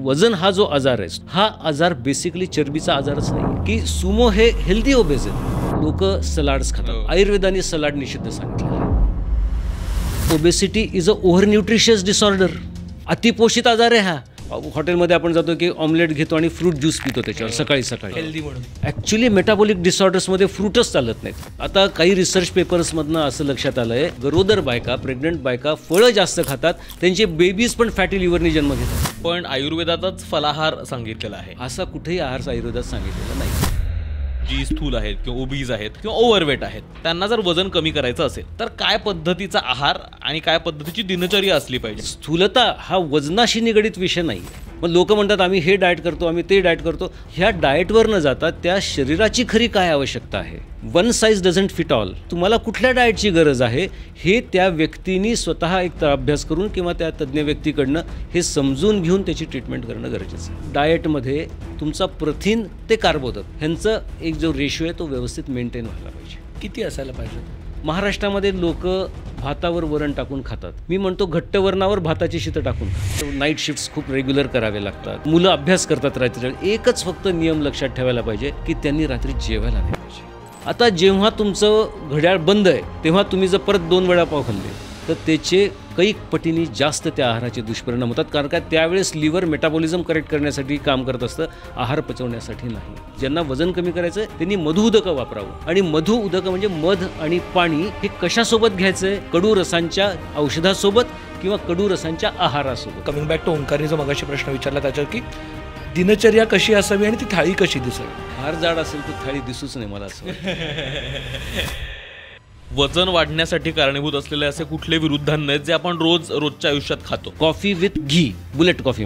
वजन हा जो आजार आहे हा आजार बेसिकली चरबीचा आजारच नाही की सुमो हे हेल्दी ओबेज आहेत. लोक सलाड्स खातात. आयुर्वेदाने सलाड निषिद्ध सांगितलेलं आहे. Obesity is a over nutritious disorder. अतिपोषित आजार आहे हा. हॉटेलमध्ये आपण जातो की ऑमलेट घेतो आणि फ्रूट ज्यूस पितो त्याच्यावर सकाळी सकाळी हेल्दी म्हणून. ॲक्च्युली मेटाबॉलिक डिसऑर्डर्समध्ये फ्रूटच चालत नाहीत. आता काही रिसर्च पेपर्समधनं असं लक्षात आलं आहे गरोदर बायका प्रेग्नंट बायका फळं जास्त खातात त्यांचे बेबीज पण फॅटी लिव्हरनी जन्म घेतात. पण आयुर्वेदातच फलाहार सांगितलेला आहे. असा कुठेही आहार आयुर्वेदात सांगितलेला नाही. जी स्थूल आहेत किंवा ओबीज आहेत किंवा ओव्हरवेट आहेत त्यांना जर वजन कमी करायचं असेल तर काय पद्धतीचा आहार आणि काय पद्धतीची दिनचर्या असली पाहिजे. स्थूलता हा वजनाशी निगडीत विषय नाही. मग लोक म्हणतात आम्ही हे डाएट करतो आम्ही ते डाएट करतो. ह्या डाएटवर न जाता त्या शरीराची खरी काय आवश्यकता आहे. One size doesn't fit all. तुम्हाला कुठल्या डाएटची गरज आहे हे त्या व्यक्तीने स्वतः एक अभ्यास करून किंवा त्या तज्ज्ञ व्यक्तीकडनं हे समजून घेऊन त्याची ट्रीटमेंट करणं गरजेचं आहे. डाएटमध्ये तुमचा प्रथिन ते कार्बोदक ह्यांचं एक जो रेशो आहे तो व्यवस्थित मेंटेन व्हायला पाहिजे. किती असायला पाहिजे. महाराष्ट्रामध्ये लोक भातावर वरण टाकून खातात. मी म्हणतो घट्ट वरणावर भाताची शीतं टाकून. नाईट शिफ्ट्स खूप रेग्युलर करावे लागतात. मुलं अभ्यास करतात रात्री. एकच फक्त नियम लक्षात ठेवायला पाहिजे की त्यांनी रात्री जेवायला नाही पाहिजे. आता जेव्हा तुमचं घड्याळ बंद आहे तेव्हा तुम्ही जर परत 2 वडापाव खाल्ले तर त्याचे कैक पटीने जास्त त्या आहाराचे दुष्परिणाम होतात. कारण काय त्यावेळेस लिव्हर मेटाबॉलिझम करेक्ट करण्यासाठी काम करत असतं आहार पचवण्यासाठी नाही. ज्यांना वजन कमी करायचं आहे त्यांनी मधु उदकं वापरावं. आणि मधु उदकं म्हणजे मध आणि पाणी हे कशासोबत घ्यायचं आहे. कडू रसांच्या औषधासोबत किंवा कडू रसांच्या आहारासोबत. कमिंग बॅक टू ओंकारने जो मगाशी प्रश्न विचारला त्याच्यावर की दिनचर्या कशी असावी आणि ती थाळी कशी दिसेल. फार जाड असेल तर थाळी दिसूच नाही मला असं. वजन वाढण्यासाठी कारणीभूत असलेले असे कुठले विरुद्धांना आहेत जे आपण रोजच्या आयुष्यात खातो. Coffee with ghee. Bullet coffee.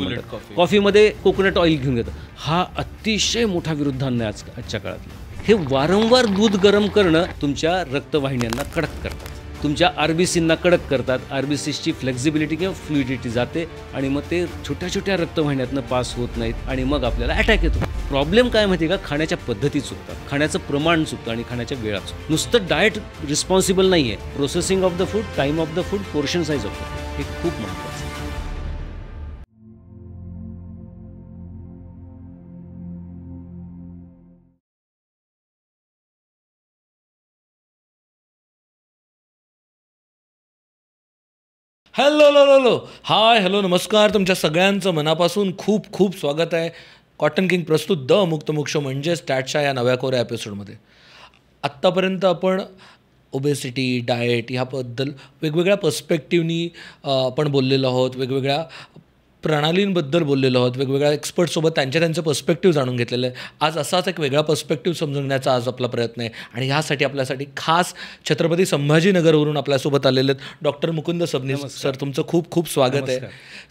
कॉफीमध्ये कोकोनट ऑइल घेऊन घेतो. हा अतिशय मोठा विरुद्धांना आहे आजच्या काळात. हे वारंवार दूध गरम करणं तुमच्या रक्तवाहिन्यांना कडक करतात. तुमच्या आरबीसींना कडक करतात. आरबीसीची फ्लेक्झिबिलिटी किंवा फ्लुइडिटी जाते आणि मग ते छोट्या छोट्या रक्तवाहिन्यातनं पास होत नाहीत आणि मग आपल्याला अटॅक येतो. प्रॉब्लेम काय माहिती का खाण्याच्या पद्धती चुकतात. खाण्याचं प्रमाण चुकतं आणि खाण्याच्या वेळा चुकतं. नुसतं डाएट रिस्पॉन्सिबल नाही आहे. Processing of the food time of the food portion size of the food हे खूप महत्त्वाचं आहे. हाय हॅलो नमस्कार. तुमच्या सगळ्यांचं मनापासून खूप खूप स्वागत आहे कॉटन किंग प्रस्तुत द मुक्तमुख शो म्हणजेच स्टॅटच्या या नव्या कोऱ्या एपिसोडमध्ये. आत्तापर्यंत आपण ओबेसिटी डाएट ह्याबद्दल वेगवेगळ्या पर्स्पेक्टिव्हनी आपण बोललेलो आहोत. वेगवेगळ्या प्रणालींबद्दल बोललेलो आहोत. वेगवेगळ्या एक्सपर्टसोबत त्यांचे पर्स्पेक्टिव्ह जाणून घेतलेले आहे. आज असाच एक वेगळा पर्स्पेक्टिव्ह समजून घेण्याचा आज आपला प्रयत्न आहे. आणि ह्यासाठी आपल्यासाठी खास छत्रपती संभाजीनगरवरून आपल्यासोबत आलेले आहेत डॉक्टर मुकुंद सबनीस सर. तुमचं खूप खूप स्वागत आहे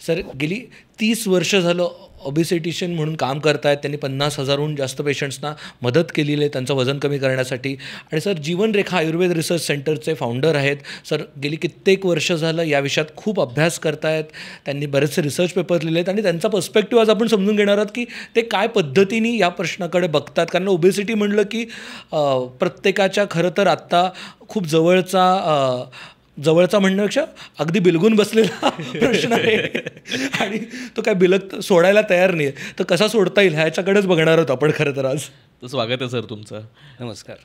सर. गेली 30 वर्ष झालं ओबेसिटिशियन म्हणून काम करतायत. त्यांनी 50,000हून जास्त पेशंट्सना मदत केलेली आहे त्यांचं वजन कमी करण्यासाठी. आणि सर जीवनरेखा आयुर्वेद रिसर्च सेंटरचे फाउंडर आहेत सर. गेली कित्येक वर्ष झालं या विषयात खूप अभ्यास करतायत. त्यांनी बरेचसे रिसर्च पेपर्स लिहिले आहेत आणि त्यांचा पर्स्पेक्टिव्ह आज आपण समजून घेणार आहोत की ते काय पद्धतीने या प्रश्नाकडे बघतात. कारण ओबेसिटी म्हणलं की प्रत्येकाच्या खरं तर आत्ता खूप जवळचा म्हणण्यापेक्षा अगदी बिलगून बसलेला प्रश्न आहे आणि तो काय सोडायला तयार नाही आहे. तर कसा सोडता येईल ह्याच्याकडेच बघणार आहोत आपण खरं तर आज. तर स्वागत आहे सर तुमचं. नमस्कार.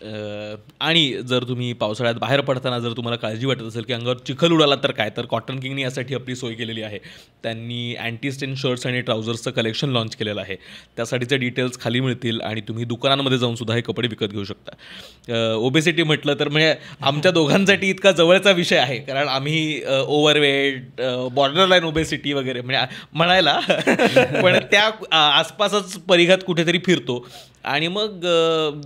आणि जर तुम्ही पावसाळ्यात बाहेर पडताना जर तुम्हाला काळजी वाटत असेल की अंगावर चिखल उडाला तर काय, तर कॉटन किंगनी यासाठी आपली सोय केलेली आहे. त्यांनी अँटी स्टेन शर्ट्स आणि ट्राउझर्सचं कलेक्शन लॉन्च केलेलं आहे. त्यासाठीचे डिटेल्स खाली मिळतील आणि तुम्ही दुकानांमध्ये जाऊन सुद्धा हे कपडे विकत घेऊ शकता. ओबेसिटी म्हटलं तर म्हणजे आमच्या दोघांसाठी इतका जवळचा विषय आहे कारण आम्ही ओव्हरवेट बॉर्डरलाईन ओबेसिटी वगैरे म्हणजे म्हणायला पण त्या आसपासच परिघात कुठेतरी फिरतो. आणि मग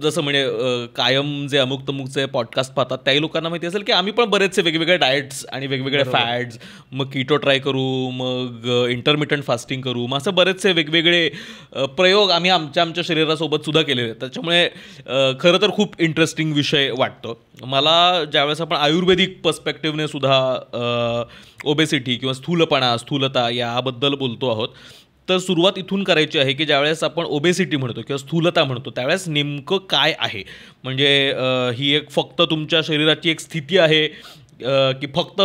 जसं म्हणजे कायम जे अमुक तमुकचे पॉडकास्ट पाहतात त्याही लोकांना माहिती असेल की आम्ही पण बरेचसे वेगवेगळे डाएट्स आणि वेगवेगळे फॅट्स, मग कीटो ट्राय करू, मग इंटरमिटंट फास्टिंग करू, मग असं बरेचसे वेगवेगळे प्रयोग आम्ही आमच्या शरीरासोबत सुद्धा केलेले आहेत. त्याच्यामुळे खरं तर खूप इंटरेस्टिंग विषय वाटतो मला. ज्यावेळेस आपण आयुर्वेदिक पर्स्पेक्टिव्हने सुद्धा ओबेसिटी किंवा स्थूलता याबद्दल बोलतो आहोत तर सुरुवात इथून करायची आहे की ज्यावेळेस आपण ओबेसिटी म्हणतो किंवा स्थूलता म्हणतो त्यावेळेस नेमकं काय आहे. म्हणजे ही एक फक्त तुमच्या शरीराची एक स्थिती आहे की फक्त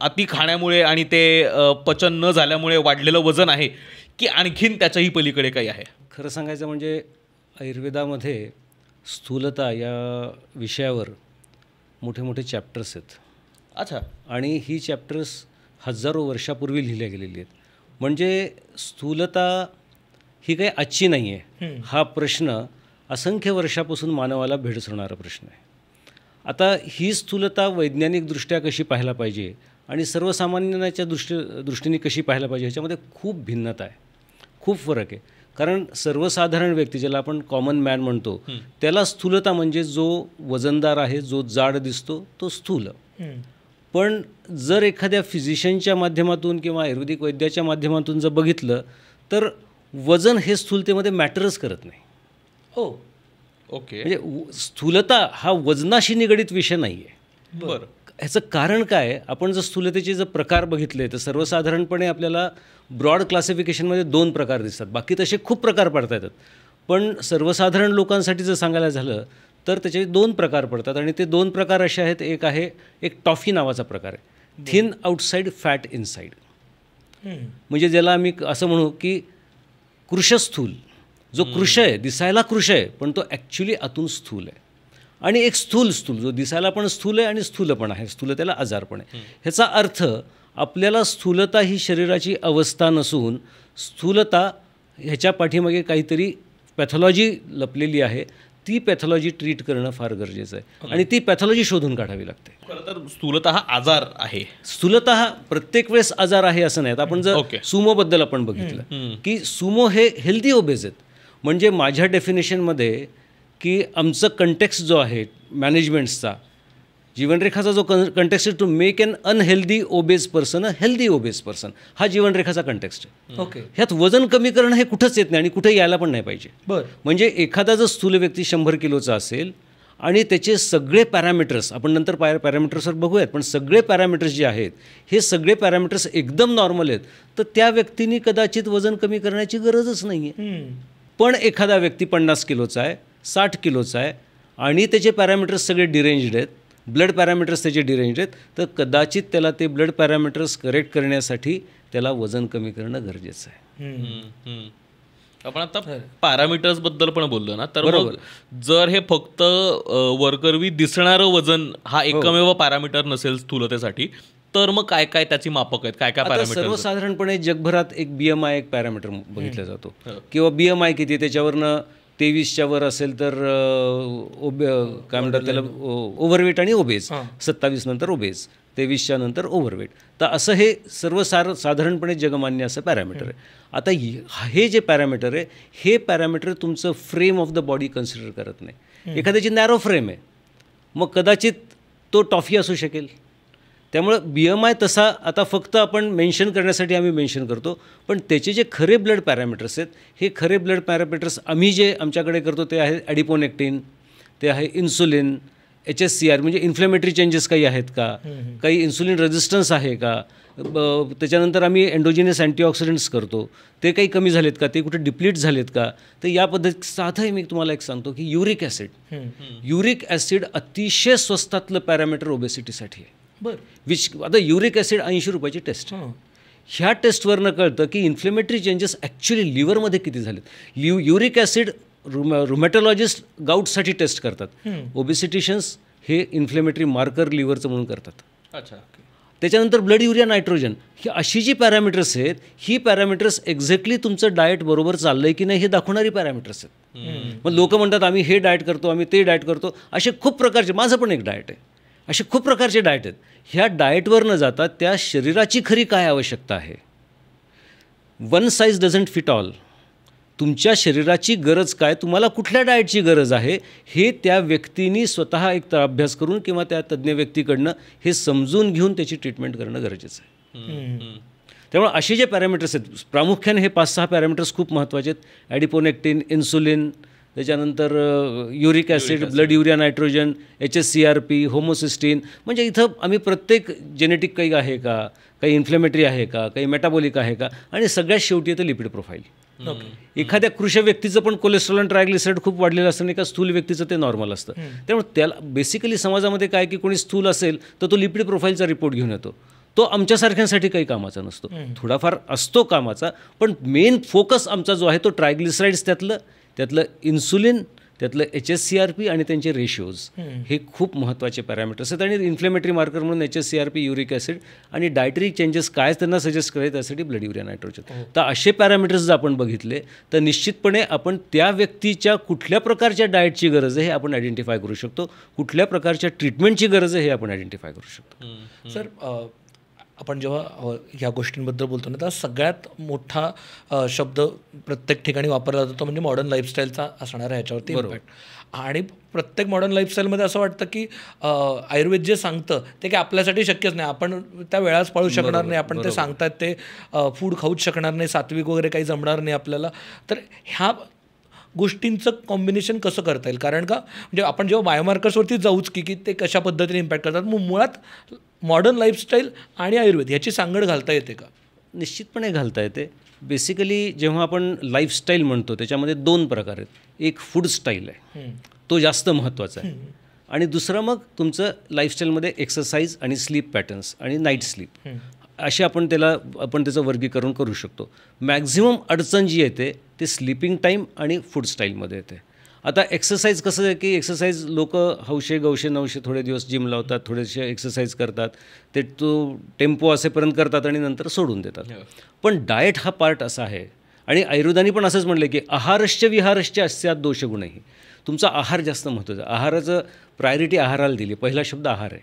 अति खाण्यामुळे आणि ते पचन न झाल्यामुळे वाढलेलं वजन आहे, की आणखीन त्याच्याही पलीकडे काही आहे? खरं सांगायचं म्हणजे आयुर्वेदामध्ये स्थूलता या विषयावर मोठे मोठे चॅप्टर्स आहेत अच्छा. आणि ही चॅप्टर्स हजारो वर्षापूर्वी लिहिल्या गेलेली आहेत. म्हणजे स्थूलता ही काही आजची नाही आहे. हा प्रश्न असंख्य वर्षापासून मानवाला भेडसावणारा प्रश्न आहे. आता ही स्थूलता वैज्ञानिकदृष्ट्या कशी पाहायला पाहिजे आणि सर्वसामान्याच्या दृष्टीने कशी पाहायला पाहिजे ह्याच्यामध्ये खूप भिन्नता आहे, खूप फरक आहे. कारण सर्वसाधारण व्यक्ती ज्याला आपण कॉमन मॅन म्हणतो त्याला स्थूलता म्हणजे जो वजनदार आहे, जो जाड दिसतो तो स्थूल. पण जर एखाद्या फिजिशियनच्या माध्यमातून किंवा आयुर्वेदिक वैद्याच्या माध्यमातून जर बघितलं तर वजन हे स्थूलतेमध्ये मॅटरच करत नाही. हो, ओके. म्हणजे स्थूलता हा वजनाशी निगडीत विषय नाही आहे. बरं. ह्याचं कारण काय आहे? आपण जर स्थूलतेचे जर प्रकार बघितले तर सर्वसाधारणपणे आपल्याला ब्रॉड क्लासिफिकेशनमध्ये 2 प्रकार दिसतात. बाकी तसे खूप प्रकार पडता येतात. पण सर्वसाधारण लोकांसाठी जर सांगायला झालं तर त्याचे 2 प्रकार पडतात आणि ते 2 प्रकार असे आहेत. एक आहे एक टॉफी नावाचा प्रकार आहे, थिन आउटसाईड फॅट इनसाईड. म्हणजे ज्याला आम्ही असं म्हणू की कृशस्थूल, जो कृश आहे, दिसायला कृश आहे पण तो ॲक्च्युली आतून स्थूल आहे. आणि एक स्थूल जो दिसायला पण स्थूल आहे आणि स्थूल पण आहे, स्थूलतेला आजार पण आहे. ह्याचा अर्थ आपल्याला स्थूलता ही शरीराची अवस्था नसून स्थूलता ह्याच्या पाठीमागे काहीतरी पॅथॉलॉजी लपलेली आहे. ती पॅथॉलॉजी ट्रीट करणं फार गरजेचं आहे आणि ती पॅथॉलॉजी शोधून काढावी लागते. खरं तर स्थूलता हा आजार आहे. स्थूलता हा प्रत्येक वेळेस आजार आहे असं नाही. आपण जर सुमोबद्दल आपण बघितलं की सुमो हे हेल्दी ओबेज आहेत. म्हणजे माझ्या डेफिनेशनमध्ये की आमचं कंटेक्स्ट जो आहे मॅनेजमेंट्सचा, जीवनरेखाचा जो कंटेक्स्ट आहे, to make an unhealthy obese person a healthy obese person, हा जीवनरेखाचा कंटेक्स्ट आहे. ओके. ह्यात वजन कमी करणं हे कुठंच येत नाही आणि कुठे यायला पण नाही पाहिजे. बरं. म्हणजे एखादा जर स्थूल व्यक्ती 100 किलोचा असेल आणि त्याचे सगळे पॅरामीटर्स, आपण नंतर पॅरामीटर्सवर बघूयात, पण सगळे पॅरामीटर्स जे आहेत हे सगळे पॅरामीटर्स एकदम नॉर्मल आहेत, तर त्या व्यक्तीने कदाचित वजन कमी करण्याची गरजच नाही आहे. पण एखादा व्यक्ती 50 किलोचा आहे, 60 किलोचा आहे आणि त्याचे पॅरामीटर्स सगळे डिरेंज्ड आहेत, ब्लड पॅरामीटर्स त्याचे डिरेंज्ड आहेत, तर कदाचित त्याला ते ब्लड पॅरामीटर्स करेक्ट करण्यासाठी त्याला वजन कमी करणं गरजेचं आहे. आपण आता पॅरामीटर्सबद्दल पण बोललो ना, तर मग जर हे फक्त वरकरवी दिसणारं वजन हा एकमेव पॅरामीटर नसेल स्थूलतेसाठी, तर मग काय काय त्याची मापक आहेत, काय काय पॅरामीटर? सर्वसाधारणपणे जगभरात एक BMI एक पॅरामीटर बघितला जातो किंवा BMI किती, त्याच्यावरनं 23च्या वर असेल तर काय म्हणतात त्याला ओव्हरवेट आणि ओबेज, 27 नंतर ओबेज, 23च्या नंतर ओव्हरवेट. तर असं हे साधारणपणे जगमान्य असं पॅरामीटर आहे. आता हे जे पॅरामीटर आहे हे पॅरामीटर तुमचं frame of the body consider करत नाही. एखाद्याची नॅरो फ्रेम आहे, मग कदाचित तो टॉफी असू शकेल. त्यामुळं BMI तसा आता फक्त आपण मेन्शन करण्यासाठी आम्ही मेन्शन करतो, पण त्याचे जे खरे ब्लड पॅरामीटर्स आहेत, हे खरे ब्लड पॅरामीटर्स आम्ही जे आमच्याकडे करतो ते आहे ॲडिपोनेक्टिन, ते आहे इन्सुलिन, HSCR म्हणजे इन्फ्लेमेटरी चेंजेस काही आहेत का, काही इन्सुलिन रेझिस्टन्स आहे का, त्याच्यानंतर आम्ही एन्डोजिनस अँटीऑक्सिडंट्स करतो, ते काही कमी झालेत का, ते कुठे डिप्लीट झालेत का. तर या पद्धतीत साधं मी तुम्हाला एक सांगतो की युरिक ॲसिड अतिशय स्वस्तातलं पॅरामीटर ओबेसिटीसाठी आहे. बरं. आता युरिक ॲसिड 80 रुपयाची टेस्ट, ह्या टेस्टवरनं कळतं की इन्फ्लेमेटरी चेंजेस ॲक्च्युली लिव्हरमध्ये किती झालेत. युरिक ॲसिड रुमॅटॉलॉजिस्ट गाऊटसाठी टेस्ट करतात, ओबेसिटिशियन्स हे इन्फ्लेमेटरी मार्कर लिव्हरचं म्हणून करतात. अच्छा. त्याच्यानंतर ब्लड युरिया नायट्रोजन, ही अशी जी पॅरामीटर्स आहेत, ही पॅरामीटर्स एक्झॅक्टली तुमचं डाएट बरोबर चाललं आहे की नाही हे दाखवणारी पॅरामीटर्स आहेत. मग लोक म्हणतात आम्ही हे डाएट करतो, आम्ही ते डाएट करतो. असे खूप प्रकारचे, माझं पण एक डाएट आहे, असे खूप प्रकारचे डाएट आहेत. ह्या डाएटवर न जाता त्या शरीराची खरी काय आवश्यकता आहे, one size doesn't fit all, तुमच्या शरीराची गरज काय, तुम्हाला कुठल्या डाएटची गरज आहे, हे त्या व्यक्तीने स्वतः एक अभ्यास करून किंवा त्या तज्ज्ञ व्यक्तीकडनं हे समजून घेऊन त्याची ट्रीटमेंट करणं गरजेचं आहे. त्यामुळे असे जे पॅरामीटर्स आहेत, प्रामुख्याने हे 5-6 पॅरामीटर्स खूप महत्त्वाचे आहेत. ॲडिपोनेक्टिन, इन्सुलिन, त्याच्यानंतर uric acid, blood urea nitrogen, HSCRP, homocysteine. म्हणजे इथं आम्ही प्रत्येक जेनेटिक काही आहे का, काही इन्फ्लेमेटरी आहे का, काही मेटाबॉलिक आहे का, आणि सगळ्यात शेवटी येतं लिपिड प्रोफाईल. एखाद्या कृश व्यक्तीचं पण कोलेस्ट्रॉल आणि ट्रायग्लिसराईड खूप वाढलेलं असतं, एका स्थूल व्यक्तीचं ते नॉर्मल असतं. त्यामुळे त्याला बेसिकली समाजामध्ये काय की कोणी स्थूल असेल तर तो लिपिड प्रोफाईलचा रिपोर्ट घेऊन येतो, तो आमच्यासारख्यांसाठी काही कामाचा नसतो. थोडाफार असतो कामाचा, पण मेन फोकस आमचा जो आहे तो ट्रायग्लिसराईड्स, त्यातलं इन्सुलिन, त्यातलं HSCRP आणि त्यांचे रेशिओज, हे खूप महत्त्वाचे पॅरामीटर्स आहेत. आणि इन्फ्लेमेटरी मार्कर म्हणून HSCRP, युरिक ॲसिड आणि डायटरी चेंजेस काय त्यांना सजेस्ट करायचे त्यासाठी ब्लड युरिया नायट्रोजन. तर असे पॅरामीटर्स जर आपण बघितले तर निश्चितपणे आपण त्या व्यक्तीच्या कुठल्या प्रकारच्या डाएटची गरज आहे हे आपण आयडेंटिफाय करू शकतो, कुठल्या प्रकारच्या ट्रीटमेंटची गरज आहे हे आपण आयडेंटिफाय करू शकतो. सर, आपण जेव्हा ह्या गोष्टींबद्दल बोलतो ना, तर सगळ्यात मोठा शब्द प्रत्येक ठिकाणी वापरला जातो म्हणजे मॉडर्न लाईफस्टाईलचा असणार आहे ह्याच्यावरती इम्पॅक्ट. आणि प्रत्येक मॉडर्न लाईफस्टाईलमध्ये असं वाटतं की आयुर्वेद जे सांगतं ते काही आपल्यासाठी शक्यच नाही, आपण त्या वेळाच पाळू शकणार नाही, आपण ते सांगतात ते फूड खाऊच शकणार नाही, सात्विक वगैरे काही जमणार नाही आपल्याला. तर ह्या गोष्टींचं कॉम्बिनेशन कसं करता येईल? कारण का म्हणजे आपण जेव्हा बायोमार्कर्सवरती जाऊच की ते कशा पद्धतीने इम्पॅक्ट करतात, मग मुळात मॉडर्न लाईफस्टाईल आणि आयुर्वेद ह्याची सांगड घालता येते का? निश्चितपणे घालता येते. बेसिकली जेव्हा आपण लाईफस्टाईल म्हणतो त्याच्यामध्ये 2 प्रकार आहेत. एक फूड स्टाईल आहे, तो जास्त महत्त्वाचा आहे, आणि दुसरं मग तुमचं लाईफस्टाईलमध्ये एक्सरसाइज आणि स्लीप पॅटर्न्स आणि नाईट स्लीप, असे आपण त्याचं वर्गीकरण करू शकतो. मॅक्झिमम अडचण जी येते ते स्लीपिंग टाईम आणि फूड स्टाईलमध्ये येते. आता एक्सरसाइज कसं आहे की एक्सरसाइज लोक हौशे गवशे नवशे थोडे दिवस जिम लावतात, थोडेसे एक्सरसाइज करतात, ते तो टेम्पो असेपर्यंत करतात आणि नंतर सोडून देतात. पण डाएट हा पार्ट असा आहे, आणि आयुर्वेदानी पण असंच म्हटलं की आहारश्च विहारश्च अस्यात दोषगुणही. तुमचा आहार जास्त महत्त्वाचा. आहाराचं प्रायोरिटी आहाराला दिली, पहिला शब्द आहार आहे.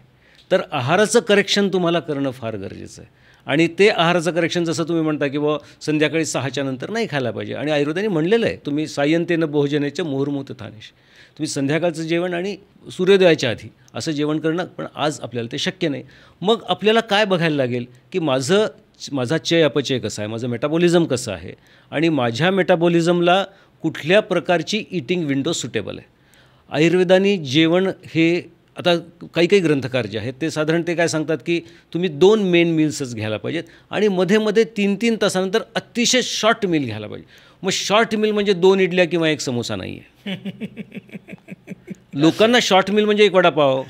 तर आहाराचं करेक्शन तुम्हाला करणं फार गरजेचं आहे. आणि ते आहाराचं करेक्शन जसं तुम्ही म्हणता की बुवा संध्याकाळी 6च्या नंतर नाही खायला पाहिजे, आणि आयुर्वेदाने म्हणलेलं आहे तुम्ही सायंतेनं भोजनेचं मुहुर्मुहूर्त थानेश, तुम्ही संध्याकाळचं जेवण आणि सूर्योदयाच्या आधी असं जेवण करणं, पण आज आपल्याला ते शक्य नाही. मग आपल्याला काय बघायला लागेल की माझा चय अपचय कसं आहे, माझं मेटाबॉलिझम कसं आहे, आणि माझ्या मेटाबॉलिझमला कुठल्या प्रकारची ईटिंग विंडो सुटेबल आहे. आयुर्वेदाने जेवण हे आता काही ग्रंथकार जे आहेत ते साधारण ते काय सांगतात की तुम्ही 2 मेन मील्सच घ्यायला पाहिजेत, आणि मध्ये 3-3 तासानंतर अतिशय शॉर्ट मील घ्यायला पाहिजे. मग शॉर्ट मील म्हणजे 2 इडल्या किंवा 1 समोसा नाही आहे. लोकांना शॉर्ट मील म्हणजे 1 वडापाव,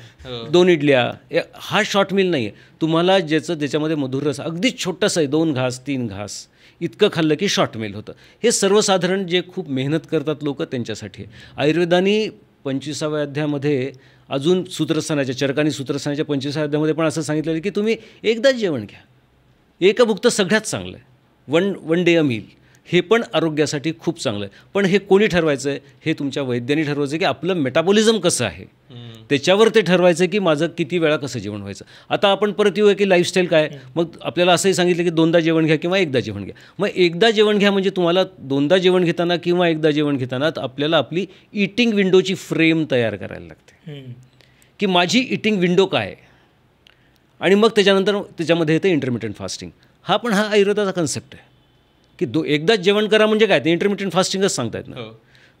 2 इडल्या, हा शॉर्ट मील नाही आहे. तुम्हाला ज्याच्यामध्ये मधुर रस अगदी छोटंसं आहे, 2 घास 3 घास इतकं खाल्लं की शॉर्ट मील होतं. हे सर्वसाधारण जे खूप मेहनत करतात लोक त्यांच्यासाठी आहे. आयुर्वेदानी 25व्या अध्यायामध्ये अजून सूत्रस्थानाच्या चरकानी सूत्रस्थानाच्या 25व्या अध्यायामध्ये पण असं सांगितलेलं की तुम्ही एकदाच जेवण घ्या, एकभुक्त सगळ्यात चांगलं आहे. वन डे अ मील हे पण आरोग्यासाठी खूप चांगलं आहे. पण हे कोणी ठरवायचं आहे? हे तुमच्या वैद्यांनी ठरवायचं की आपलं मेटाबॉलिझम कसं आहे त्याच्यावर ते ठरवायचं की माझं किती वेळा कसं जेवण व्हायचं. आता आपण परत येऊया की लाईफस्टाईल काय, मग आपल्याला असंही सांगितलं की 2दा जेवण घ्या किंवा 1दा जेवण घ्या. मग 1दा जेवण घ्या म्हणजे तुम्हाला 2दा जेवण घेताना किंवा 1दा जेवण घेताना आपल्याला आपली ईटिंग विंडोची फ्रेम तयार करायला लागते की माझी ईटिंग विंडो काय आहे. आणि मग त्याच्यामध्ये येतं इंटरमिटंट फास्टिंग. हा आयुर्वेदाचा कन्सेप्ट आहे की एकदाच जेवण करा म्हणजे काय, ते इंटरमिटंट फास्टिंगच सांगतायत ना.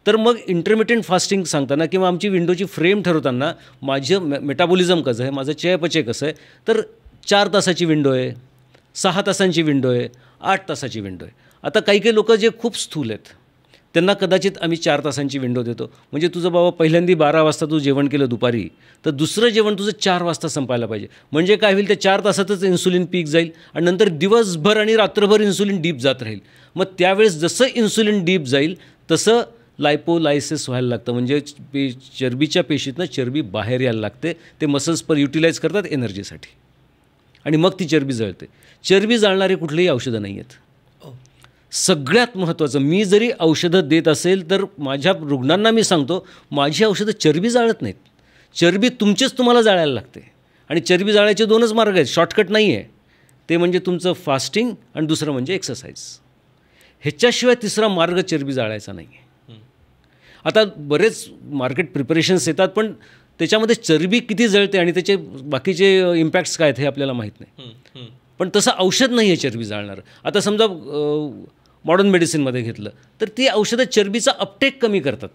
तर मग इंटरमिटंट फास्टिंग सांगताना किंवा आमची विंडोची फ्रेम ठरवताना माझं मेटाबॉलिझम कसं आहे, माझं चयापचय कसं आहे, तर 4 तासाची विंडो आहे, 6 तासांची विंडो आहे, 8 तासाची विंडो आहे. आता काही लोक जे खूप स्थूल आहेत त्यांना कदाचित आम्ही 4 तासांची विंडो देतो. म्हणजे तुझं बाबा पहिल्यांदा 12 वाजता तू जेवण केलं दुपारी, तर दुसरं जेवण तुझं 4 वाजता संपायला पाहिजे. म्हणजे काय होईल, त्या 4 तासातच इन्सुलिन पीक जाईल आणि नंतर दिवसभर आणि रात्रभर इन्सुलिन डीप जात राहील. मग त्यावेळेस जसं इन्सुलिन डीप जाईल तसं लायपोलायसिस व्हायला लागतं, म्हणजे चरबीच्या पेशीतनं चरबी बाहेर यायला लागते. ते मसल्स युटिलाइज करतात एनर्जीसाठी, आणि मग ती चरबी जळते. चरबी जाळणारे कुठलेही औषधं नाही आहेत. सगळ्यात महत्त्वाचं, मी जरी औषधं देत असेल तर माझ्या रुग्णांना मी सांगतो माझी औषधं चरबी जाळत नाहीत. चरबी तुम्हाला जाळायला लागते, आणि चरबी जाळायचे 2च मार्ग आहेत, शॉर्टकट नाही आहे. ते म्हणजे तुमचं फास्टिंग आणि दुसरं म्हणजे एक्सरसाइज. ह्याच्याशिवाय तिसरा मार्ग चरबी जाळायचा नाही आहे. आता बरेच मार्केट प्रिपरेशन्स येतात, पण त्याच्यामध्ये चरबी किती जळते आणि त्याचे बाकीचे इम्पॅक्ट्स काय आहेत हे आपल्याला माहीत नाही. पण तसं औषध नाही आहे चरबी जाळणारं. आता समजा मॉडर्न मेडिसिनमध्ये घेतलं तर ती औषधं चरबीचा अपटेक कमी करतात,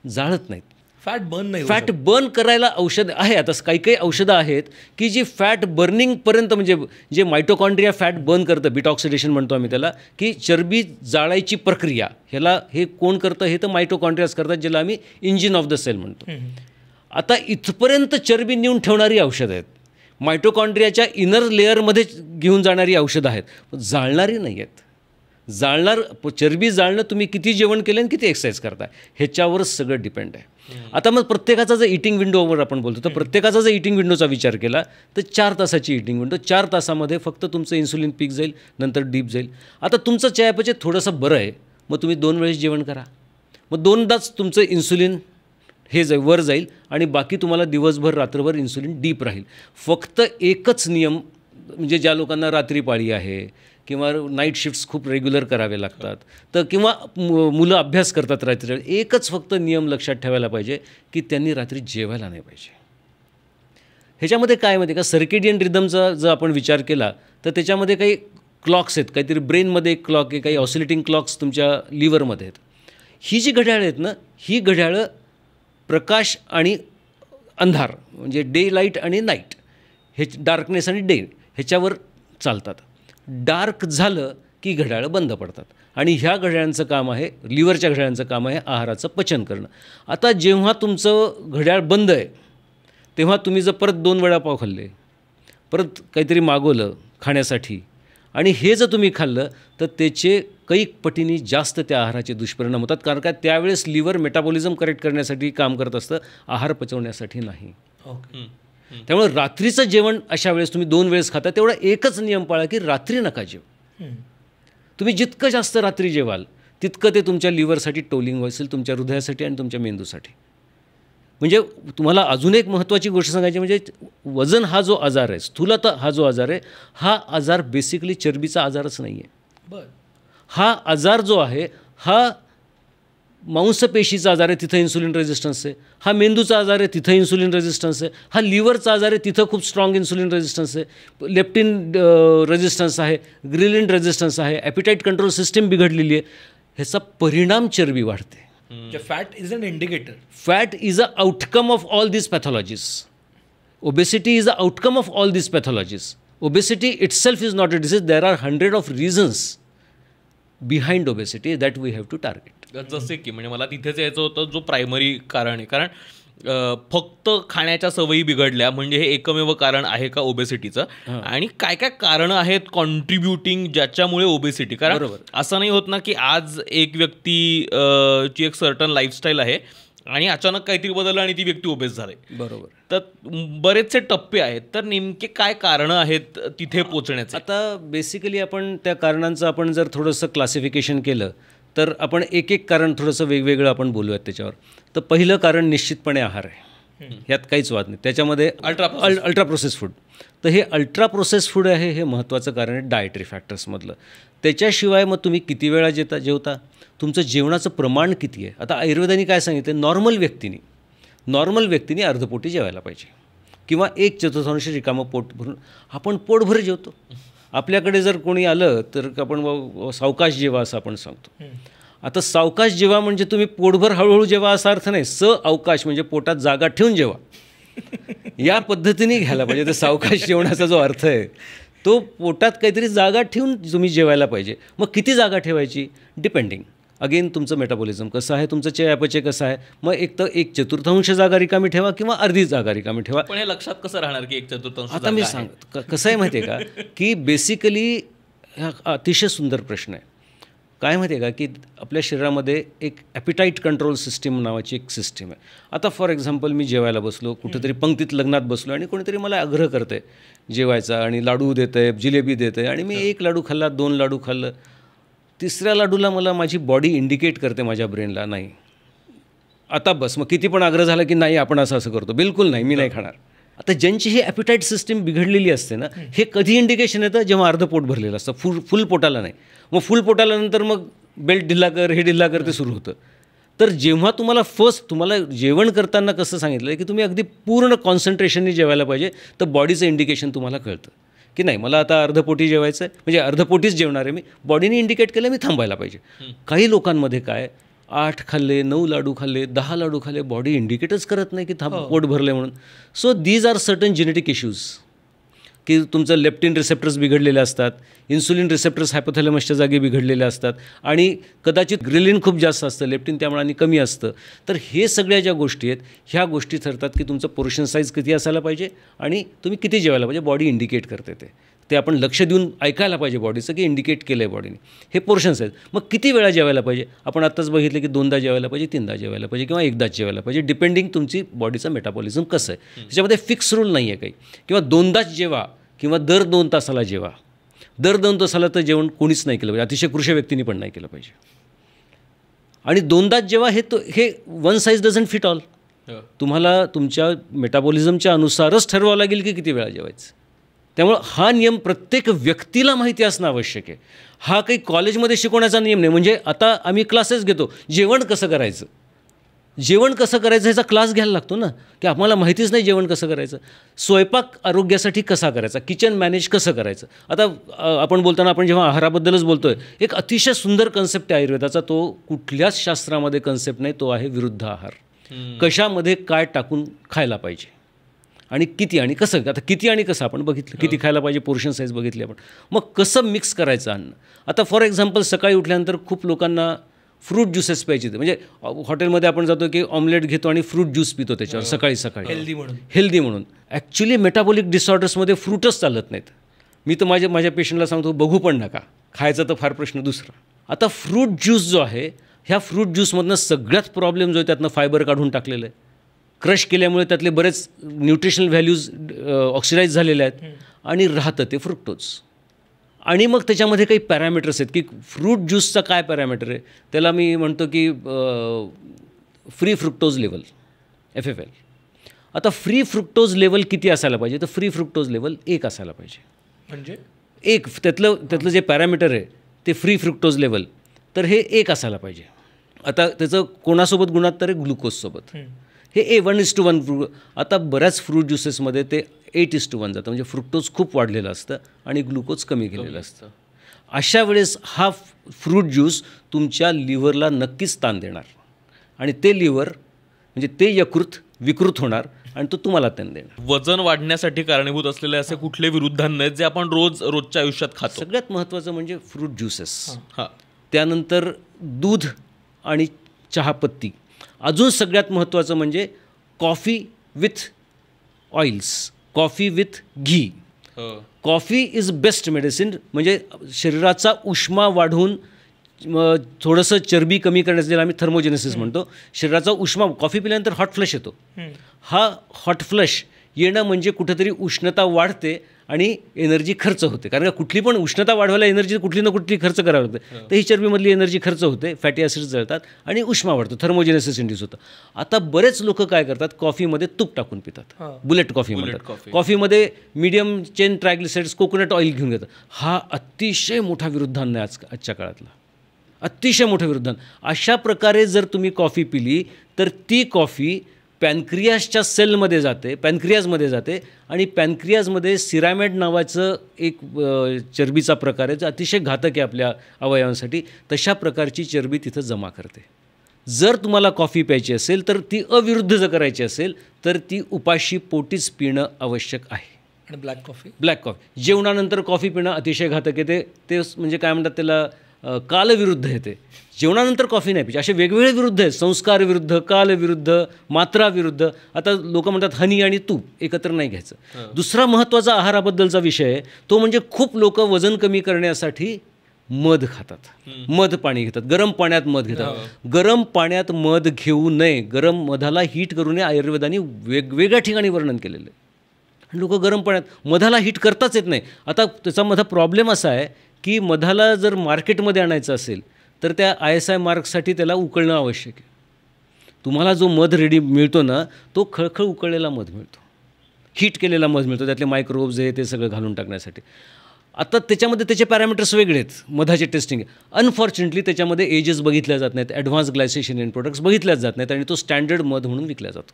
जाळत नाहीत. फॅट बर्न करायला औषध आहे. आता काही औषधं आहेत की जी फॅट बर्निंगपर्यंत, म्हणजे जे मायटोकॉन्ड्रिया फॅट बर्न करतं, बिटॉक्सिडेशन म्हणतो आम्ही त्याला, की चरबी जाळायची प्रक्रिया हे कोण करतं, हे तर मायटोकॉन्ड्रियाज करतात, ज्याला आम्ही इंजिन ऑफ द सेल म्हणतो. आता इथपर्यंत चरबी नेऊन ठेवणारी औषधं आहेत. मायटोकॉन्ड्रियाच्या इनर लेअरमध्ये घेऊन जाणारी औषधं आहेत, पण जाळणारी नाही आहेत. चरबी जाळणं तुम्ही किती जेवण केलं आणि किती एक्सरसाइज करताय ह्याच्यावरच सगळं डिपेंड आहे. आता मग प्रत्येकाचा जर इटिंग विंडोवर आपण बोलतो, तर प्रत्येकाचा जर इटिंग विंडोचा विचार केला तर 4 तासाची इटिंग विंडो. 4 तासामध्ये फक्त तुमचं इन्सुलिन पीक जाईल, नंतर डीप जाईल. आता तुमचं चयापचय थोडंसं बरं आहे, मग तुम्ही 2 वेळेस जेवण करा, मग 2दाच तुमचं इन्सुलिन वर जाईल आणि बाकी तुम्हाला दिवसभर रात्रभर इन्सुलिन डीप राहील. फक्त एकच नियम, म्हणजे ज्या लोकांना रात्री पाळी आहे किंवा नाईट शिफ्ट्स खूप रेग्युलर करावे लागतात, तर किंवा मुलं अभ्यास करतात रात्री, एकच फक्त नियम लक्षात ठेवायला पाहिजे की त्यांनी रात्री जेवायला नाही पाहिजे. ह्याच्यामध्ये काय माहिती का, सर्केडियन रिदमचा जर आपण विचार केला तर त्याच्यामध्ये काही क्लॉक्स आहेत, काहीतरी ब्रेनमध्ये एक क्लॉक आहे, काही ऑसिलेटिंग क्लॉक्स तुमच्या लिव्हरमध्ये आहेत. ही जी घड्याळं आहेत ना, ही घड्याळं प्रकाश आणि अंधार म्हणजे डे लाईट आणि नाईट, हे डार्कनेस आणि डे ह्याच्यावर चालतात. डार्क झालं की घड्याळं बंद पडतात आणि ह्या घड्याळांचं काम आहे, लिव्हरच्या घड्याळांचं काम आहे आहाराचं पचन करणं. आता जेव्हा तुमचं घड्याळ बंद आहे तेव्हा तुम्ही जर परत 2 वडापाव खाल्ले, परत काहीतरी मागवलं खाण्यासाठी आणि हे जर तुम्ही खाल्लं तर त्याचे कैक पटीने जास्त त्या आहाराचे दुष्परिणाम होतात. कारण का त्यावेळेस लिव्हर मेटाबॉलिझम करेक्ट करण्यासाठी काम करत असतं, आहार पचवण्यासाठी नाही. त्यामुळे रात्रीचं जेवण अशा वेळेस तुम्ही 2 वेळेस खाता, तेवढा एकच नियम पाळा की रात्री नका जेव. तुम्ही जितकं जास्त रात्री जेवाल तितकं ते तुमच्या लिव्हरसाठी टोलिंग व्हायचं, तुमच्या हृदयासाठी आणि तुमच्या मेंदूसाठी. म्हणजे तुम्हाला अजून एक महत्त्वाची गोष्ट सांगायची, म्हणजे वजन हा जो आजार आहे, स्थूलता हा जो आजार आहे, हा आजार बेसिकली चरबीचा आजारच नाही आहे. हा आजार जो आहे हा मांसपेशीचा आजार आहे, तिथं इन्सुलिन रेझिस्टन्स आहे. हा मेंदूचा आजार आहे, तिथं इन्सुलिन रेझिस्टन्स आहे. हा लिव्हरचा आजार आहे, तिथं खूप स्ट्रॉंग इन्सुलिन रेझिस्टन्स आहे, लेप्टिन रेझिस्टन्स आहे, ग्रिलिन रेझिस्टन्स आहे, ॲपिटाईट कंट्रोल सिस्टीम बिघडलेली आहे. ह्याचा परिणाम चरबी वाढते. Fat is an indicator. Fat is a outcome of all this pathologies. Obesity is a outcome of all this pathologies. Obesity itself is not a disease. There are 100 of reasons behind obesity that we have to target. जसे की म्हणजे मला तिथेच यायचं होतं, जो primary कारण आहे. कारण फक्त खाण्याच्या सवयी बिघडल्या म्हणजे हे एकमेव कारण आहे का ओबेसिटीचं? आणि काय काय कारणं आहेत कॉन्ट्रीब्युटिंग ज्याच्यामुळे ओबेसिटी? कारण असं नाही होत ना की आज एक व्यक्ती ची एक सर्टन लाईफस्टाईल आहे आणि अचानक काहीतरी बदललं आणि ती व्यक्ती ओबेस झाली. बरोबर. तर बरेचसे टप्पे आहेत, तर नेमके काय कारणं आहेत तिथे पोचण्याचे? आता बेसिकली आपण त्या कारणांचं आपण जर थोडंसं क्लासिफिकेशन केलं तर आपण एक एक कारण थोडंसं वेगवेगळं आपण बोलूयात त्याच्यावर. तर पहिलं कारण निश्चितपणे आहार आहे, ह्यात काहीच वाद नाही. त्याच्यामध्ये अल्ट्रा प्रोसेस फूड. तर हे अल्ट्रा प्रोसेस फूड आहे, हे महत्त्वाचं कारण आहे डायटरी फॅक्टर्समधलं. त्याच्याशिवाय मग तुम्ही किती वेळा जेवता, तुमचं जेवणाचं प्रमाण किती आहे. आता आयुर्वेदाने काय सांगितलं, नॉर्मल व्यक्तीने अर्धपोटी जेवायला पाहिजे किंवा 1/4 रिकामं पोट भरून. आपण पोटभर जेवतो. आपल्याकडे जर कोणी आलं तर आपण सावकाश जेवा असं आपण सांगतो. आता सावकाश जेवा म्हणजे तुम्ही पोटभर हळूहळू जेवा असा अर्थ नाही. अवकाश म्हणजे पोटात जागा ठेवून जेवा, या पद्धतीने घ्यायला पाहिजे. तर सावकाश जेवणाचा जो अर्थ आहे तो पोटात काहीतरी जागा ठेवून तुम्ही जेवायला पाहिजे. मग किती जागा ठेवायची, डिपेंडिंग अगेन तुमचं मेटाबॉलिझम कसं आहे, तुमचं चयापचय कसं आहे. मग एक तर 1/4 जागा रिकामी ठेवा किंवा अर्धी जागा रिकामी ठेवा. पण हे लक्षात कसं राहणार की 1/4? आता मी कसं आहे माहिती आहे का, की बेसिकली हा अतिशय सुंदर प्रश्न आहे. काय माहिती आहे का, की आपल्या शरीरामध्ये एक ॲपिटाईट कंट्रोल सिस्टीम नावाची एक सिस्टीम आहे. आता फॉर एक्झाम्पल मी जेवायला बसलो, कुठेतरी पंक्तीत लग्नात बसलो आणि कोणीतरी मला आग्रह करतं आहे जेवायचा आणि लाडू देतं आहे, जिलेबी देतं आहे आणि मी 1 लाडू खाल्ला, 2 लाडू खाल्लं, 3ऱ्या लाडूला मला माझी बॉडी इंडिकेट करते माझ्या ब्रेनला, नाही आता बस. मग किती पण आग्रह झाला की नाही आपण असं करतो, बिलकुल नाही, मी नाही खाणार. आता ज्यांची ही ॲपिटाईट सिस्टीम बिघडलेली असते ना, हे कधी इंडिकेशन येतं, जेव्हा अर्ध पोट भरलेलं असतं, फुल पोटाला नाही. मग फुल पोटाला नंतर मग बेल्ट ढिल्ला कर, हे ढिल्ला कर, ते सुरू होतं. तर जेव्हा तुम्हाला जेवण करताना कसं सांगितलं आहे की तुम्ही अगदी पूर्ण कॉन्सन्ट्रेशनने जेवायला पाहिजे, तर बॉडीचं इंडिकेशन तुम्हाला कळतं की नाही मला आता अर्धपोटी जेवायचं आहे, म्हणजे अर्धपोटीच जेवणार आहे मी. बॉडीने इंडिकेट केलं मी थांबायला पाहिजे. काही लोकांमध्ये काय 8 खाल्ले, 9 लाडू खाल्ले, 10 लाडू खाल्ले, बॉडी इंडिकेटच करत नाही की पोट भरले म्हणून. So these are certain genetic issues. की तुमचं लेप्टिन रिसेप्टर्स बिघडलेले असतात, इन्सुलिन रिसेप्टर्स हायपोथॅलेमसच्या जागी बिघडलेले असतात आणि कदाचित ग्रिलिन खूप जास्त असतं, लेप्टिन त्यामुळे कमी असतं. तर हे सगळ्या ज्या गोष्टी आहेत ह्या गोष्टी ठरतात की तुमचं पोर्शन साईज किती असायला पाहिजे आणि तुम्ही किती जेवायला पाहिजे. बॉडी इंडिकेट करते ते आपण लक्ष देऊन ऐकायला पाहिजे बॉडीचं की इंडिकेट केलं आहे बॉडीने. हे पोर्शन साईज. मग किती वेळा जेवायला पाहिजे आपण आत्ताच बघितलं की 2दा जेवायला पाहिजे, 3दा जेवायला पाहिजे किंवा एकदाच जेवायला पाहिजे, डिपेंडिंग तुमची बॉडीचं मेटाबॉलिझम कसं आहे. त्याच्यामध्ये फिक्स रूल नाही आहे काही, किंवा 2दाच जेवा किंवा दर 2 तासाला जेवा. दर 2 तासाला तर जेवण कोणीच नाही केलं पाहिजे, अतिशय कृश व्यक्तींनी पण नाही केलं पाहिजे. आणि 2दाच जेवा हे one size doesn't fit all. तुम्हाला तुमच्या मेटाबॉलिझमच्या अनुसारच ठरवावं लागेल की किती वेळा जेवायचं. त्यामुळं हा नियम प्रत्येक व्यक्तीला माहिती असणं आवश्यक आहे. हा काही कॉलेजमध्ये शिकवण्याचा नियम नाही. म्हणजे आता आम्ही क्लासेस घेतो, जेवण कसं करायचं ह्याचा क्लास घ्यायला लागतो ना, की आम्हाला माहितीच नाही जेवण कसं करायचं. स्वयंपाक आरोग्यासाठी कसा करायचा, किचन मॅनेज कसं करायचं. आता आपण बोलताना आपण जेव्हा आहाराबद्दलच बोलतो आहे, एक अतिशय सुंदर कन्सेप्ट आहे आयुर्वेदाचा, तो कुठल्याच शास्त्रामध्ये कन्सेप्ट नाही, तो आहे विरुद्ध आहार. कशामध्ये काय टाकून खायला पाहिजे आणि किती आणि कसं. आता किती आणि कसं आपण बघितलं, किती खायला पाहिजे, पोर्शन साईज बघितली आपण. मग कसं मिक्स करायचं अन्न. आता फॉर एक्झाम्पल सकाळी उठल्यानंतर खूप लोकांना फ्रूट ज्युसेस प्यायचे, म्हणजे हॉटेलमध्ये आपण जातो की ऑमलेट घेतो आणि फ्रूट ज्यूस पितो त्याच्यावर सकाळी हेल्दी म्हणून. ॲक्च्युली मेटाबॉलिक डिसऑर्डर्समध्ये फ्रूटच चालत नाहीत. मी तर माझ्या पेशंटला सांगतो बघू पण नका, खायचा तर फार प्रश्न दुसरा. आता फ्रूट ज्यूस जो आहे, ह्या फ्रूट ज्यूसमधनं सगळ्यात प्रॉब्लेम जो आहे त्यातनं फायबर काढून टाकलेलं आहे. क्रश केल्यामुळे त्यातले बरेच न्यूट्रिशनल व्हॅल्यूज ऑक्सिडाईज झालेले आहेत आणि राहतं ते फ्रुक्टोज. आणि मग त्याच्यामध्ये काही पॅरामीटर्स आहेत की फ्रूट ज्यूसचा काय पॅरामीटर आहे, त्याला मी म्हणतो की फ्री फ्रुक्टोज लेवल, FFL. आता फ्री फ्रुक्टोज लेवल किती असायला पाहिजे, तर फ्री फ्रुक्टोज लेवल 1 असायला पाहिजे. म्हणजे 1 त्यातलं जे पॅरामीटर आहे ते फ्री फ्रुक्टोज लेवल, तर हे 1 असायला पाहिजे. आता त्याचं कोणासोबत गुणोत्तर आहे, ग्लुकोजसोबत. हे 1:1. आता बऱ्याच फ्रूट ज्युसेसमध्ये ते 8:1 जातं, म्हणजे फ्रुक्टोज खूप वाढलेलं असतं आणि ग्लुकोज कमी केलेलं असतं. अशा वेळेस हा फ्रूट ज्यूस तुमच्या लिव्हरला नक्कीच ताण देणार आणि ते लिव्हर म्हणजे ते यकृत विकृत होणार आणि तो तुम्हाला ताण देणार. वजन वाढण्यासाठी कारणीभूत असलेले असे कुठले विरुद्धान्न आहेत जे आपण रोजच्या आयुष्यात खातो. सगळ्यात महत्त्वाचं म्हणजे फ्रूट ज्युसेस, त्यानंतर दूध आणि चहापत्ती. अजून सगळ्यात महत्त्वाचं म्हणजे coffee with oils, coffee with ghee. Coffee is best medicine. म्हणजे शरीराचा उष्मा वाढवून थोडंसं चरबी कमी करण्याचं, ज्याला आम्ही थर्मोजेनेसिस म्हणतो. शरीराचा उष्मा, कॉफी पिल्यानंतर हॉट फ्लश येतो. हा हॉट फ्लश येणं म्हणजे कुठेतरी उष्णता वाढते आणि एनर्जी खर्च होते. कारण का कुठली पण उष्णता वाढवायला एनर्जी कुठली ना कुठली खर्च करावी लागते. तर ही चरबीमधली एनर्जी खर्च होते, फॅटी ॲसिड्स जळतात आणि उष्मा वाढतो, थर्मोजेनेसिस इंड्यूस होतं. आता बरेच लोक काय करतात, कॉफीमध्ये तूप टाकून पितात, बुलेट कॉफी म्हणतात. कॉफीमध्ये medium chain triglycerides, coconut oil घेऊन घेतात. हा अतिशय मोठा विरुद्धान्न आहे आजच्या काळातला, अतिशय मोठं विरुद्धान्न. अशा प्रकारे जर तुम्ही कॉफी पिली तर ती कॉफी पॅनक्रियासच्या सेलमध्ये जाते, पॅनक्रियाजमध्ये जाते आणि पॅनक्रियाजमध्ये सिरामेड नावाचं एक चरबीचा प्रकार आहे जो अतिशय घातक आहे आपल्या अवयवांसाठी. तशा प्रकारची चरबी तिथं जमा करते. जर तुम्हाला कॉफी प्यायची असेल तर ती अविरुद्ध जर करायची असेल तर ती उपाशी पोटीच पिणं आवश्यक आहे. आणि ब्लॅक कॉफी जेवणानंतर कॉफी पिणं अतिशय घातक आहे. ते म्हणजे काय म्हणतात त्याला, कालविरुद्ध येते. जेवणानंतर कॉफी नाही प्यायची. असे वेगवेगळे विरुद्ध आहेत, संस्कार विरुद्ध, कालविरुद्ध, मात्रा विरुद्ध. आता लोक म्हणतात हनी आणि तूप एकत्र नाही घ्यायचं. दुसरा महत्त्वाचा आहाराबद्दलचा विषय आहे तो म्हणजे खूप लोक वजन कमी करण्यासाठी मध खातात, मध पाणी घेतात, गरम पाण्यात मध घेतात. गरम पाण्यात मध घेऊ नये, गरम मधाला हीट करू नये. आयुर्वेदाने वेगवेगळ्या ठिकाणी वर्णन केलेलं आहे. लोक गरम पाण्यात मधाला हीट करताच येत नाही. आता त्याचा मधा प्रॉब्लेम असा आहे की मधाला जर मार्केटमध्ये आणायचं असेल तर त्या ISI मार्कसाठी त्याला उकळणं आवश्यक आहे. तुम्हाला जो मध रेडी मिळतो ना तो खळखळ उकळलेला मध मिळतो, हीट केलेला मध मिळतो, त्यातले मायक्रोब्स आहे ते सगळं घालून टाकण्यासाठी. आता त्याच्यामध्ये त्याचे पॅरामीटर्स वेगळे आहेत, मधाचे टेस्टिंग. अनफॉर्च्युनेटली त्याच्यामध्ये एजेस बघितल्या जात नाहीत, ॲडव्हान्स ग्लायसेशन इन प्रोडक्ट्स बघितल्याच जात नाहीत आणि तो स्टँडर्ड मध म्हणून विकला जातो.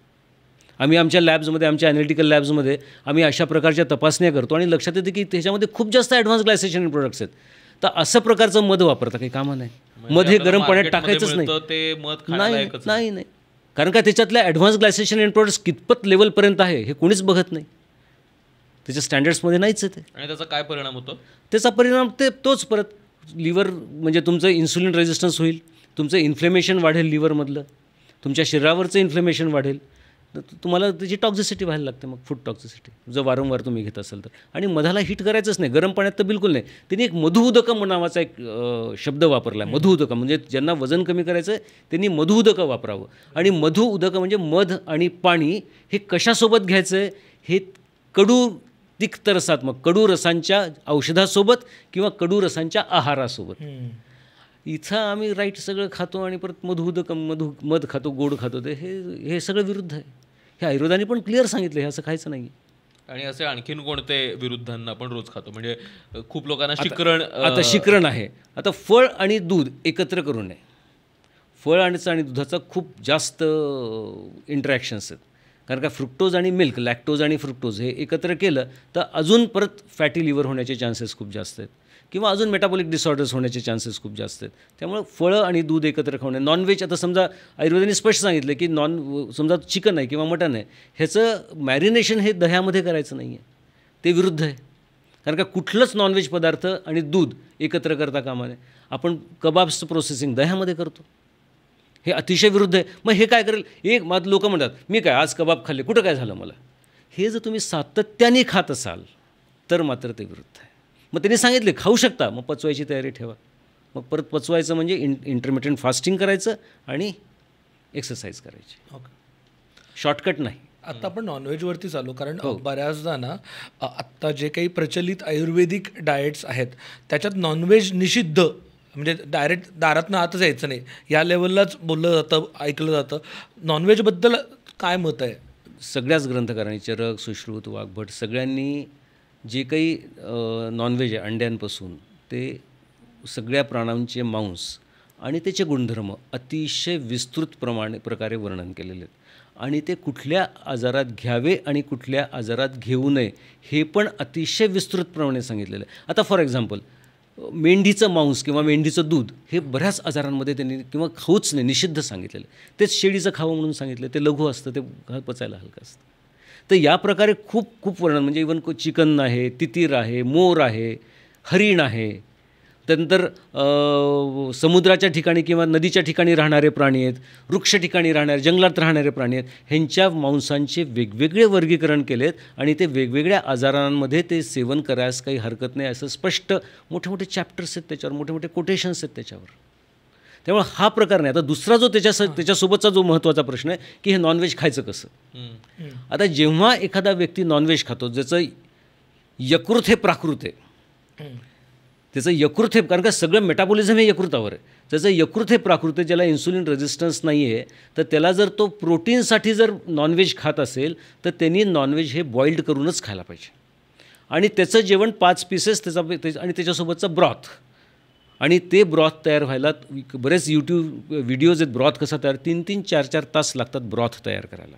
आम्ही आमच्या लॅब्समध्ये, आमच्या ॲनालिटिकल लॅब्समध्ये आम्ही अशा प्रकारच्या तपासण्या करतो आणि लक्षात येतं की त्याच्यामध्ये खूप जास्त ॲडव्हान्स ग्लायसेशन इन प्रोडक्ट्स आहेत. तर असं प्रकारचं मध वापरता काही कामा नाही. मध हे गरम पाण्यात टाकायचंच नाही. नाही कारण का त्याच्यातल्या ॲडव्हान्स ग्लायसेशन इन प्रोडक्ट्स कितपत लेवलपर्यंत आहे हे कोणीच बघत नाही. त्याच्या स्टँडर्ड्समध्ये नाहीच आहे ते. आणि त्याचा काय परिणाम होतो? त्याचा परिणाम तोच परत लिव्हर म्हणजे तुमचं इन्सुलिन रेझिस्टन्स होईल, तुमचं इन्फ्लेमेशन वाढेल लिव्हरमधलं, तुमच्या शरीरावरचं इन्फ्लेमेशन वाढेल, तर तुम्हाला त्याची टॉक्झिसिटी व्हायला लागते, मग फूड टॉक्झिसिटी जर वारंवार तुम्ही घेत असाल तर. आणि मधाला हीट करायचंच नाही, गरम पाण्यात तर बिलकुल नाही. त्यांनी एक मधुउदकम नावाचा एक शब्द वापरला आहे, मधुउदकम. म्हणजे ज्यांना वजन कमी करायचं आहे त्यांनी मधुउदकं वापरावं. आणि मधुउदकं म्हणजे मध आणि पाणी हे कशासोबत घ्यायचं आहे, हे कडू तिक्त रसात्मक कडू रसांच्या औषधासोबत किंवा कडू रसांच्या आहारासोबत. इथं आम्ही राईट सगळं खातो आणि परत मध खातो, गोड खातो, ते हे सगळं विरुद्ध आहे. हे आयुर्वेदाने पण क्लिअर सांगितलं, हे असं खायचं नाही. आणि असे आणखीन कोणते विरुद्धांना आपण रोज खातो? म्हणजे खूप लोकांना शिकरण, आता शिकरण आहे. आता फळ आणि दूध एकत्र करू नये. फळ आणि दुधाचा खूप जास्त इंटरॅक्शन्स आहेत. कारण का फ्रुक्टोज आणि मिल्क, लॅक्टोज आणि फ्रुक्टोज हे एकत्र केलं तर अजून परत फॅटी लिव्हर होण्याचे चान्सेस खूप जास्त आहेत किंवा अजून मेटाबॉलिक डिसऑर्डर्स होण्याचे चान्सेस खूप जास्त आहेत. त्यामुळे फळं आणि दूध एकत्र खाऊ नये. नॉनव्हेज, आता समजा आयुर्वेदाने स्पष्ट सांगितलं की समजा चिकन आहे किंवा मटन आहे, ह्याचं मॅरिनेशन हे दह्यामध्ये करायचं नाही आहे, ते विरुद्ध आहे. कारण का कुठलंच नॉनव्हेज पदार्थ आणि दूध एकत्र करता कामा नये. आपण कबाब्सचं प्रोसेसिंग दह्यामध्ये करतो, हे अतिशय विरुद्ध आहे. मग हे काय करेल, लोक म्हणतात मी काय आज कबाब खाल्ले, कुठं काय झालं मला. हे जर तुम्ही सातत्याने खात असाल तर मात्र ते विरुद्ध आहे. मग त्यांनी सांगितले खाऊ शकता, मग पचवायची तयारी ठेवा. मग परत पचवायचं म्हणजे इंटरमिटंट फास्टिंग करायचं आणि एक्सरसाइज करायची, शॉर्टकट नाही. आता आपण नॉनव्हेजवरती चालू, कारण बऱ्याचदा ना आत्ता जे काही प्रचलित आयुर्वेदिक डाएट्स आहेत त्याच्यात नॉनव्हेज निषिद्ध, म्हणजे डायरेक्ट दारातनं आतच यायचं नाही या लेवललाच बोललं जातं, ऐकलं जातं. नॉनव्हेजबद्दल काय मत आहे? सगळ्याच ग्रंथकारांनी, चरक, सुश्रुत, वाघभट सगळ्यांनी जे काही नॉनव्हेज आहे अंड्यांपासून ते सगळ्या प्राण्यांचे मांस आणि त्याचे गुणधर्म अतिशय विस्तृत प्रकारे वर्णन केलेले आहेत. आणि ते कुठल्या आजारात घ्यावे आणि कुठल्या आजारात घेऊ नये हे पण अतिशय विस्तृतप्रमाणे सांगितलेलं आहे. आता फॉर एक्झाम्पल मेंढीचं मांस किंवा मेंढीचं दूध हे बऱ्याच आजारांमध्ये त्यांनी किंवा खाऊच नाही निषिद्ध सांगितलेलं आहे. तेच शेळीचं खावं म्हणून सांगितलं, ते लघु असतं, ते पचायला हलकं असतं. तर या प्रकारे खूप खूप वर्णन, म्हणजे इवन चिकन आहे, तितीर आहे, मोर आहे, हरिण आहे, त्यानंतर समुद्राच्या ठिकाणी किंवा नदीच्या ठिकाणी राहणारे प्राणी आहेत, वृक्ष ठिकाणी राहणारे, जंगलात राहणारे प्राणी आहेत, ह्यांच्या मांसांचे वेगवेगळे वर्गीकरण केलेत आणि ते वेगवेगळ्या आजारांमध्ये ते सेवन करायस काही हरकत नाही असं स्पष्ट मोठे मोठे चॅप्टर्स आहेत त्याच्यावर, मोठे मोठे कोटेशन्स आहेत त्याच्यावर. त्यामुळे हा प्रकार नाही. आता दुसरा जो त्याच्यासोबतचा जो महत्त्वाचा प्रश्न आहे की हे नॉनव्हेज खायचं कसं. आता जेव्हा एखादा व्यक्ती नॉनव्हेज खातो ज्याचं यकृत हे प्राकृत आहे, त्याचं यकृत हे, कारण का सगळं मेटाबॉलिझम हे यकृतावर आहे, त्याचं यकृत हे प्राकृत आहे, ज्याला इन्सुलिन रेझिस्टन्स नाही आहे, तर त्याला जर तो प्रोटीनसाठी जर नॉनव्हेज खात असेल तर त्यांनी नॉनव्हेज हे बॉइल्ड करूनच खायला पाहिजे. आणि त्याचं जेवण 5 पीसेस त्याचा आणि त्याच्यासोबतचा ब्रॉथ, आणि ते ब्रॉथ तयार व्हायला बरेच यूट्यूब व्हिडिओज आहेत ब्रॉथ कसा तयार, 3-3, 4-4 तास लागतात ब्रॉथ तयार करायला.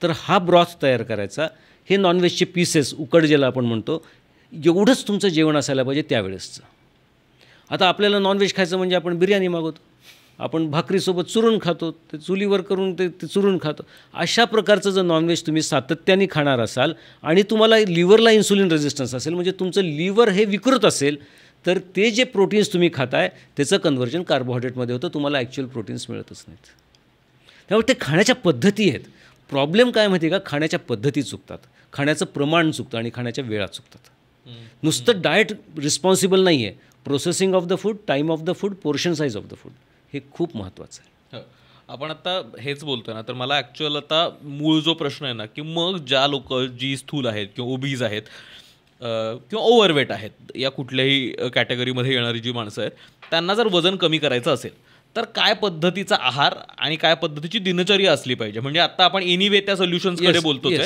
तर हा ब्रॉथ तयार करायचा, हे नॉनव्हेजचे पीसेस उकड ज्याला आपण म्हणतो, एवढंच तुमचं जेवण असायला पाहिजे त्यावेळेसचं. आता आपल्याला नॉनव्हेज खायचं म्हणजे आपण बिर्याणी मागवतो, आपण भाकरीसोबत चुरून खातो, ते चुलीवर करून ते चुरून खातो. अशा प्रकारचं जर नॉनव्हेज तुम्ही सातत्याने खाणार असाल आणि तुम्हाला लिव्हरला इन्सुलिन रेझिस्टन्स असेल, म्हणजे तुमचं लिव्हर हे विकृत असेल, तर ते जे प्रोटीन्स तुम्ही खाताय त्याचं कन्व्हर्जन कार्बोहायड्रेटमध्ये होतं, तुम्हाला ॲक्च्युअल प्रोटीन्स मिळतच नाहीत. त्यामुळे ते खाण्याच्या पद्धती आहेत. प्रॉब्लेम काय माहिती आहे का, खाण्याच्या पद्धती चुकतात, खाण्याचं प्रमाण चुकतं आणि खाण्याच्या वेळा चुकतात. नुसतं डाएट रिस्पॉन्सिबल नाही आहे, processing of the food, time of the food, portion size of the food हे खूप महत्त्वाचं आहे. आपण आता हेच बोलतोय ना, तर मला ॲक्च्युअल आता मूळ जो प्रश्न आहे ना, की मग ज्या लोक जी स्थूल आहेत किंवा ओबीज आहेत किंवा ओव्हरवेट आहेत, या कुठल्याही कॅटेगरीमध्ये येणारी जी माणसं आहेत, त्यांना जर वजन कमी करायचं असेल तर काय पद्धतीचा आहार आणि काय पद्धतीची दिनचर्या असली पाहिजे? म्हणजे आता आपण एनिवे त्या सोल्युशन्सकडे बोलतोय,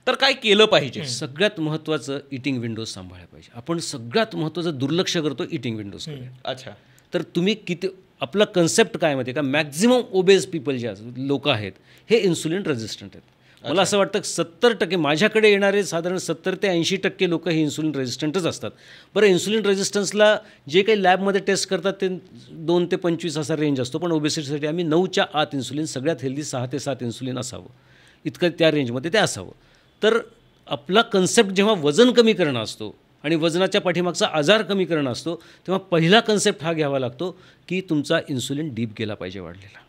तर काय केलं पाहिजे? सगळ्यात महत्त्वाचं इटिंग विंडोज सांभाळायला पाहिजे. आपण सगळ्यात महत्त्वाचं दुर्लक्ष करतो इटिंग विंडोजकडे. अच्छा, तर तुम्ही किती, आपला कन्सेप्ट काय माहिती आहे का, मॅक्झिमम ओबेज पीपल जे लोक आहेत हे इन्सुलिन रेझिस्टंट आहेत. मला असं वाटतं 70% माझ्याकडे येणारे साधारण 70 ते 80% लोक हे इन्सुलिन रेझिस्टंटच असतात. बरं, इन्सुलिन रेझिस्टन्सला जे काही लॅबमध्ये टेस्ट करतात ते 2 ते 25 असा रेंज असतो, पण ओबेसिटीसाठी आम्ही 9च्या आत इन्सुलिन, सगळ्यात हेल्दी 6 ते 7 इन्सुलिन असावं, इतकं त्या रेंजमध्ये ते असावं. तर आपला कन्सेप्ट जेव्हा वजन कमी करणं असतो आणि वजनाच्या पाठीमागचा आजार कमी करणं असतो, तेव्हा पहिला कन्सेप्ट हा घ्यावा लागतो की तुमचा इन्सुलिन डीप गेला पाहिजे वाढलेला.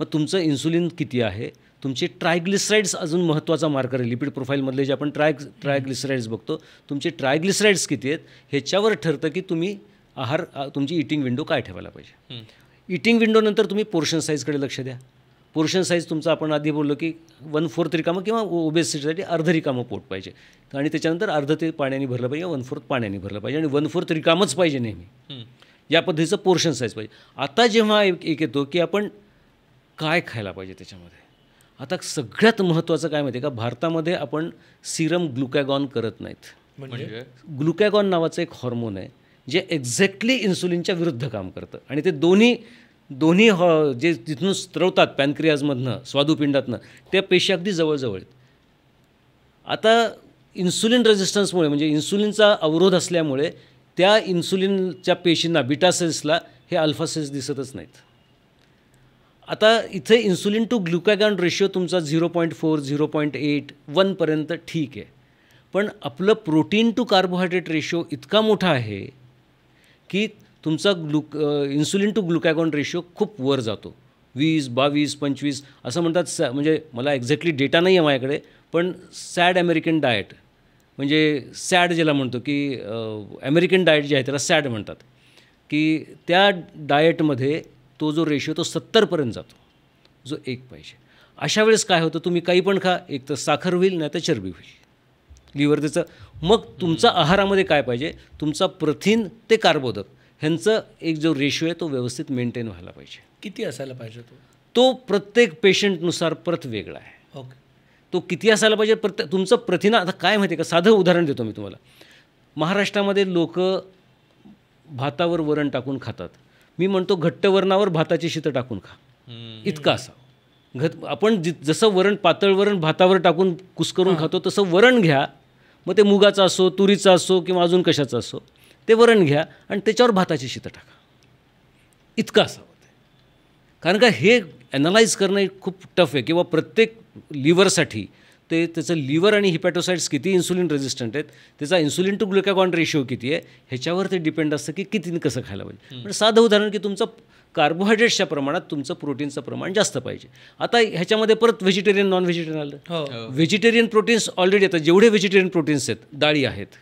मग तुमचं इन्सुलिन किती आहे, तुमचे ट्रायग्लिसराईड्स अजून महत्त्वाचा मार्कर आहे. लिपिड प्रोफाईलमधले जे आपण ट्रायग्लिसराईड्स बघतो, तुमचे ट्रायग्लिसराईड्स किती आहेत ह्याच्यावर ठरतं की तुम्ही तुमची इटिंग विंडो काय ठेवायला पाहिजे. इटिंग विंडोनंतर तुम्ही पोर्शन साईजकडे लक्ष द्या. पोर्शन साईज तुमचं आपण आधी बोललो की 1/4 रिकामं किंवा ओबेसिटीसाठी अर्ध रिकामं पोट पाहिजे आणि त्याच्यानंतर अर्ध ते पाण्याने भरलं पाहिजे, 1/4 पाण्याने भरलं पाहिजे आणि 1/4 रिकामंच पाहिजे नेहमी. या पद्धतीचं पोर्शन साईज पाहिजे. आता जेव्हा एक येतो की आपण काय खायला पाहिजे त्याच्यामध्ये, आता सगळ्यात महत्त्वाचं काय माहिती आहे का, भारतामध्ये आपण सिरम ग्लुकॅगॉन करत नाहीत. म्हणजे ग्लुकॅगॉन नावाचं एक हॉर्मोन आहे जे एक्झॅक्टली इन्सुलिनच्या विरुद्ध काम करतं आणि ते दोन्ही जे तिथून स्त्रवतात पॅनक्रियाजमधनं स्वादुपिंडातनं, त्या पेशी अगदी जवळजवळ आहेत. आता इन्सुलिन रेझिस्टन्समुळे म्हणजे इन्सुलिनचा अवरोध असल्यामुळे त्या इन्सुलिनच्या पेशींना बीटा सेल्सला हे अल्फा सेल्स दिसतच नाहीत. आता इथे इन्सुलिन टू ग्लुकॅगॉन रेशिओ तुमचा 0.4 0.8 1पर्यंत ठीक आहे, पण आपलं प्रोटीन टू कार्बोहायड्रेट रेशिओ इतका मोठा आहे की तुमचा इन्सुलिन टू ग्लुकॅगॉन रेशिओ खूप वर जातो. 20 22 25 असं म्हणतात. म्हणजे मला एक्झॅक्टली डेटा नाही आहे माझ्याकडे, पण सॅड अमेरिकन डाएट म्हणजे सॅड ज्याला म्हणतो की अमेरिकन डाएट जे आहे त्याला सॅड म्हणतात, की त्या डाएटमध्ये तो जो रेशिओ तो 70पर्यंत जातो, जो 1 पाहिजे. अशा वेळेस काय होतं, तुम्ही काही पण खा, एक तर साखर होईल नाही तर चरबी होईल लिव्हर त्याचं. मग तुमचा आहारामध्ये काय पाहिजे, तुमचा प्रथिन ते कार्बोदक ह्यांचं एक जो रेशिओ आहे तो व्यवस्थित मेंटेन व्हायला पाहिजे. किती असायला पाहिजे तो प्रत्येक पेशंटनुसार परत वेगळा आहे. ओके. तो किती असायला पाहिजे तुमचं प्रथिन. आता काय माहिती आहे का, साधं उदाहरण देतो मी तुम्हाला. महाराष्ट्रामध्ये लोक भातावर वरण टाकून खातात. मी म्हणतो घट्ट वरणावर भाताची शीतं टाकून खा, इतकं असावं. आपण जसं वरण पातळ वरण भातावर टाकून कुस्करून खातो तसं वरण घ्या. मग ते मुगाचं असो, तुरीचं असो किंवा अजून कशाचं असो, ते वरण घ्या आणि त्याच्यावर भाताची शीतं टाका, इतकं असावं ते. कारण का हे ॲनालाइज करणं खूप टफ आहे. किंवा प्रत्येक लिव्हरसाठी त्याचं लिव्हर आणि हिपॅटोसाइट्स किती इन्सुलिन रेझिस्टंट आहेत, त्याचा इन्सुलिन टू ग्लुकॅगॉन रेशिओ किती आहे ह्याच्यावर ते डिपेंड असतं की किती कसं खायला पाहिजे. पण साधं उदाहरण की तुमचं कार्बोहायड्रेट्सच्या प्रमाणात तुमचं प्रोटीनचं प्रमाण जास्त पाहिजे. आता ह्याच्यामध्ये परत व्हेजिटेरियन नॉन व्हेजिटेरियन आलं. व्हेजिटेरियन प्रोटीन्स ऑलरेडी येतात. जेवढे व्हेजिटेरियन प्रोटीन्स आहेत, डाळी आहेत,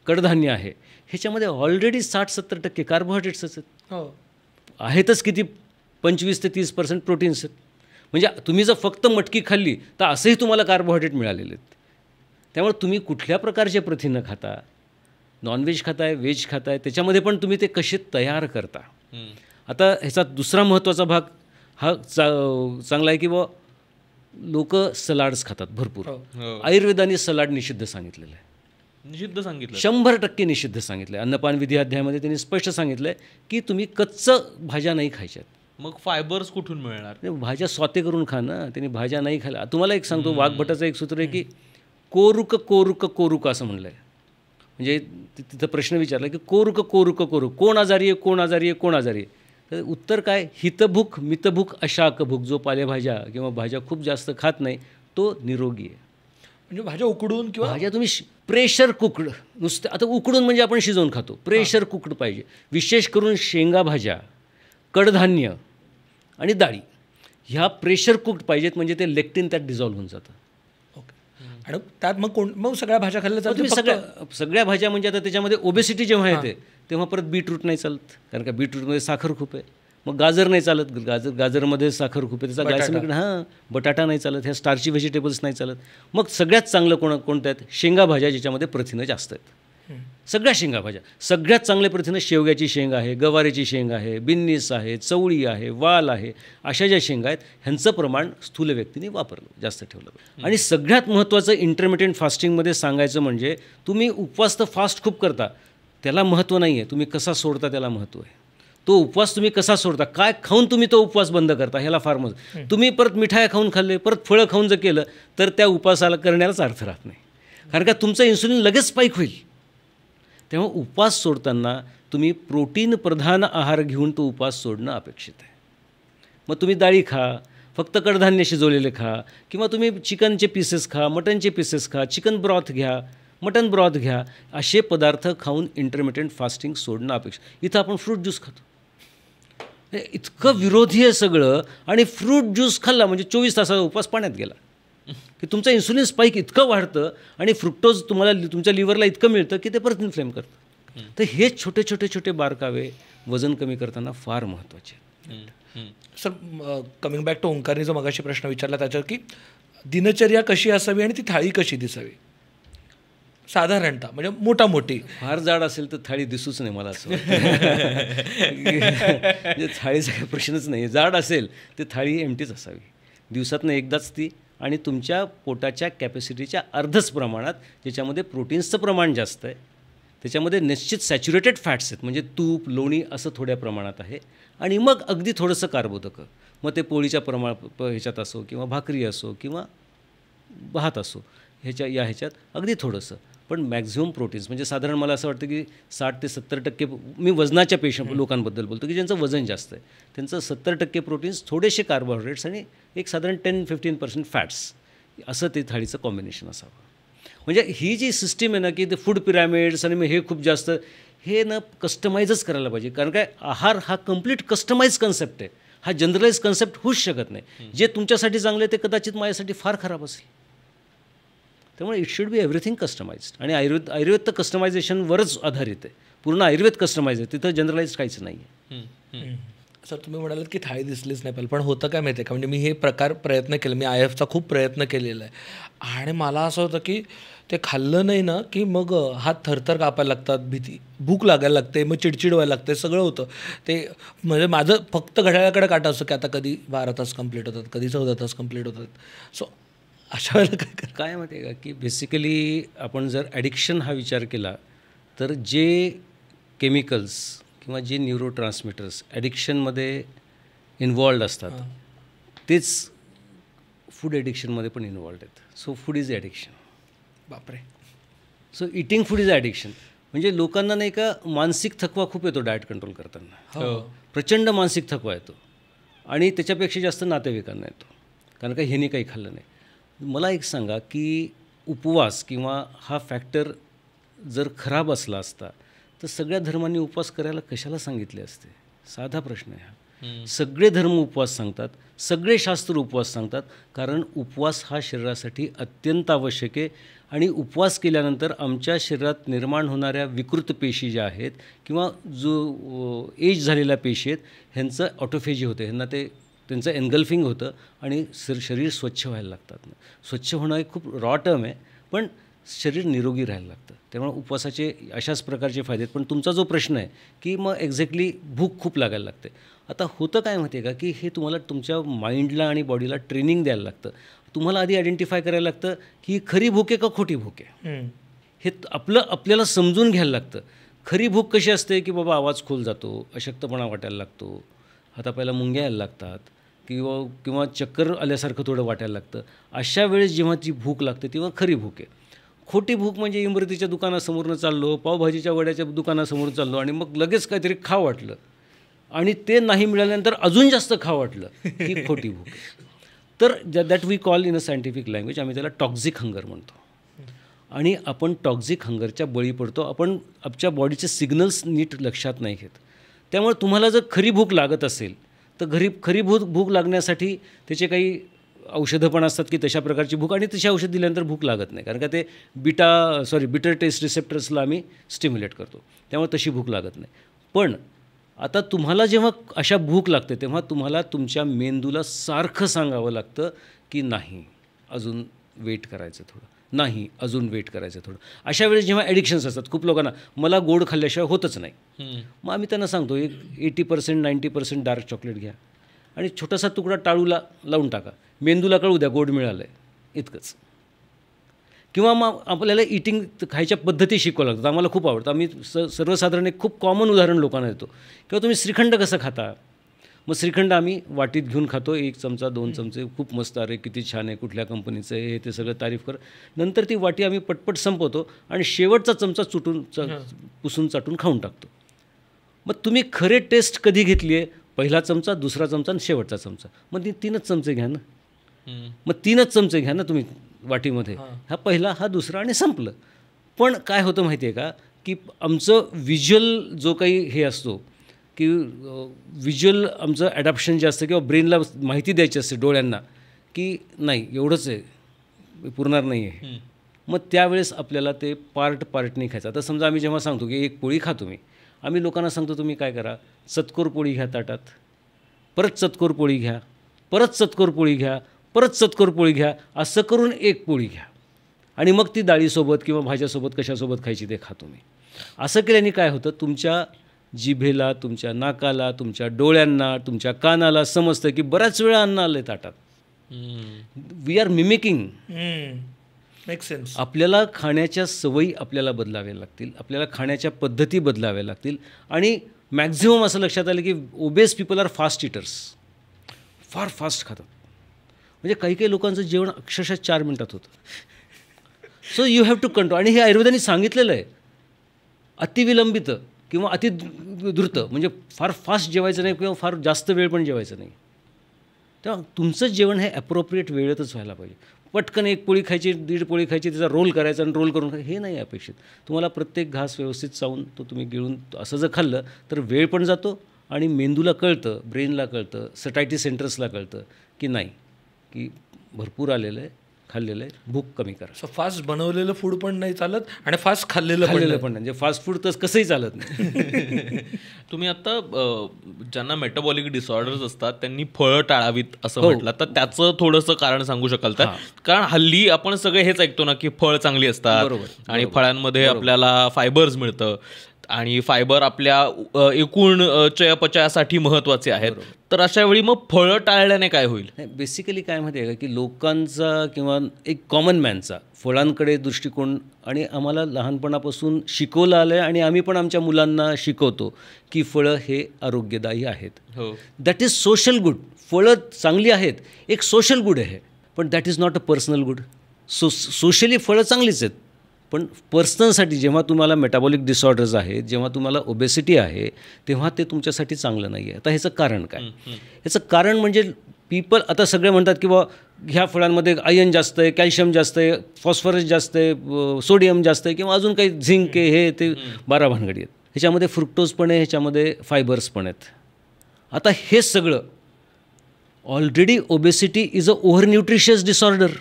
कडधान्य आहे, ह्याच्यामध्ये ऑलरेडी 60-70% कार्बोहायड्रेट्सच आहेत. आहेतच किती 25 ते 30% प्रोटीन्स आहेत. म्हणजे तुम्ही जर फक्त मटकी खाल्ली तर असंही तुम्हाला कार्बोहायड्रेट मिळालेले आहेत. त्यामुळे तुम्ही कुठल्या प्रकारचे प्रथिनं खाता, नॉनव्हेज खाताय, व्हेज खाताय, त्याच्यामध्ये पण तुम्ही ते कसे तयार करता. आता ह्याचा दुसरा महत्त्वाचा भाग हा चांगला आहे की बुवा लोक सलाड्स खातात भरपूर. आयुर्वेदाने सलाड निषिद्ध सांगितलेलं आहे. निषिद्ध सांगितलं, 100% निषिद्ध सांगितलं आहे. अन्नपान विधी अध्यायामध्ये त्यांनी स्पष्ट सांगितलं आहे की तुम्ही कच्चं भाज्या नाही खायच्यात. मग फायबर्स कुठून मिळणार? भाज्या स्वते करून खा ना. त्यांनी भाज्या नाही खायला. तुम्हाला एक सांगतो, वाघभटाचं एक सूत्र आहे की कोरुक कोरुक कोरुक असं म्हणलं आहे. म्हणजे तिथं प्रश्न विचारला की कोरुक कोरुक कोरुक, कोण आजारी आहे, कोण आजारी आहे, कोण आजारी आहे. तर उत्तर काय, हितभूक मितभूक अशाकभूक. जो पालेभाज्या किंवा भाज्या खूप जास्त खात नाही तो निरोगी आहे. म्हणजे भाज्या उकडून किंवा भाज्या तुम्ही प्रेशर कुक्ड, नुसतं आता उकडून म्हणजे आपण शिजवून खातो, प्रेशर कुक्ड पाहिजे. विशेष करून शेंगा भाज्या, कडधान्य आणि डाळी ह्या प्रेशर कुक्ड पाहिजेत, म्हणजे ते लेक्टिन त्यात डिझॉल्व्ह होऊन जातं. ओके. आणि त्यात मग सगळ्या भाज्या खाल्ल्या तुम्ही सगळ्या भाज्या म्हणजे आता त्याच्यामध्ये ओबेसिटी जेव्हा येते तेव्हा परत बीटरूट नाही चालत, कारण का बीटरूटमध्ये साखर खूप आहे. मग गाजर नाही चालत, गाजरमध्ये साखर खूप आहे, त्याचा ग्लायसेमिक बटाटा नाही चालत, ह्या स्टार्ची व्हेजिटेबल्स नाही चालत. मग सगळ्यात चांगलं कोणत्या आहेत, शेंगा भाज्या ज्याच्यामध्ये प्रथिनं जास्त आहेत. सगळ्या शेंगा भाज्या सगळ्यात चांगले प्रथिनं, शेवग्याची शेंग आहे, गवारीची शेंग आहे, बिन्नीस आहे, चवळी आहे, वाल आहे, अशा ज्या शेंगा आहेत ह्यांचं प्रमाण स्थूल व्यक्तीने वापरलं, जास्त ठेवलं. आणि सगळ्यात महत्त्वाचं इंटरमिडियंट फास्टिंगमध्ये सांगायचं म्हणजे तुम्ही उपवास तर फास्ट खूप करता, त्याला महत्त्व नाही आहे, तुम्ही कसा सोडता त्याला महत्त्व आहे. तो उपवास तुम्ही कसा सोडता, काय खाऊन तुम्ही तो उपवास बंद करता ह्याला फार महत्त्व. तुम्ही परत मिठाया खाऊन खाल्ले, परत फळं खाऊन जर केलं तर त्या उपवासाला करण्यालाच अर्थ राहत नाही, कारण का तुमचं इन्सुलिन लगेच स्पाईक होईल. तेव्हा उपवास सोडताना तुम्ही प्रोटीन प्रधान आहार घेऊन तो उपवास सोडणं अपेक्षित आहे. मग तुम्ही डाळी खा. फक्त कडधान्य शिजवलेले खा, किंवा तुम्ही चिकनचे पीसेस खा, मटनचे पीसेस खा, चिकन ब्रॉथ घ्या, मटन ब्रॉथ घ्या, असे पदार्थ खाऊन इंटरमिटेंट फास्टिंग सोडणं अपेक्षा. इथं आपण फ्रूट ज्यूस खातो. इतकं विरोधी आहे सगळं, आणि फ्रूट ज्यूस खाल्ला म्हणजे 24 तासाचा उपवास पाण्यात गेला की तुमचं इन्सुलिन स्पाईक इतकं वाढतं आणि फ्रुक्टोज तुम्हाला तुमच्या लिव्हरला इतकं मिळतं की ते परत इन्फ्लेम करतं. तर हे छोटे छोटे छोटे बारकावे वजन कमी करताना फार महत्त्वाचे आहेत. सर, कमिंग बॅक टू ओंकारने जो मगाशी प्रश्न विचारला त्याच्यावर, की दिनचर्या कशी असावी आणि ती थाळी कशी दिसावी साधारणतः, म्हणजे मोठामोठी. फार जाड असेल तर थाळी दिसूच नाही मला असं वाटतं. म्हणजे थाळीचा काही प्रश्नच नाही. जाड असेल तर थाळी एमटीच असावी. दिवसातनं एकदाच ती, आणि तुमच्या पोटाच्या कॅपॅसिटीच्या अर्धच प्रमाणात, ज्याच्यामध्ये प्रोटीन्सचं प्रमाण जास्त आहे, त्याच्यामध्ये निश्चित सॅच्युरेटेड फॅट्स आहेत, म्हणजे तूप, लोणी असं थोड्या प्रमाणात आहे, आणि मग अगदी थोडंसं कार्बोदकं, मग ते पोळीच्या ह्याच्यात असो, किंवा भाकरी असो, किंवा भात असो, ह्याच्यात अगदी थोडंसं, पण मॅक्झिमम प्रोटीन्स. म्हणजे साधारण मला असं वाटतं की 60 ते 70%, मी वजनाच्या लोकांबद्दल बोलतो की ज्यांचं वजन जास्त आहे, त्यांचं 70% प्रोटीन्स, थोडेसे कार्बोहायड्रेट्स आणि एक साधारण 10-15% फॅट्स, असं ते थाळीचं कॉम्बिनेशन असावं. म्हणजे ही जी सिस्टीम आहे ना, की ते फूड पिरॅमिड्स आणि मग हे खूप जास्त, हे ना कस्टमाइजच करायला पाहिजे. कारण काय, आहार हा कम्प्लीट कस्टमाइज कन्सेप्ट आहे. हा जनरलाइज कन्सेप्ट होऊच शकत नाही. जे तुमच्यासाठी चांगलं आहे ते कदाचित माझ्यासाठी फार खराब असेल. त्यामुळे it should be everything customized. आणि आयुर्वेद तर कस्टमायझेशनवरच आधारित आहे. पूर्ण आयुर्वेद कस्टमाइज आहे, तिथं जनरलाइज काहीच नाही आहे. सर, तुम्ही म्हणालात की थाळी दिसलीच नाही पाहिजे, पण होतं काय माहिती आहे का, म्हणजे मी हे प्रयत्न केले, मी IFचा खूप प्रयत्न केलेला आहे, आणि मला असं होतं की ते खाल्लं नाही ना की मग हात थरथर कापायला लागतात, भूक लागायला लागते, मग चिडचिड व्हायला लागते, सगळं होतं ते. म्हणजे माझं फक्त घड्याळाकडे काटा असतं की आता कधी 12 तास कंप्लीट होतात, कधी 14 तास कंप्लीट होतात. सो अशा वेळेला काय माहिती आहे का, की बेसिकली आपण जर ॲडिक्शन हा विचार केला तर जे केमिकल्स किंवा जे न्यूरो ट्रान्समिटर्स ॲडिक्शनमध्ये इन्वॉल्ड असतात तेच फूड ॲडिक्शनमध्ये पण इन्वॉल्ड आहेत. So food is addiction. बापरे. So eating food is addiction. म्हणजे लोकांना नाही का मानसिक थकवा खूप येतो डाएट कंट्रोल करताना. प्रचंड मानसिक थकवा येतो, आणि त्याच्यापेक्षा जास्त नातेवाईकांना येतो, कारण का ह्याने काही खाल्लं नाही. मला एक सांगा की उपवास किंवा हा फॅक्टर जर खराब असला असता तर सगळ्या धर्मांनी उपवास करायला कशाला सांगितले असते? साधा प्रश्न आहे हा. सगळे धर्म उपवास सांगतात, सगळे शास्त्र उपवास सांगतात, कारण उपवास हा शरीरासाठी अत्यंत आवश्यक आहे. आणि उपवास केल्यानंतर आमच्या शरीरात निर्माण होणाऱ्या विकृत पेशी ज्या आहेत किंवा जो एज झालेल्या पेशी आहेत ह्यांचं ऑटोफेजी होते, ह्यांना त्यांचं एनगल्फिंग होतं आणि शरीर स्वच्छ व्हायला लागतात. स्वच्छ होणं एक खूप रॉ टर्म आहे, पण शरीर निरोगी राहायला लागतं. त्यामुळे उपवासाचे अशाच प्रकारचे फायदे आहेत. पण तुमचा जो प्रश्न आहे की मग एक्झॅक्टली भूक खूप लागायला लागते. आता होतं काय माहिती आहे का, की हे तुम्हाला तुमच्या माइंडला आणि बॉडीला ट्रेनिंग द्यायला लागतं. तुम्हाला आधी आयडेंटिफाय करायला लागतं की ही खरी भूक आहे का खोटी भूक आहे. हे आपल्याला समजून घ्यायला लागतं. खरी भूक कशी असते की बाबा आवाज खोल जातो, अशक्तपणा वाटायला लागतो, हातापायला मुंग्या यायला लागतात, किंवा चक्कर आल्यासारखं थोडं वाटायला लागतं. अशा वेळेस जेव्हा ती भूक लागते तेव्हा खरी भूक आहे. खोटी भूक म्हणजे इमरतीच्या दुकानासमोरनं चाललो, पावभाजीच्या वड्याच्या दुकानासमोर चाललो आणि मग लगेच काहीतरी खावं वाटलं आणि ते नाही मिळाल्यानंतर अजून जास्त खावं वाटलं, ही खोटी भूक आहे. तर that we call in a scientific language, आम्ही त्याला टॉक्झिक हंगर म्हणतो. आणि आपण टॉक्झिक हंगरच्या बळी पडतो. आपण आमच्या बॉडीचे सिग्नल्स नीट लक्षात नाही घेत. त्यामुळे तुम्हाला जर खरी भूक लागत असेल तर खरी भूक लागण्यासाठी त्याचे काही औषधं पण असतात की तशा प्रकारची भूक, आणि तशी औषध दिल्यानंतर भूक लागत नाही, कारण का ते बिटर टेस्ट रिसेप्टर्सला आम्ही स्टिम्युलेट करतो, त्यामुळे तशी भूक लागत नाही. पण आता तुम्हाला जेव्हा अशा भूक लागते तेव्हा तुम्हाला तुमच्या मेंदूला सारखं सांगावं लागतं की नाही अजून वेट करायचं थोडं, नाही अजून वेट करायचं थोडं. अशा वेळेस जेव्हा ॲडिक्शन्स असतात खूप लोकांना, मला गोड खाल्ल्याशिवाय होतच नाही, मग आम्ही त्यांना सांगतो एक 80% 90% डार्क चॉकलेट घ्या आणि छोटासा तुकडा टाळूला लावून टाका, मेंदूला कळू द्या गोड मिळालं आहे इतकंच. किंवा मग आपल्याला इटिंग खायच्या पद्धती शिकवावं लागतात. आम्हाला खूप आवडतं. आम्ही सर्वसाधारण एक खूप कॉमन उदाहरण लोकांना देतो, किंवा तुम्ही श्रीखंड कसं खाता. मग श्रीखंड आम्ही वाटीत घेऊन खातो, 1 चमचा 2 चमचे, खूप मस्त, अरे किती छान आहे, कुठल्या कंपनीचं आहे, हे ते सगळं तारीफ कर. नंतर ती वाटी आम्ही पटपट संपवतो आणि शेवटचा चमचा पुसून चाटून खाऊन टाकतो. मग तुम्ही खरे टेस्ट कधी घेतली आहे, पहिला चमचा, दुसरा चमचा आणि शेवटचा चमचा. मग 3च चमचे घ्या ना. मग 3च चमचे घ्या ना तुम्ही वाटीमध्ये. हा पहिला, हा दुसरा आणि संपलं. पण काय होतं माहिती आहे का, की आमचं व्हिज्युअल जो काही हे असतो, की व्हिज्युअल आमचं ॲडॅप्शन जे असतं किंवा ब्रेनला माहिती द्यायची असते डोळ्यांना, की नाही एवढंच आहे, पुरणार नाही आहे. मग त्यावेळेस आपल्याला ते पार्टने खायचं. आता समजा आम्ही जेव्हा सांगतो की एक पोळी खा तुम्ही, आम्ही लोकांना सांगतो तुम्ही काय करा, चतकोर पोळी घ्या ताटात, परत चतकोर पोळी घ्या, परत चतकोर पोळी घ्या, परत चतकोर पोळी घ्या, असं करून एक पोळी घ्या आणि मग ती डाळीसोबत किंवा भाज्यासोबत कशासोबत खायची ते खा तुम्ही. असं केल्याने काय होतं, तुमच्या जिभेला, तुमच्या नाकाला, तुमच्या डोळ्यांना, तुमच्या कानाला समजतं की बऱ्याच वेळा अन्न आलं आहे ताटात. We are mimicking. Make sense. आपल्याला खाण्याच्या सवयी आपल्याला बदलाव्या लागतील, आपल्याला खाण्याच्या पद्धती बदलाव्या लागतील. आणि मॅक्झिमम असं लक्षात आलं की obese people are fast eaters, फार फास्ट खातात. म्हणजे काही काही लोकांचं जेवण अक्षरशः 4 मिनिटात होतं. So you have to control. आणि हे आयुर्वेदाने सांगितलेलं आहे, अतिविलंबित किंवा अति द्रुत, म्हणजे फार फास्ट जेवायचं नाही किंवा फार जास्त वेळ पण जेवायचं नाही. तेव्हा तुमचं जेवण हे ॲप्रोप्रिएट वेळेतच व्हायला पाहिजे. पटकन एक पोळी खायची, 1.5 पोळी खायची, त्याचा रोल करायचा आणि रोल करून हे नाही अपेक्षित. तुम्हाला प्रत्येक घास व्यवस्थित चावून तो तुम्ही गिळून असं जर खाल्लं तर वेळ पण जातो आणि मेंदूला कळतं, ब्रेनला कळतं, सटायटी सेंटर्सला कळतं की नाही, की भरपूर आलेलं आहे, खाल्लेलं आहे, भूक कमी करा. सो फास्ट बनवलेलं फूड पण नाही चालत आणि फास्ट खाल्लेलं पण नाही. म्हणजे फास्ट फूड तर कसंही चालत नाही. तुम्ही आता ज्यांना मेटाबॉलिक डिसऑर्डर्स असतात त्यांनी फळं टाळावीत असं म्हटलं, तर त्याचं थोडंसं कारण सांगू शकाल तर? कारण हल्ली आपण सगळे हेच ऐकतो ना की फळ चांगली असतात आणि फळांमध्ये आपल्याला फायबर्स मिळतं आणि फायबर आपल्या एकूण चयापचयासाठी महत्त्वाचे आहेत. तर अशा वेळी मग फळं टाळल्याने काय होईल? बेसिकली काय माहिती आहे का, की लोकांचा किंवा एक कॉमन मॅनचा फळांकडे दृष्टिकोन, आणि आम्हाला लहानपणापासून शिकवलं आलं आहे आणि आम्ही पण आमच्या मुलांना शिकवतो की फळं हे आरोग्यदायी आहेत. हो, दॅट इज सोशल गुड. फळं चांगली आहेत, एक सोशल गुड आहे, पण that is not a personal good. Socially फळं चांगलीच आहेत, पण पर्सनलसाठी जेव्हा तुम्हाला मेटाबॉलिक डिसऑर्डर्स आहेत, जेव्हा तुम्हाला ओबेसिटी आहे, तेव्हा ते तुमच्यासाठी चांगलं नाही आहे. आता ह्याचं कारण काय? ह्याचं कारण म्हणजे पीपल आता सगळे म्हणतात की बा ह्या फळांमध्ये आयर्न जास्त आहे, कॅल्शियम जास्त आहे, फॉस्फरस जास्त आहे, सोडियम जास्त आहे, किंवा अजून काही झिंक आहे, हे ते 12 भानगडी आहेत. ह्याच्यामध्ये फ्रुक्टोज पण आहे, ह्याच्यामध्ये फायबर्स पण आहेत. आता हे सगळं already obesity is a over nutritious disorder.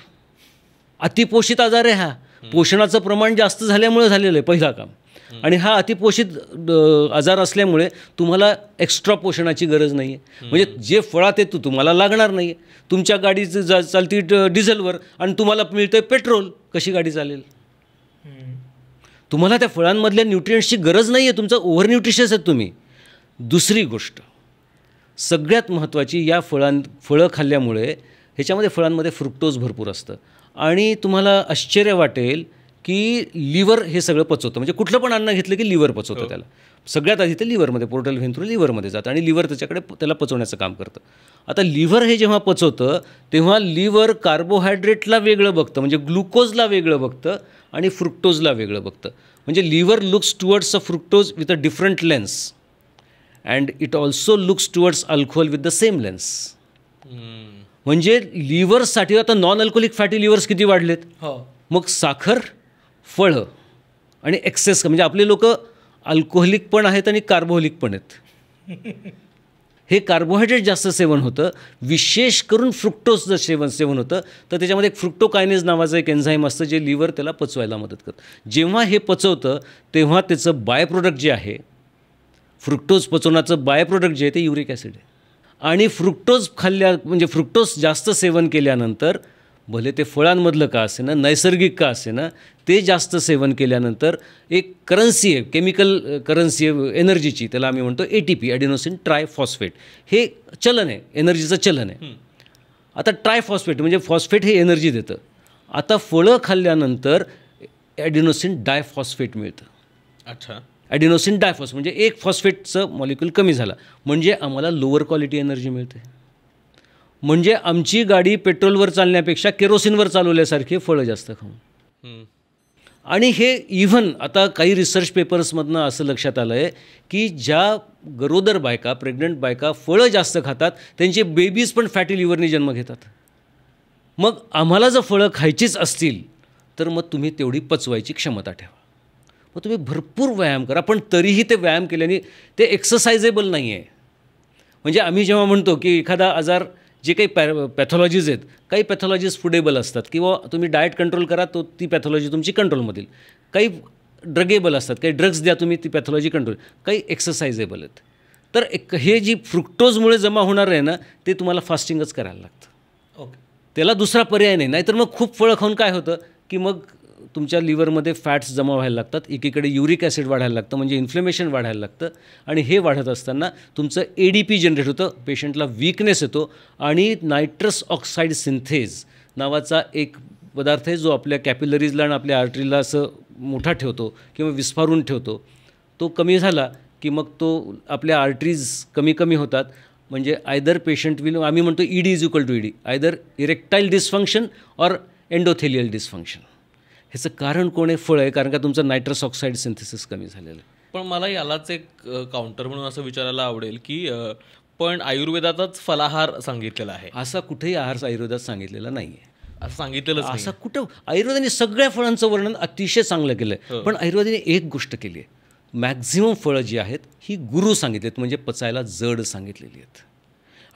अतिपोषित आजार आहे हा. पोषणाचं प्रमाण जास्त झाल्यामुळे झालेलं आहे पहिला काम. आणि हा अतिपोषित आजार असल्यामुळे तुम्हाला एक्स्ट्रा पोषणाची गरज नाही आहे. म्हणजे जे फळात येतो तुम्हाला लागणार नाही आहे. तुमच्या गाडी चालती डिझेलवर आणि तुम्हाला मिळतं पेट्रोल, कशी गाडी चालेल? तुम्हाला त्या फळांमधल्या न्यूट्रिएंट्सची गरज नाही आहे, तुमचं ओव्हर न्यूट्रिशियस आहेत तुम्ही. दुसरी गोष्ट सगळ्यात महत्त्वाची, या फळं खाल्ल्यामुळे ह्याच्यामध्ये फळांमध्ये फ्रुक्टोज भरपूर असतं आणि तुम्हाला आश्चर्य वाटेल की लिव्हर हे सगळं पचवतं. म्हणजे कुठलं पण अन्न घेतलं की लिव्हर पचवतं त्याला. सगळ्यात आधी ते लिव्हरमध्ये, पोर्टल व्हेन थ्रू लिव्हरमध्ये जातं आणि लिव्हर त्याला पचवण्याचं काम करतं. आता लिव्हर हे जेव्हा पचवतं तेव्हा लिव्हर कार्बोहायड्रेटला वेगळं बघतं, म्हणजे ग्लुकोजला वेगळं बघतं आणि फ्रुक्टोजला वेगळं बघतं. म्हणजे liver looks towards a fructose with a different lens and it also looks towards alcohol with the same lens. म्हणजे लिव्हरसाठी आता नॉन अल्कोहोलिक फॅटी लिव्हर्स किती वाढलेत. मग साखर, फळं आणि एक्सेस, म्हणजे आपले लोक अल्कोहोलिक पण आहेत आणि कार्बोहोलिक पण आहेत. हे कार्बोहायड्रेट जास्त सेवन होतं, विशेष करून फ्रुक्टोजचं सेवन होतं. तर त्याच्यामध्ये एक फ्रुक्टोकायनेज नावाचं एक एन्झाईम असतं जे लिव्हर त्याला पचवायला मदत करतं. जेव्हा हे पचवतं तेव्हा त्याचं बाय प्रोडक्ट जे आहे, फ्रुक्टोज पचवण्याचं बाय प्रोडक्ट जे आहे ते युरिक ॲसिड आहे. आणि फ्रुक्टोज म्हणजे फ्रुक्टोज जास्त सेवन केल्यानंतर, भले ते फळांमधलं का असे ना, नैसर्गिक का असे ना, ते जास्त सेवन केल्यानंतर एक करन्सी आहे, केमिकल करन्सी आहे एनर्जीची, त्याला आम्ही म्हणतो ATP, ॲडिनोसिन ट्रायफॉस्फेट. हे चलन आहे, एनर्जीचं चलन आहे. आता ट्रायफॉस्फेट म्हणजे फॉस्फेट हे एनर्जी देतं. आता फळं खाल्ल्यानंतर ॲडिनोसिन डायफॉस्फेट मिळतं. अच्छा. ॲडिनोसिन डायफॉस्फेट म्हणजे एक फॉस्फेटचं मॉलिक्यूल कमी झाला, म्हणजे आम्हाला लोअर क्वालिटी एनर्जी मिळते. म्हणजे आमची गाडी पेट्रोलवर चालण्यापेक्षा केरोसिनवर चालवल्यासारखी फळं जास्त खाऊन. आणि हे इव्हन आता काही रिसर्च पेपर्समधनं असं लक्षात आलं आहे की ज्या गरोदर बायका, प्रेग्नंट बायका फळं जास्त खातात त्यांचे बेबीज पण फॅटी लिव्हरने जन्म घेतात. मग आम्हाला जर फळं खायचीच असतील तर मग तुम्ही तेवढी पचवायची क्षमता ठेवा. मग तुम्ही भरपूर व्यायाम करा, पण तरीही ते व्यायाम केल्याने ते एक्सरसायझेबल नाही आहे. म्हणजे आम्ही जेव्हा म्हणतो की एखादा आजार, जे काही पॅथॉलॉजीज आहेत, काही पॅथॉलॉजीज फुडेबल असतात किंवा तुम्ही डाएट कंट्रोल करा तो ती पॅथॉलॉजी तुमची कंट्रोलमधील, काही ड्रगेबल असतात, काही ड्रग्स द्या तुम्ही ती पॅथॉलॉजी कंट्रोल, काही एक्सरसायझेबल आहेत. तर हे जी फ्रुक्टोजमुळे जमा होणार आहे ना, ते तुम्हाला फास्टिंगच करायला लागतं. ओके. त्याला दुसरा पर्याय नाही. नाहीतर मग खूप फळं खाऊन काय होतं की मग तुमच्या लिव्हरमध्ये फॅट्स जमा व्हायला लागतात, एकीकडे युरिक ॲसिड वाढायला लागतं, म्हणजे इन्फ्लेमेशन वाढायला लागतं. आणि हे वाढत असताना तुमचं ADP जनरेट होतं, पेशंटला वीकनेस येतो. आणि नायट्रस ऑक्साईड सिंथेज नावाचा एक पदार्थ आहे जो आपल्या कॅपिलरीजला आणि आपल्या आर्टरीला असं मोठा ठेवतो किंवा विस्फारून ठेवतो. तो कमी झाला की मग तो आपल्या आर्टरीज कमी कमी होतात. म्हणजे आयदर पेशंट विल, आम्ही म्हणतो ED = ED, either erectile dysfunction or endothelial dysfunction. ह्याचं कारण कोण आहे? फळ आहे, कारण का तुमचं नायट्रस ऑक्साईड सिंथेसिस कमी झालेलं आहे. पण मला यालाच एक काउंटर म्हणून असं विचारायला आवडेल की पण आयुर्वेदातच फलाहार सांगितलेला आहे, असा कुठेही आहार आयुर्वेदात सांगितलेला नाही आहे. असं सांगितलेलंच नाही. असं कुठं? आयुर्वेदाने सगळ्या फळांचं वर्णन अतिशय चांगलं केलं आहे. पण आयुर्वेदाने एक गोष्ट केली आहे, मॅक्झिमम फळं जी आहेत ही गुरु सांगितलेत, म्हणजे पचायला जड सांगितलेली आहेत.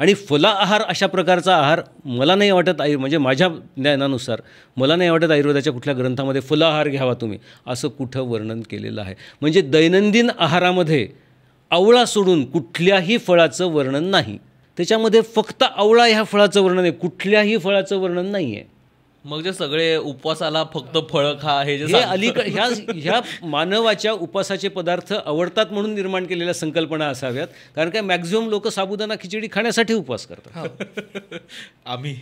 आणि फला आहार अशा प्रकारचा आहार मला नाही वाटत, म्हणजे माझ्या ज्ञानानुसार मला नाही वाटत आयुर्वेदाच्या कुठल्या ग्रंथामध्ये फलाहार घ्यावा तुम्ही असं कुठं वर्णन केलेलं आहे. म्हणजे दैनंदिन आहारामध्ये आवळा सोडून कुठल्याही फळाचं वर्णन नाही. त्याच्यामध्ये फक्त आवळा ह्या फळाचं वर्णन आहे, कुठल्याही फळाचं वर्णन नाही आहे. मग जे सगळे उपवासाला फक्त फळं खा हे जे ह्या मानवाच्या उपासाचे पदार्थ आवडतात म्हणून निर्माण केलेल्या संकल्पना असाव्यात. कारण काय मॅक्झिमम लोक साबुदाणा खिचडी खाण्यासाठी उपवास करतात. आम्ही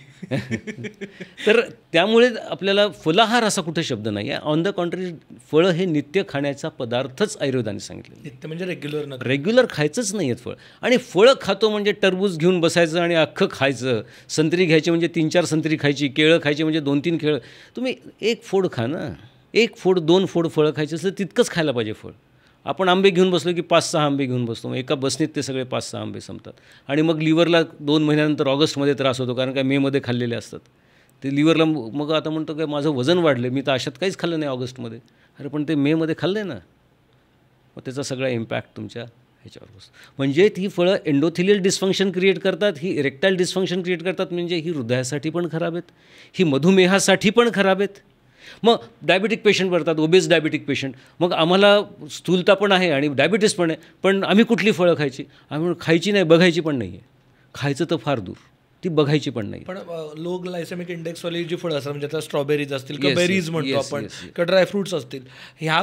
तर त्यामुळे आपल्याला फलाहार असा कुठे शब्द नाही आहे. ऑन द कॉन्ट्री फळं हे नित्य खाण्याचा पदार्थच आयुर्वेदाने सांगितले. नित्य म्हणजे रेग्युलर खायचंच नाही आहेत फळ. आणि फळं खातो म्हणजे टरबूज घेऊन बसायचं आणि अख्खं खायचं, संत्री घ्यायची म्हणजे 3-4 संत्री खायची, केळं खायची म्हणजे 2-3 केळं. तुम्ही एक फोड खा ना, 1 फोड 2 फोड फळं खायची असलं तितकंच खायला पाहिजे फळ. आपण आंबे घेऊन बसलो की 5-6 आंबे घेऊन बसतो, मग एका बसनीत ते सगळे 5-6 आंबे संपतात. आणि मग लिव्हरला 2 महिन्यानंतर ऑगस्टमध्ये त्रास होतो, कारण काय मेमध्ये खाल्लेले असतात ते लिव्हरला. मग आता म्हणतो काय माझं वजन वाढलं, मी तर अशात काहीच खाल्लं नाही ऑगस्टमध्ये. अरे पण ते मेमध्ये खाल्लं ना, मग त्याचा सगळा इम्पॅक्ट तुमच्या ह्याच्यावर बसतो. म्हणजे ती फळं एंडोथिलियल डिस्फंक्शन क्रिएट करतात, ही इरेक्टाईल डिस्फंक्शन क्रिएट करतात, म्हणजे ही हृदयासाठी पण खराब आहेत, ही मधुमेहासाठी पण खराब आहेत. मग डायबिटिक पेशंट भरतात, ओबेस डायबिटिक पेशंट. मग आम्हाला स्थूलता पण आहे आणि डायबिटीस पण आहे, पण आम्ही कुठली फळं खायची? आम्ही खायची नाही, बघायची पण नाही आहे. खायचं तर फार दूर, ती बघायची पण नाही. पण लो ग्लायसेमिक इंडेक्सवाली जी फळं असतात, म्हणजे आता स्ट्रॉबेरीज असतील किंवा बेरीज म्हणतो आपण, किंवा ड्रायफ्रुट्स असतील, ह्या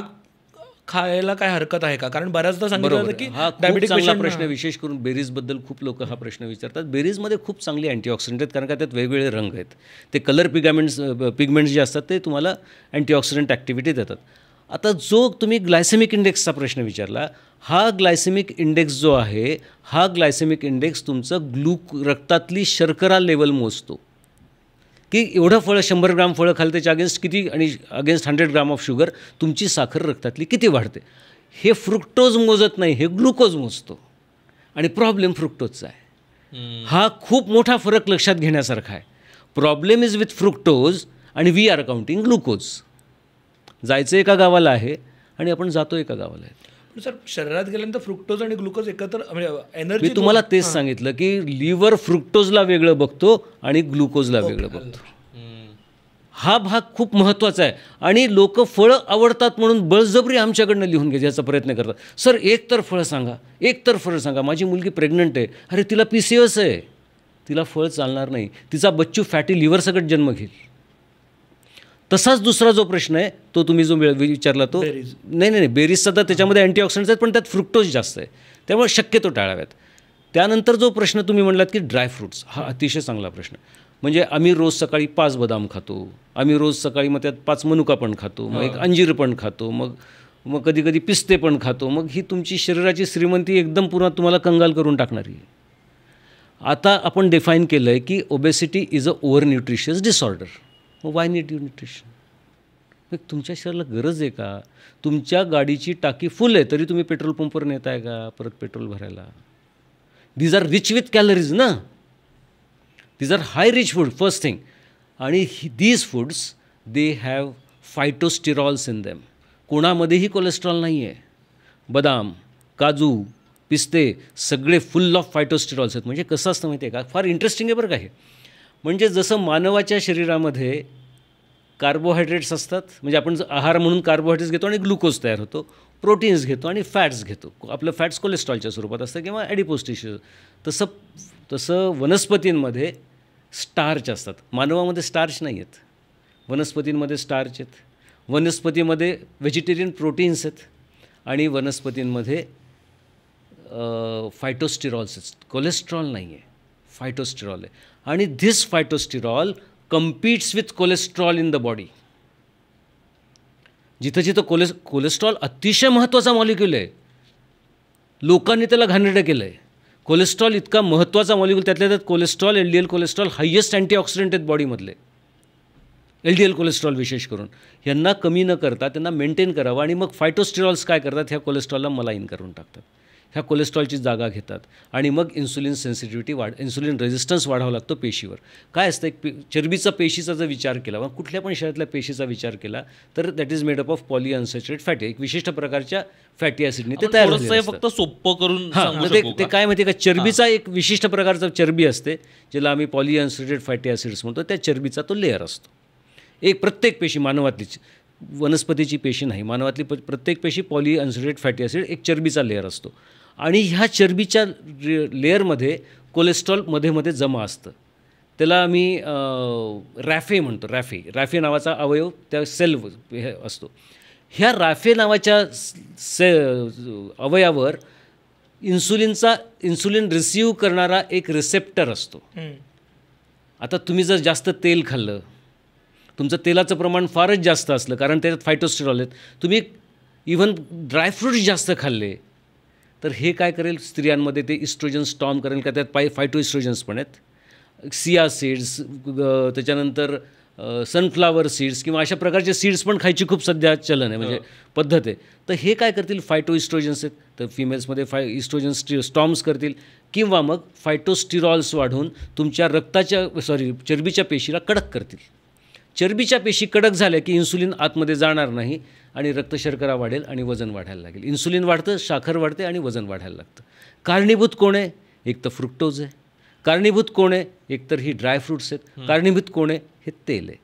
खायला काय हरकत आहे का? कारण बऱ्याचदा सांगितलं जातं की हा डायबिटिक चांगला प्रश्न, विशेष करून बेरीजबद्दल खूप लोक हा प्रश्न विचारतात. बेरीजमध्ये खूप चांगली अँटीऑक्सिडंट आहेत, कारण का त्यात वेगवेगळे रंग आहेत. ते कलर पिगमेंट्स जे असतात ते तुम्हाला अँटीऑक्सिडंट ॲक्टिव्हिटी देतात. आता जो तुम्ही ग्लायसेमिक इंडेक्सचा प्रश्न विचारला, हा ग्लायसेमिक इंडेक्स जो आहे, हा ग्लायसेमिक इंडेक्स तुमचं रक्तातली शर्करा लेवल मोजतो. की एवढं फळं 100 ग्राम फळं खाल त्याच्या अगेन्स्ट किती, आणि अगेन्स्ट 100 ग्राम ऑफ शुगर तुमची साखर रक्तातली किती वाढते. हे फ्रुक्टोज मोजत नाही, हे ग्लुकोज मोजतो. आणि प्रॉब्लेम फ्रुक्टोजचा आहे. हा खूप मोठा फरक लक्षात घेण्यासारखा आहे. प्रॉब्लेम इज विथ फ्रुक्टोज आणि वी आर काउंटिंग ग्लुकोज. जायचं एका गावाला आहे आणि आपण जातो एका गावाला आहे. सर, शरीरात गेल्यानंतर फ्रुक्टोज आणि ग्लुकोज एकत्र, म्हणजे एनर्जी. मी तुम्हाला तेच सांगितलं की लिव्हर फ्रुक्टोजला वेगळं बघतो आणि ग्लुकोजला वेगळं बघतो. हा भाग खूप महत्त्वाचा आहे. आणि लोक फळं आवडतात म्हणून बळजबरी आमच्याकडनं लिहून घ्यायचा प्रयत्न करतात. सर एक तर फळं सांगा, एक तर फळं सांगा. माझी मुलगी प्रेग्नंट आहे, अरे तिला PCOS आहे, तिला फळ चालणार नाही, तिचा बच्चू फॅटी लिव्हर सकट जन्म घेईल. तसाच दुसरा जो प्रश्न आहे तो तुम्ही जो विचारला तो नाही बेरीजचा तर त्याच्यामध्ये अँटीऑक्सिडंट्स आहेत, पण त्यात फ्रुक्टोज जास्त आहे, त्यामुळे शक्यतो टाळाव्यात. त्यानंतर जो प्रश्न तुम्ही म्हणलात की ड्रायफ्रुट्स, हा अतिशय चांगला प्रश्न. म्हणजे आम्ही रोज सकाळी 5 बदाम खातो, आम्ही रोज सकाळी मग त्यात 5 मनुका पण खातो, मग 1 अंजीर पण खातो, मग कधी कधी पिस्ते पण खातो. मग ही तुमची शरीराची श्रीमंती एकदम पुन्हा तुम्हाला कंगाल करून टाकणारी. आता आपण डिफाईन केलं आहे की obesity is a over nutritious disorder. मग वाय नीड न्यूट्रिशन? मग तुमच्या शरीराला गरज आहे का? तुमच्या गाडीची टाकी फुल आहे तरी तुम्ही पेट्रोल पंपवर नेताय का परत पेट्रोल भरायला? These are rich with calories ना, these are high rich food first thing. आणि these foods they have phytosterols in them. कोणामध्येही कोलेस्ट्रॉल नाही आहे. बदाम, काजू, पिस्ते सगळे फुल ऑफ फायटोस्टिरॉल्स आहेत. म्हणजे कसं असतं माहिती आहे का? फार इंटरेस्टिंग आहे बरं का हे. म्हणजे जसं मानवाच्या शरीरामध्ये कार्बोहायड्रेट्स असतात, म्हणजे आपण आहार म्हणून कार्बोहायड्रेट्स घेतो आणि ग्लुकोज तयार होतो, प्रोटीन्स घेतो आणि फॅट्स घेतो. आपलं फॅट्स कोलेस्ट्रॉलच्या स्वरूपात असतं किंवा ॲडिपोज टिश्यू. तसं वनस्पतींमध्ये स्टार्च असतात. मानवामध्ये स्टार्च नाही आहेत, वनस्पतींमध्ये स्टार्च आहेत. वनस्पतीमध्ये व्हेजिटेरियन प्रोटीन्स आहेत आणि वनस्पतींमध्ये फायटोस्टिरॉल्स आहेत. कोलेस्ट्रॉल नाही आहे, फायटोस्टिरॉल आहे. आणि this phytosterol competes with cholesterol in the body. जिथं जिथं कोलेस्ट्रॉल अतिशय महत्त्वाचा मॉलिक्यूल आहे, लोकांनी त्याला घाणेरडं केलं आहे. कोलेस्ट्रॉल इतका महत्त्वाचा मॉलिक्यूल, त्यातल्या त्यात cholesterol, LDL cholesterol highest antioxidant आहेत बॉडीमधले. LDL कोलेस्ट्रॉल विशेष करून यांना कमी न करता त्यांना मेंटेन करावं. आणि मग फायटोस्टिरॉल्स काय करतात? ह्या कोलेस्ट्रॉलला मलाईन करून टाकतात, ह्या कोलेस्ट्रॉलची जागा घेतात आणि मग इन्सुलिन सेन्सिटिव्हिटी इन्सुलिन रेझिस्टन्स वाढावा लागतो पेशीवर. काय असतं, एक चरबीचा पेशीचा जर विचार केला वा कुठल्या पण शरीरातल्या पेशीचा विचार केला तर that is made up of polyunsaturated fatty. एक विशिष्ट प्रकारच्या फॅटी ॲसिडने ते तयार झालेलं असतं. फक्त सोपं करून ते काय माहिती आहे का? चरबीचा एक विशिष्ट प्रकारचा चरबी असते ज्याला आम्ही पॉलीअनसॅच्युरेटेड फॅटी ॲसिड्स म्हणतो. त्या चरबीचा तो लेअर असतो. एक प्रत्येक पेशी, मानवातलीच, वनस्पतीची पेशी नाही, मानवातली प्रत्येक पेशी पॉलीअनसॅच्युरेटेड फॅटी ॲसिड एक चरबीचा लेअर असतो. आणि ह्या चरबीच्या लेअरमध्ये कोलेस्ट्रॉल मध्ये मध्ये जमा असतं. त्याला आम्ही रॅफे म्हणतो. रॅफे नावाचा अवयव त्या सेल हे असतो. ह्या रॅफे नावाच्या अवयावर इन्सुलिन रिसीव्ह करणारा एक रिसेप्टर असतो. आता तुम्ही जर जास्त तेल खाल्लं, तुमचं तेलाचं प्रमाण फारच जास्त असलं, कारण त्याच्यात फायटोस्टिरॉल आहेत, तुम्ही इव्हन ड्रायफ्रूट्स जास्त खाल्ले तर हे काय करेल, स्त्रियांमध्ये ते इस्ट्रोजन स्टॉर्म करेल का? त्यात फायटो इस्ट्रोजन्स पण आहेत. सिया सीड्स, त्याच्यानंतर सनफ्लावर सीड्स किंवा अशा प्रकारचे सीड्स पण खायची खूप सध्या चलन आहे, म्हणजे पद्धत आहे. तर हे काय करतील, फायटो इस्ट्रोजन्स आहेत तर फिमेल्समध्ये इस्ट्रोजन्स स्टॉर्म्स करतील किंवा मग फायटोस्टिरॉल्स वाढून तुमच्या चरबीच्या पेशीला कडक करतील. चरबीच्या पेशी कडक झाल्या की इन्सुलिन आतमध्ये जाणार नाही आणि रक्तशर्करा वाढेल आणि वजन वाढायला लागेल. इन्सुलिन वाढतं, साखर वाढते आणि वजन वाढायला लागतं. कारणीभूत कोण आहे? एक तर फ्रुक्टोज आहे. कारणीभूत कोण आहे? एकतर ही ड्रायफ्रूट्स आहेत. कारणीभूत कोण आहे? हे तेल आहे.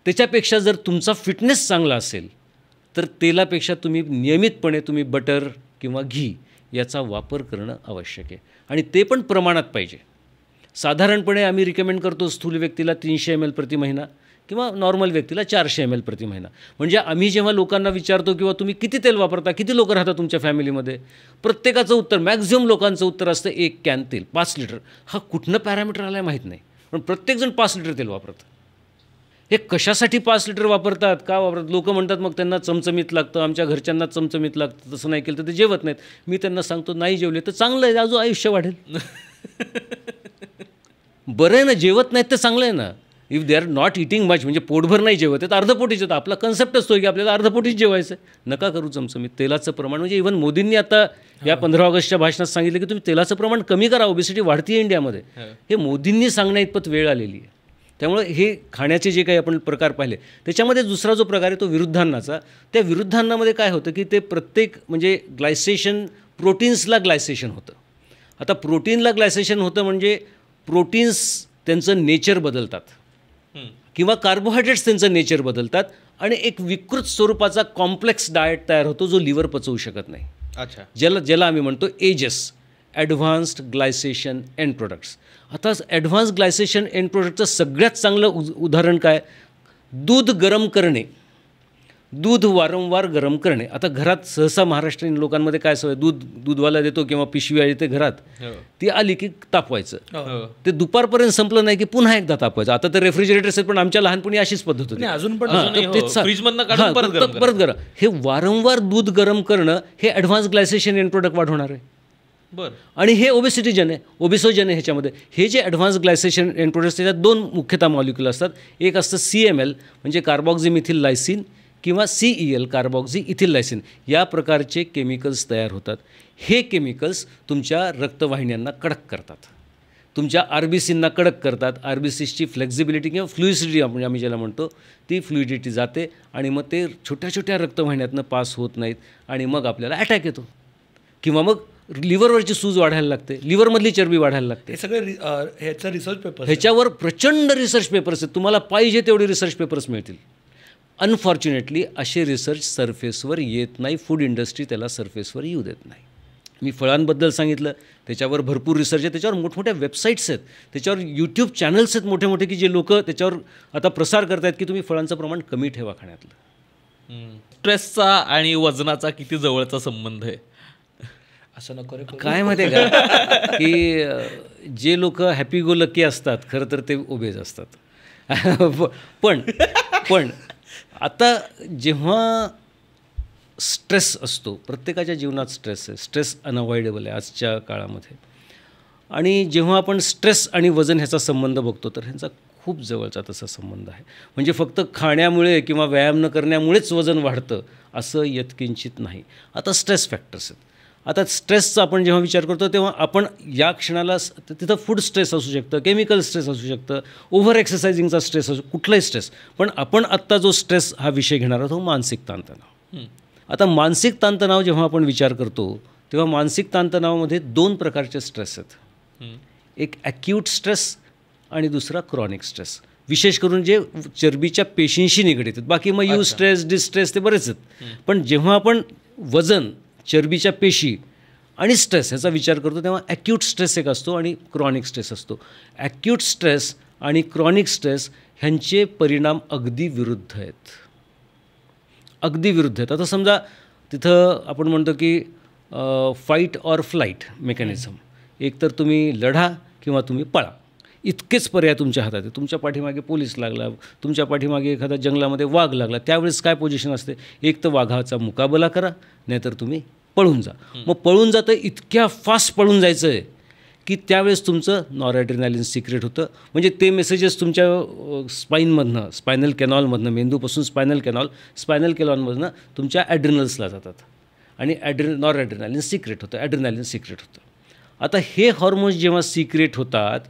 त्याच्यापेक्षा जर तुमचा फिटनेस चांगला असेल तर तेलापेक्षा नियमितपणे तुम्ही बटर किंवा घी याचा वापर करणं आवश्यक आहे. आणि ते पण प्रमाणात पाहिजे. साधारणपणे आम्ही रिकमेंड करतो स्थूल व्यक्तीला 300 ml प्रति महिना किंवा नॉर्मल व्यक्तीला 400 ml प्रति महिना. म्हणजे आम्ही जेव्हा लोकांना विचारतो किंवा तुम्ही किती तेल वापरता, किती लोक राहतात तुमच्या फॅमिलीमध्ये, प्रत्येकाचं उत्तर, मॅक्झिमम लोकांचं उत्तर असतं 1 कॅन तेल 5 लिटर. हा कुठनं पॅरामीटर आला आहे माहीत नाही, पण प्रत्येकजण 5 लिटर तेल वापरतात. हे कशासाठी 5 लिटर वापरतात, का वापरतात? लोक म्हणतात मग त्यांना चमचमीत लागतं, आमच्या घरच्यांना चमचमीत लागतं, तसं नाही केलं तर ते जेवत नाहीत. मी त्यांना सांगतो नाही जेवले तर चांगलं आहे, अजून आयुष्य वाढेल. बरं आहे ना, जेवत नाहीत तर चांगलं आहे ना. If they are not eating much, म्हणजे पोटभर नाही जेवत आहे तर अर्धपोटीच होतं. आपला कन्सेप्ट असतो की आपल्याला अर्धपोटीच जेवायचं आहे. नका करू चमचमीत. तेलाचं प्रमाण, म्हणजे इव्हन मोदींनी आता या 15 ऑगस्टच्या भाषणात सांगितलं की तुम्ही तेलाचं प्रमाण कमी करा, ओबेसिटी वाढती आहे इंडियामध्ये. हे मोदींनी सांगण्या इतपत वेळ आलेली आहे. त्यामुळे हे खाण्याचे जे काही आपण प्रकार पाहिले त्याच्यामध्ये दुसरा जो प्रकार आहे तो विरुद्धान्नाचा. त्या विरुद्धान्नामध्ये काय होतं की ते प्रत्येक म्हणजे प्रोटीन्सला ग्लायसेशन होतं. आता प्रोटीनला ग्लायसेशन होतं म्हणजे प्रोटीन्स त्यांचं नेचर बदलतात किंवा कार्बोहायड्रेट्स त्यांचं नेचर बदलतात आणि एक विकृत स्वरूपाचा कॉम्प्लेक्स डाएट तयार होतो जो लिव्हर पचवू शकत नाही. अच्छा. ज्याला आम्ही म्हणतो एजेस, ॲडव्हान्स्ड ग्लायसेशन एंड प्रोडक्ट्स. आता ॲडव्हान्स ग्लायसेशन एंड प्रोडक्टचं सगळ्यात चांगलं उदाहरण काय? दूध गरम करणे, दूध वारंवार गरम करणे. आता घरात सहसा महाराष्ट्रीयन लोकांमध्ये काय सवय, दूधवाला देतो किंवा पिशवी येते घरात, ती आली की तापवायचं. ते दुपारपर्यंत संपलं नाही की पुन्हा एकदा तापवायचं. आता तर रेफ्रिजरेटर्स आहेत पण आमच्या लहानपणी अशीच पद्धत होती. अजून पण परत गरम. हे वारंवार दूध गरम करणं हे ॲडव्हान्स ग्लायसेशन एंड प्रोडक्ट वाढवणार आहे. बरं. आणि हे ओबेसिटीजन आहे, ओबेसोजन आहे. ह्याच्यामध्ये हे जे ॲडव्हान्स ग्लायसेशन एंड प्रोडक्ट्स त्याच्यात 2 मुख्यतः मॉलिक्यूल असतात. एक असतं CML म्हणजे कार्बॉक्झिमिथिल लायसिन किंवा CEL कार्बॉक्झी इथिल लायसिन या प्रकारचे केमिकल्स तयार होतात. हे केमिकल्स तुमच्या रक्तवाहिन्यांना कडक करतात, तुमच्या RBCंना कडक करतात. RBCची फ्लेक्झिबिलिटी किंवा फ्लुइसिडिटी आम्ही ज्याला म्हणतो ती फ्लुइडिटी जाते आणि मग ते छोट्या छोट्या रक्तवाहिन्यातनं पास होत नाहीत आणि मग आपल्याला अटॅक येतो किंवा मग लिव्हरवरची सूज वाढायला लागते, लिव्हरमधली चरबी वाढायला लागते. हे सगळे ह्याचा रिसर्च पेपर ह्याच्यावर प्रचंड रिसर्च पेपर्स आहेत. तुम्हाला पाहिजे तेवढे रिसर्च पेपर्स मिळतील. अनफॉर्च्युनेटली असे रिसर्च सरफेसवर येत नाही. फूड इंडस्ट्री त्याला सरफेसवर येऊ देत नाही. मी फळांबद्दल सांगितलं, त्याच्यावर भरपूर रिसर्च आहे, त्याच्यावर मोठमोठ्या वेबसाईट्स आहेत, त्याच्यावर यूट्यूब चॅनल्स आहेत मोठे मोठे की जे लोक त्याच्यावर आता प्रसार करत आहेत की तुम्ही फळांचं प्रमाण कमी ठेवा खाण्यातलं. स्ट्रेसचा आणि वजनाचा किती जवळचा संबंध आहे? असं नको रे. काय माहिती आहे का की जे लोक हॅपी गो लकी असतात खरं तर ते ओबेज असतात. पण आता जेव्हा स्ट्रेस असतो, प्रत्येकाच्या जीवनात स्ट्रेस आहे, स्ट्रेस अनअवॉइडेबल आहे आजच्या काळामध्ये. आणि जेव्हा आपण स्ट्रेस आणि वजन ह्याचा संबंध बघतो तर ह्यांचा खूप जवळचा तसा संबंध आहे. म्हणजे फक्त खाण्यामुळे किंवा व्यायाम न करण्यामुळेच वजन वाढतं असं यत्किंचित नाही. आता स्ट्रेस फॅक्टर्स आहेत. आता स्ट्रेसचा आपण जेव्हा विचार करतो तेव्हा आपण या क्षणाला तिथं फूड स्ट्रेस असू शकतं, केमिकल स्ट्रेस असू शकतं, ओव्हर एक्सरसाइजिंगचा स्ट्रेस असू, कुठलाही स्ट्रेस. पण आपण आत्ता जो स्ट्रेस हा विषय घेणार आहोत तो मानसिक ताणतणाव. आता मानसिक ताणतणाव जेव्हा आपण विचार करतो तेव्हा मानसिक ताणतणावामध्ये 2 प्रकारचे स्ट्रेस आहेत. एक ॲक्यूट स्ट्रेस आणि दुसरा क्रॉनिक स्ट्रेस. विशेष करून जे चरबीच्या पेशींशी निगडीत आहेत. बाकी मग यू स्ट्रेस, डिस्ट्रेस ते बरेच आहेत. पण जेव्हा आपण वजन, चरबीच्या पेशी आणि स्ट्रेस ह्याचा विचार करतो तेव्हा ॲक्यूट स्ट्रेस एक असतो आणि क्रॉनिक स्ट्रेस असतो. ॲक्यूट स्ट्रेस आणि क्रॉनिक स्ट्रेस ह्यांचे परिणाम अगदी विरुद्ध आहेत, अगदी विरुद्ध आहेत. आता समजा तिथं आपण म्हणतो की फाईट ऑर फ्लाईट मेकॅनिझम, एक तर तुम्ही लढा किंवा तुम्ही पळा, इतकेच पर्याय तुमच्या हातात आहे. तुमच्या पाठीमागे पोलीस लागला, तुमच्या पाठीमागे एखादा जंगलामध्ये वाघ लागला, त्यावेळेस काय पोझिशन असते? एक तर वाघाचा मुकाबला करा, नाहीतर तुम्ही पळून जा. मग पळून जातं, इतक्या फास्ट पळून जायचं आहे की त्यावेळेस तुमचं नॉरॲड्रेनालिन सिक्रेट होतं. म्हणजे ते मेसेजेस तुमच्या स्पाईनमधनं, स्पायनल कॅनॉलमधनं, मेंदूपासून स्पायनल कॅनॉलमधनं तुमच्या ॲड्रिनल्सला जातात आणि नॉरॲड्रेनालिन सिक्रेट होतं, ॲड्रेनालिन सिक्रेट होतं. आता हे हॉर्मोन्स जेव्हा सिक्रेट होतात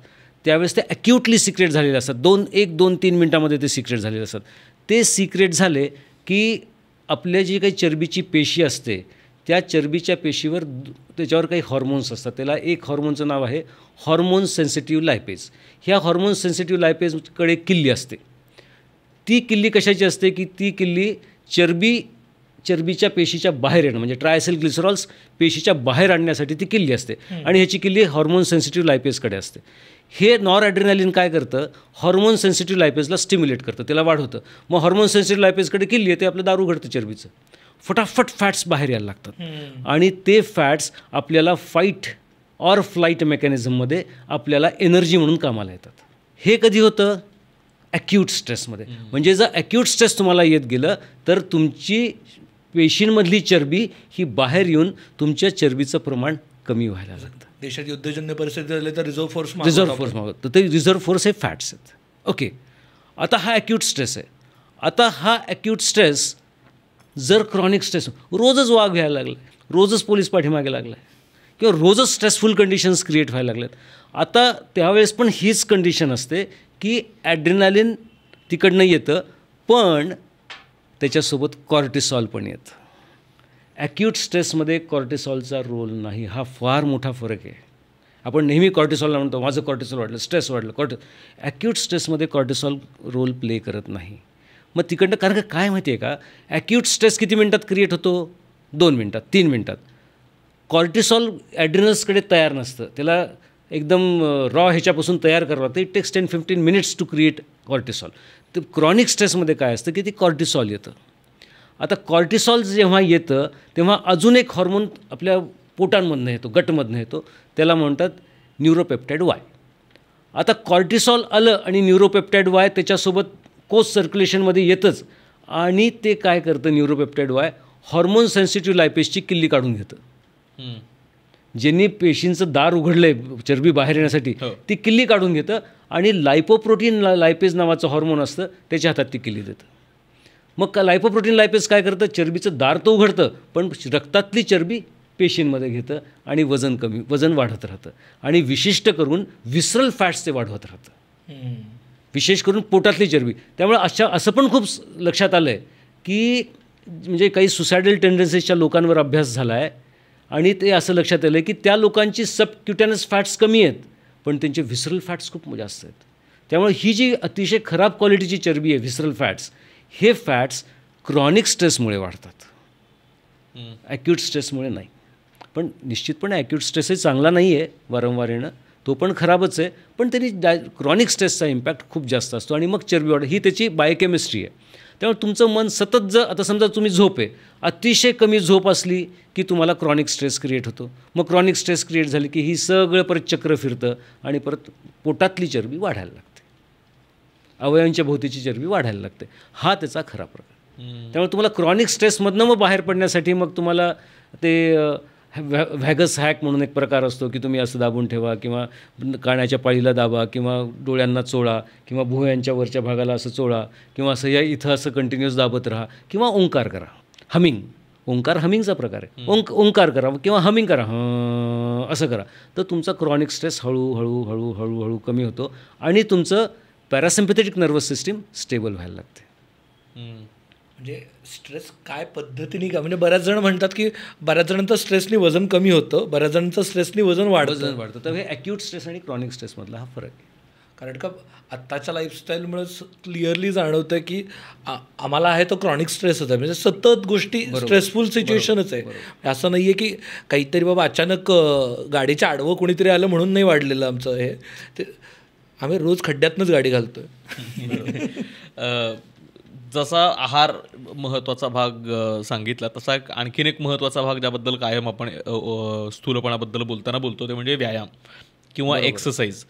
त्यावेळेस ते ॲक्यूटली सिक्रेट झालेले असतात. 1-2-3 मिनटामध्ये ते सिक्रेट झालेले असतात. ते सिक्रेट झाले की आपल्या जी काही चरबीची पेशी असते त्या चरबीच्या पेशीवर त्याच्यावर काही हॉर्मोन्स असतात. त्याला एक हॉर्मोनचं नाव आहे हॉर्मोन सेन्सिटिव्ह लायपेज. ह्या हॉर्मोन सेन्सिटिव्ह लायपेजकडे किल्ली असते. ती किल्ली कशाची असते की ती किल्ली चरबीच्या पेशीच्या बाहेर येणं म्हणजे ट्रायसेल ग्लिसरॉल्स पेशीच्या बाहेर आणण्यासाठी ती किल्ली असते आणि ह्याची किल्ली हॉर्मोन सेन्सिटिव्ह लायपेजकडे असते. हे नॉरॲड्रेनालिन काय करतं? हॉर्मोन सेन्सिटिव्ह लायपेजला स्टिम्युलेट करतं, त्याला वाढवतं. मग हॉर्मोन सेन्सिटिव्ह लायपेजकडे किल्ली येते, आपलं दारू घडतं चरबीचं, फटाफट फॅट्स बाहेर यायला लागतात आणि ते फॅट्स आपल्याला फाईट ऑर फ्लाईट मेकॅनिझममध्ये आपल्याला एनर्जी म्हणून कामाला येतात. हे कधी होतं? ॲक्यूट स्ट्रेसमध्ये. म्हणजे जर ॲक्यूट स्ट्रेस तुम्हाला येत गेलं तर तुमची पेशींमधली चरबी ही बाहेर येऊन तुमच्या चरबीचं प्रमाण कमी व्हायला लागतं. देशात युद्धजन्य परिस्थिती झाली तर रिझर्व्ह फोर्स मागवतो. तर ते रिझर्व्ह फोर्स हे फॅट्स आहेत. ओके, आता हा ॲक्यूट स्ट्रेस आहे. आता हा ॲक्यूट स्ट्रेस जर क्रॉनिक स्ट्रेस, रोजच वाघ व्हायला लागला, रोजच पोलीस पाठीमागे लागला किंवा रोजच स्ट्रेसफुल कंडिशन्स क्रिएट व्हायला लागल्यात, आता त्यावेळेस पण हीच कंडिशन असते की ॲड्रेनालिन तिकडनं येतं पण त्याच्यासोबत कॉर्टिसॉल पण येतं. ॲक्यूट स्ट्रेसमध्ये कॉर्टिसॉलचा रोल नाही. हा फार मोठा फरक आहे. आपण नेहमी कॉर्टिसॉलला म्हणतो माझं कॉर्टिसॉल वाढलं, स्ट्रेस वाढलं. ॲक्यूट स्ट्रेसमध्ये कॉर्टिसॉल रोल प्ले करत नाही. मग तिकडनं कारण का काय माहिती आहे का, ॲक्यूट स्ट्रेस किती मिनटात क्रिएट होतो? 2 मिनटात, 3 मिनटात. कॉर्टिसॉल ॲड्रिनल्सकडे तयार नसतं, त्याला एकदम रॉ ह्याच्यापासून तयार करावं लागतं. It takes 10-15 minutes to create cortisol. तर क्रॉनिक स्ट्रेसमध्ये काय असतं की ती कॉर्टिसॉल येतं. आता कॉर्टिसॉल जेव्हा येतं तेव्हा अजून एक हॉर्मोन आपल्या पोटांमधनं येतो, गटमधनं येतो, त्याला म्हणतात न्यूरोपेप्टाइड वाय. आता कॉर्टिसॉल आलं आणि न्यूरोपेप्टाइड वाय त्याच्यासोबत कोष सर्क्युलेशनमध्ये येतंच आणि ते काय करतं न्यूरोपेप्टाइड वाय? हॉर्मोन सेन्सिटिव्ह लायपेजची किल्ली काढून घेतं. ज्यांनी पेशींचं दार उघडलं आहे चरबी बाहेर येण्यासाठी ती किल्ली काढून घेतं आणि लायपोप्रोटीन लायपेज नावाचं हॉर्मोन असतं त्याच्या हातात ती किल्ली देतं. मग लायपोप्रोटीन लायपेज काय करतं, चरबीचं दार तर उघडतं, पण रक्तातली चरबी पेशींमध्ये घेतं आणि वजन वाढत राहतं आणि विशिष्ट करून विसरल फॅट्स ते वाढवत राहतं, विशेष करून पोटातली चरबी. त्यामुळे असं पण खूप लक्षात आलं आहे की म्हणजे काही सुसायडल टेंडन्सीजच्या लोकांवर अभ्यास झाला आहे आणि ते असं लक्षात आलं आहे की त्या लोकांची सबक्युटॅनस फॅट्स कमी आहेत पण त्यांचे व्हिसरल फॅट्स खूप जास्त आहेत. त्यामुळे ही जी अतिशय खराब क्वालिटीची चरबी आहे व्हिसरल फॅट्स, हे फॅट्स क्रॉनिक स्ट्रेसमुळे वाढतात, ॲक्यूट स्ट्रेसमुळे नाही. पण निश्चितपणे ॲक्यूट स्ट्रेसही चांगला नाही आहे वारंवार येणं, तो पण खराबच आहे, पण त्यांनी क्रॉनिक स्ट्रेसचा इम्पॅक्ट खूप जास्त असतो आणि मग चरबी वाढ ही त्याची बायोकेमिस्ट्री आहे. त्यामुळे तुमचं मन सतत आता समजा तुम्ही झोप आहे, अतिशय कमी झोप असली की तुम्हाला क्रॉनिक स्ट्रेस क्रिएट होतो. मग क्रॉनिक स्ट्रेस क्रिएट झाली की ही सगळं परत चक्र फिरतं आणि परत पोटातली चरबी वाढायला लागते, अवयवांच्या भोवतीची चरबी वाढायला लागते. हा त्याचा खरा प्रकार. त्यामुळे तुम्हाला क्रॉनिक स्ट्रेसमधनं मग बाहेर पडण्यासाठी मग तुम्हाला ते व्हॅगस हॅक म्हणून एक प्रकार असतो की तुम्ही असं दाबून ठेवा किंवा कानाच्या पाळीला दाबा किंवा डोळ्यांना चोळा किंवा भुवयांच्या वरच्या भागाला असं चोळा किंवा असं या इथं असं कंटिन्युअस दाबत राहा किंवा ओंकार करा, हमिंग. ओंकार हमिंगचा प्रकार आहे. ओंकार करा किंवा हमिंग करा, असं करा, तर तुमचा क्रॉनिक स्ट्रेस हळूहळू हळूहळू हळूहळू कमी होतो आणि तुमचं पॅरासिम्पॅथेटिक नर्वस सिस्टीम स्टेबल व्हायला लागते. म्हणजे स्ट्रेस काय पद्धतीने का, म्हणजे बऱ्याच जण म्हणतात की बऱ्याच जणांचं स्ट्रेसनी वजन कमी होतं, बऱ्याच जणांचं स्ट्रेसनी वजन वाढतं. तर हे ॲक्यूट स्ट्रेस आणि क्रॉनिक स्ट्रेसमधला हा फरक आहे. कारण का आत्ताच्या लाईफस्टाईलमुळे क्लिअरली जाणवतं की आम्हाला आहे तो क्रॉनिक स्ट्रेसच आहे, म्हणजे सतत गोष्टी स्ट्रेसफुल सिच्युएशनच आहे. असं नाही आहे की काहीतरी बाबा अचानक गाडीच्या आडवं कोणीतरी आलं म्हणून नाही वाढलेलं आमचं हे, ते आम्ही रोज खड्ड्यातनंच गाडी घालतो आहे. जसा आहार महत्त्वाचा भाग सांगितला तसा आणखीन एक महत्त्वाचा भाग ज्याबद्दल कायम आपण स्थूलपणाबद्दल बोलताना बोलतो ते म्हणजे व्यायाम किंवा एक्सरसाइज.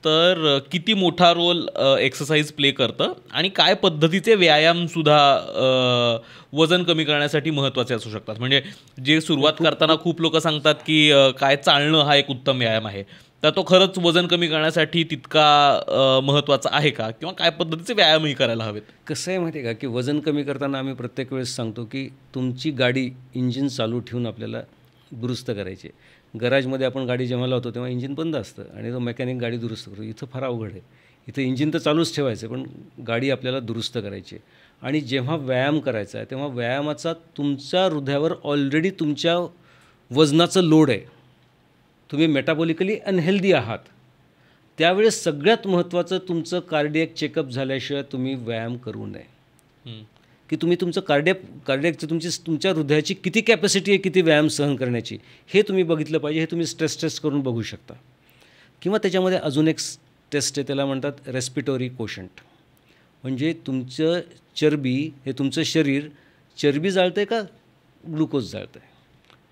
तर किती मोठा रोल एक्सरसाइज प्ले करतं आणि काय पद्धतीचे व्यायामसुद्धा वजन कमी करण्यासाठी महत्त्वाचे असू शकतात. म्हणजे जे सुरुवात करताना खूप लोक सांगतात की काय चालणं हा एक उत्तम व्यायाम आहे, तर तो खरंच वजन कमी करण्यासाठी तितका महत्त्वाचा आहे का, किंवा काय पद्धतीचे व्यायामही करायला हवेत? कसं आहे माहिती आहे का की वजन कमी करताना आम्ही प्रत्येक वेळेस सांगतो की तुमची गाडी इंजिन चालू ठेवून आपल्याला दुरुस्त करायची. गराजमध्ये आपण गाडी जेव्हा लावतो तेव्हा इंजिन बंद असतं आणि तो मेकॅनिक गाडी दुरुस्त करतो. इथं फार अवघड आहे. इथं इंजिन तर चालूच ठेवायचं पण गाडी आपल्याला दुरुस्त करायची. आणि जेव्हा व्यायाम करायचा आहे तेव्हा व्यायामाचा तुमच्या हृदयावर ऑलरेडी तुमच्या वजनाचं लोड आहे, तुम्ही मेटाबॉलिकली अनहेल्दी आहात, त्यावेळेस सगळ्यात महत्त्वाचं तुमचं कार्डियक चेकअप झाल्याशिवाय तुम्ही व्यायाम करू नये. की तुम्ही तुमचं कार्डियकचं तुमच्या हृदयाची किती कॅपॅसिटी आहे, किती व्यायाम सहन करण्याची, हे तुम्ही बघितलं पाहिजे. हे तुम्ही स्ट्रेस टेस्ट करून बघू शकता. किंवा त्याच्यामध्ये अजून एक टेस्ट आहे, त्याला म्हणतात रेस्पिटोरी कोशंट. म्हणजे तुमचं चरबी, हे तुमचं शरीर चरबी जाळतं आहे का ग्लुकोज जाळतं आहे,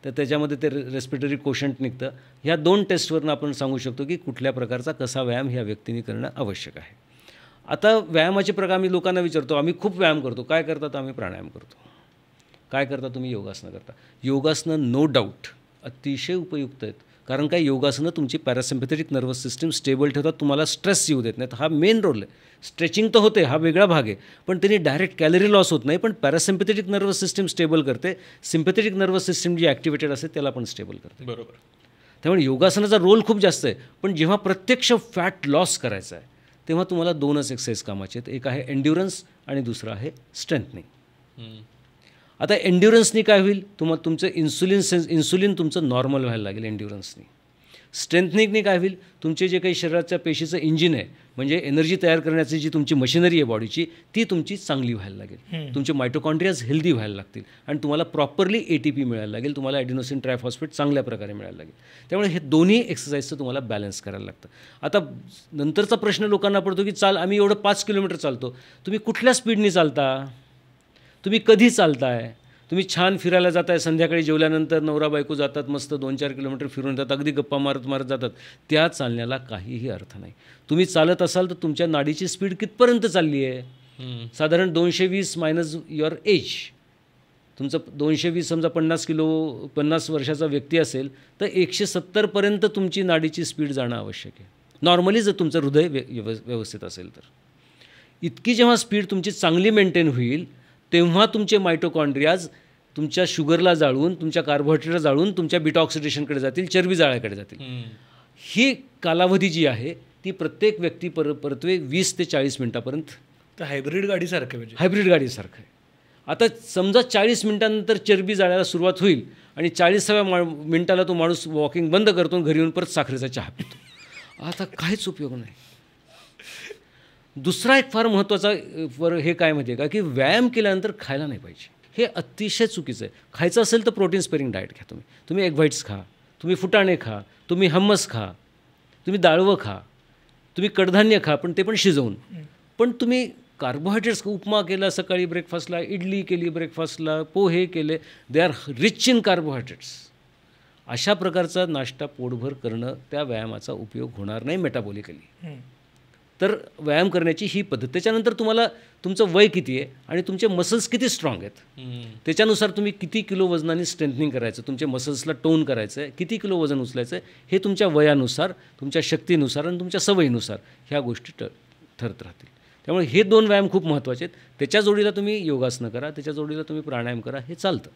तर त्याच्यामध्ये ते रेस्पिटरी कोशंट निघतं. ह्या 2 टेस्टवरून आपण सांगू शकतो की कुठल्या प्रकारचा कसा व्यायाम ह्या व्यक्तीने करणं आवश्यक आहे. आता व्यायामाचे प्रकार आम्ही लोकांना विचारतो, आम्ही खूप व्यायाम करतो, काय करतात? आम्ही प्राणायाम करतो. काय करता तुम्ही? योगासनं करता. योगासनं नो डाऊट अतिशय उपयुक्त आहेत, कारण काय योगासनं तुमची पॅरासिम्पॅथेटिक नर्वस सिस्टीम स्टेबल ठेवतात, तुम्हाला स्ट्रेस येऊ देत नाहीत. हा मेन रोल आहे. स्ट्रेचिंग तर होते, हा वेगळा भाग आहे, पण त्यांनी डायरेक्ट कॅलरी लॉस होत नाही, पण पॅरासिम्पॅथेटिक नर्वस सिस्टीम स्टेबल करते. सिम्पॅथेटिक नर्वस सिस्टीम जी ॲक्टिवेटेड असते त्याला पण स्टेबल करते. बरोबर. त्यामुळे योगासनाचा रोल खूप जास्त आहे. पण जेव्हा प्रत्यक्ष फॅट लॉस करायचा आहे तेव्हा तुम्हाला 2च एक्सरसाइज कामाचे आहेत. एक आहे एन्ड्युरन्स आणि दुसरं आहे स्ट्रेंथनिंग. आता एन्ड्युरन्सनी काय होईल, तुमचं इन्सुलिन तुमचं नॉर्मल व्हायला लागेल एन्ड्युरन्सनी. स्ट्रेंथनिंगने काय होईल, तुमचे जे काही शरीराच्या पेशीचं इंजिन आहे, म्हणजे एनर्जी तयार करण्याची जी तुमची मशिनरी आहे बॉडीची, ती तुमची चांगली व्हायला लागेल. तुमचे मायटोकॉन्ड्रियाज हेल्दी व्हायला लागतील आणि तुम्हाला प्रॉपरली ATP मिळायला लागेल, तुम्हाला ॲडिनोसिन ट्रायफॉस्फेट चांगल्या प्रकारे मिळायला लागेल. त्यामुळे हे दोन्ही एक्सरसाइजचं तुम्हाला बॅलन्स करायला लागतं. आता नंतरचा प्रश्न लोकांना पडतो की आम्ही एवढं 5 किलोमीटर चालतो. तुम्ही कुठल्या स्पीडनी चालता? तुम्ही कधी चालताय? तुम्ही छान फिरायला जात आहे, संध्याकाळी जेवल्यानंतर नवरा बायको जातात, मस्त 2-4 किलोमीटर फिरून येतात, अगदी गप्पा मारत मारत जातात, त्या चालण्याला काहीही अर्थ नाही. तुम्ही चालत असाल तर तुमच्या नाडीची स्पीड कितपर्यंत चालली आहे? साधारण 220 मायनस युअर एज. तुमचं 220 समजा 50 वर्षाचा व्यक्ती असेल तर 170पर्यंत तुमची नाडीची स्पीड जाणं आवश्यक आहे, नॉर्मली जर तुमचं हृदय व्यवस्थित असेल तर. इतकी जेव्हा स्पीड तुमची चांगली मेंटेन होईल तेव्हा तुमचे मायटोकॉन्ड्रियाज तुमच्या शुगरला जाळून, तुमच्या कार्बोहायड्रेटला जाळून तुमच्या बीटा ऑक्सिडेशनकडे जातील, चरबी जाळ्याकडे जातील. ही कालावधी जी आहे ती प्रत्येक व्यक्ती परतवे 20 ते 40 मिनटापर्यंत. तर हायब्रिड गाडीसारखं म्हणजे हायब्रिड गाडीसारखं आहे. आता समजा 40 मिनिटांनंतर चरबी जाळायला सुरुवात होईल आणि 40व्या मिनिटाला तो माणूस वॉकिंग बंद करतो आणि घरी येऊन परत साखरेचा चहा पितो. आता काहीच उपयोग नाही. दुसरा एक फार महत्त्वाचा हे काय माहिती आहे का, की व्यायाम केल्यानंतर खायला नाही पाहिजे. हे अतिशय चुकीचं आहे. खायचं असेल तर प्रोटीन स्पेरिंग डाएट घ्या. तुम्ही एग व्हाईट्स खा, तुम्ही फुटाणे खा, तुम्ही हम्मस खा, तुम्ही डाळवं खा, तुम्ही कडधान्य खा, पण ते पण शिजवून. पण तुम्ही कार्बोहायड्रेट्स, उपमा केला सकाळी ब्रेकफास्टला, इडली केली ब्रेकफास्टला, पोहे केले, they are rich in carbohydrates. अशा प्रकारचा नाश्ता पोटभर करणं त्या व्यायामाचा उपयोग होणार नाही मेटाबॉलिकली. तर व्यायाम करण्याची ही पद्धत. त्याच्यानंतर तुम्हाला तुमचं वय किती आहे आणि तुमचे मसल्स किती स्ट्रॉंग आहेत, त्याच्यानुसार तुम्ही किती किलो वजनाने स्ट्रेंथनिंग करायचं, तुमच्या मसल्सला टोन करायचं आहे, किती किलो वजन उचलायचं आहे, हे तुमच्या वयानुसार, तुमच्या शक्तीनुसार आणि तुमच्या सवयीनुसार ह्या गोष्टी ठरत राहतील. त्यामुळे हे 2 व्यायाम खूप महत्त्वाचे आहेत. त्याच्या जोडीला तुम्ही योगासनं करा, त्याच्या जोडीला तुम्ही प्राणायाम करा, हे चालतं.